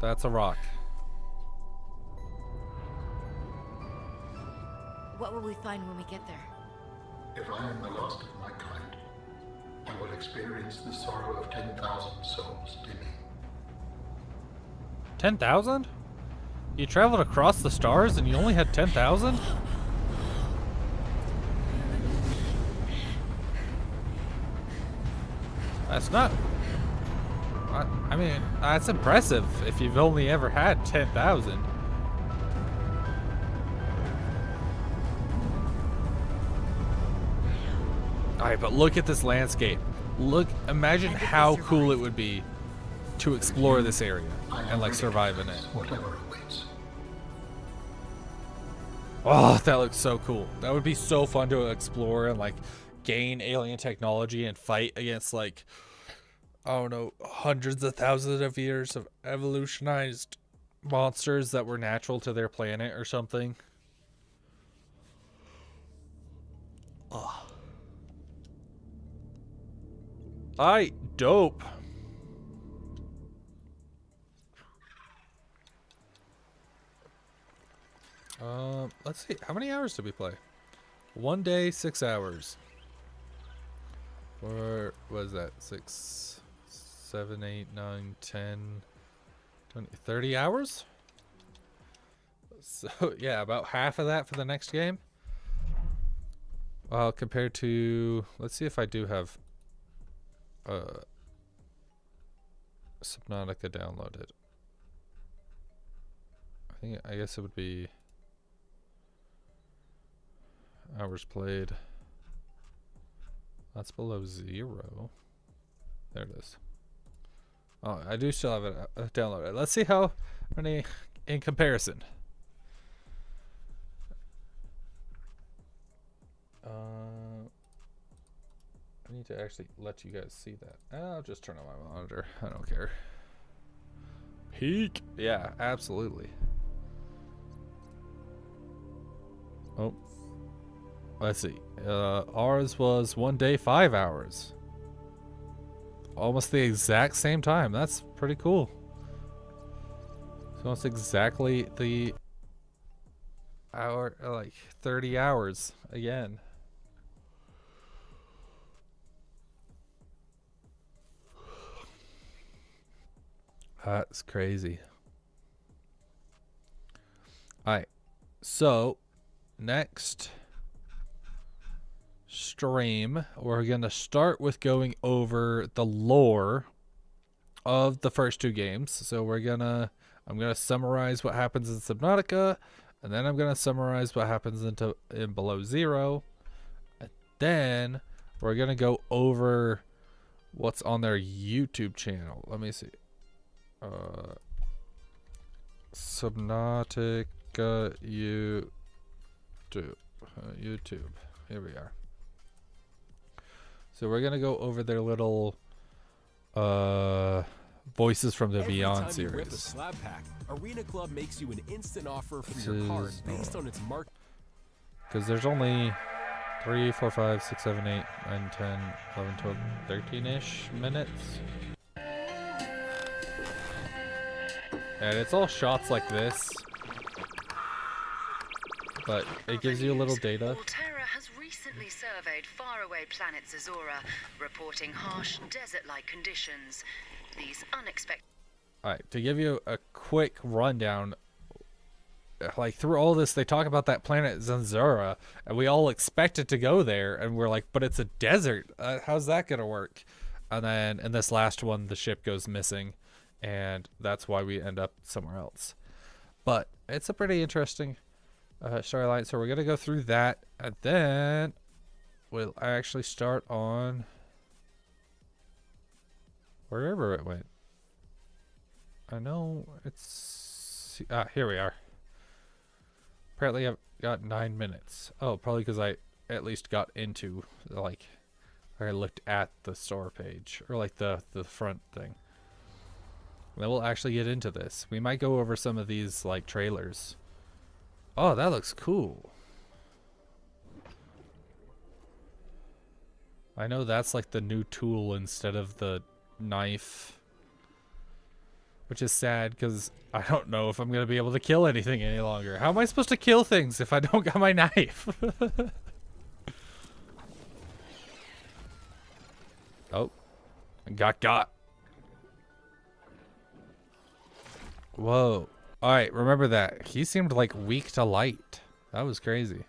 That's a rock. What will we find when we get there? If I am the last of my kind, I will experience the sorrow of 10,000 souls dimming. 10,000? You traveled across the stars and you only had 10,000? That's not... I mean, that's impressive if you've only ever had 10,000. Alright, but look at this landscape. Imagine how cool it would be to explore this area and like survive in it. Whatever awaits. Oh, that looks so cool. That would be so fun to explore and like gain alien technology and fight against like, I don't know, hundreds of thousands of years of evolutionized monsters that were natural to their planet or something. Oh. Alright, dope. Let's see. How many hours did we play? 1 day, 6 hours. Or was that 6, 7, 8, 9, 10, 20, 30 hours? So yeah, about half of that for the next game. Well, compared to, let's see if I do have Subnautica downloaded. I guess it would be hours played. That's below 0. There it is. Oh, I do still have it downloaded. Let's see how many in comparison. I need to actually let you guys see that. I'll just turn on my monitor. I don't care. Peak. Yeah, absolutely. Oh. Let's see. Ours was 1 day, 5 hours. Almost the exact same time. That's pretty cool. So almost exactly the hour, like 30 hours again. That's crazy. Alright, so next stream, we're going to start with going over the lore of the first 2 games. So I'm going to summarize what happens in Subnautica, and then I'm going to summarize what happens in Below Zero. And then we're going to go over what's on their YouTube channel. Let me see. Subnautica YouTube. YouTube. Here we are. So we're gonna go over their little Voices from the Beyond series. Every time you rip a slab pack, Arena Club makes you an instant offer for your card based on its mark. Because there's only 3, 4, 5, 6, 7, 8, 9, 10, 11, 12, 13-ish minutes. And it's all shots like this, but it gives you a little data. Alterra has recently surveyed faraway planet Zazora, reporting harsh desert-like conditions. These unexpected... Alright, to give you a quick rundown, like through all this, they talk about that planet Zanzura, and we all expected to go there, and we're like, but it's a desert. How's that gonna work? And then in this last one, the ship goes missing, and that's why we end up somewhere else. But it's a pretty interesting storyline, so we're gonna go through that, and then we'll actually start on wherever it went. I know it's here we are. Apparently I've got 9 minutes. Oh, probably because I at least got into, like, I looked at the store page, or like the front thing. Then we'll actually get into this. We might go over some of these like trailers. Oh, that looks cool. I know that's like the new tool instead of the knife, which is sad because I don't know if I'm gonna be able to kill anything any longer. How am I supposed to kill things if I don't got my knife? Oh, got. Whoa. Alright, remember that. He seemed like weak to light. That was crazy.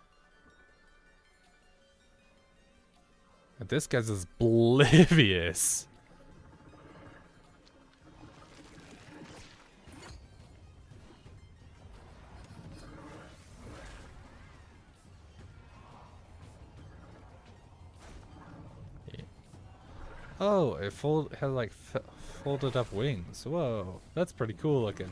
And this guy's oblivious. Oh, it had like folded up wings. Whoa, that's pretty cool looking.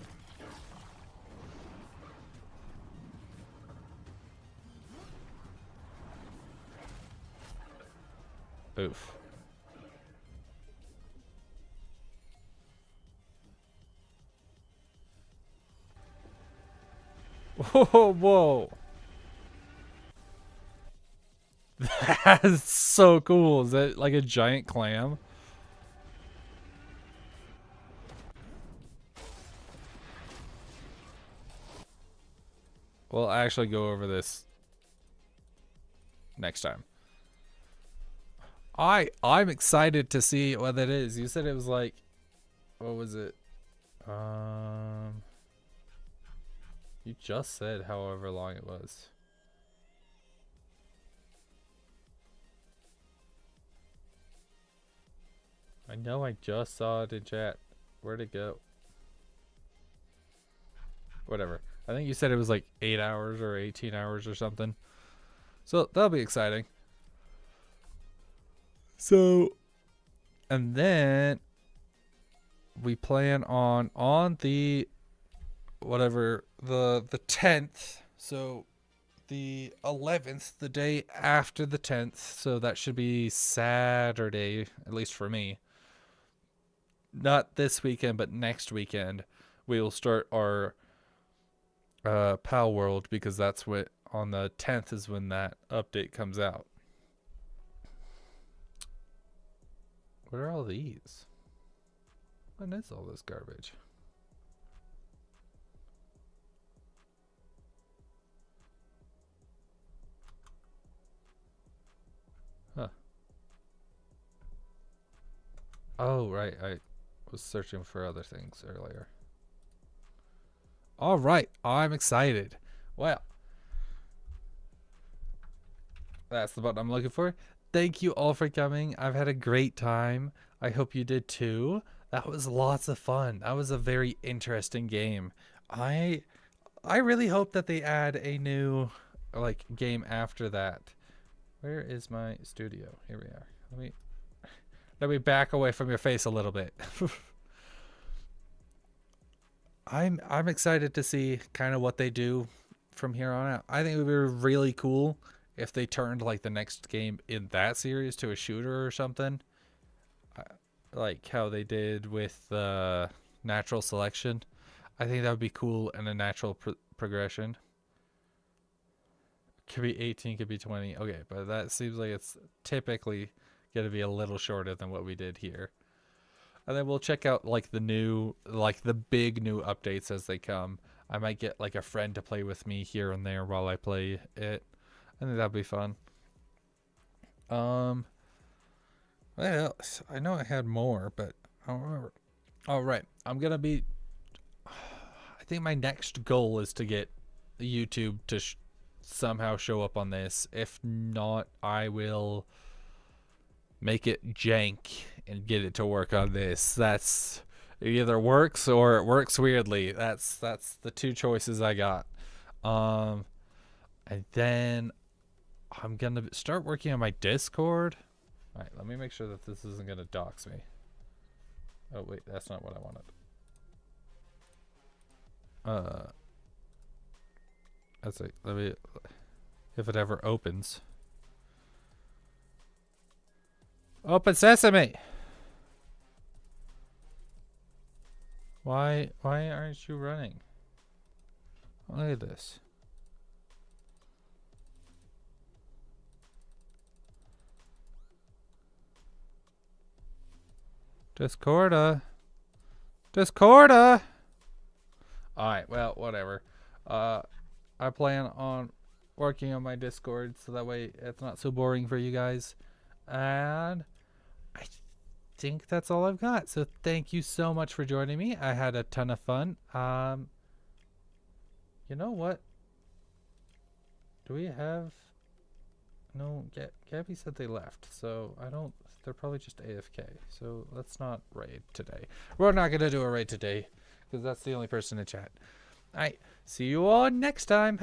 Oof. Whoa, whoa. That's so cool. Is that like a giant clam? We'll actually go over this next time. I'm excited to see what that is. You said it was like, what was it? You just said however long it was. I know I just saw it in chat. Where'd it go? Whatever. I think you said it was like 8 hours or 18 hours or something. So that'll be exciting. So, and then we plan on the whatever, the 10th. So the 11th, the day after the 10th. So that should be Saturday, at least for me. Not this weekend, but next weekend, we will start our PAL World, because that's what on the 10th is when that update comes out. What are all these? What is all this garbage? Huh. Oh, right. I was searching for other things earlier. All right. I'm excited. Well, that's the button I'm looking for. Thank you all for coming. I've had a great time. I hope you did too. That was lots of fun. That was a very interesting game. I really hope that they add a new game after that. Where is my studio? Here we are. Let me back away from your face a little bit. I'm excited to see kind of what they do from here on out. I think it would be really cool if they turned like the next game in that series to a shooter or something. Like how they did with natural selection. I think that would be cool and a natural progression. Could be 18, could be 20. Okay, but that seems like it's typically going to be a little shorter than what we did here. And then we'll check out like the big new updates as they come. I might get like a friend to play with me here and there while I play it. I think that'd be fun. What else? I know I had more, but I don't remember. All right, I think my next goal is to get YouTube to somehow show up on this. If not, I will make it jank and get it to work on this. That's it either works or it works weirdly. That's the two choices I got. And then I'm gonna start working on my Discord. All right, let me make sure that this isn't gonna dox me. Oh wait, that's not what I wanted. Let's see. Let me, if it ever opens. Open sesame. Why aren't you running? Look at this. Discorda. Alright, well, whatever. I plan on working on my Discord so that way it's not so boring for you guys. And I think that's all I've got. So thank you so much for joining me. I had a ton of fun. You know what? Do we have... No, Gabby said they left. So I don't... They're probably just AFK. So let's not raid today. We're not going to do a raid today because that's the only person in chat. Alright, see you all next time.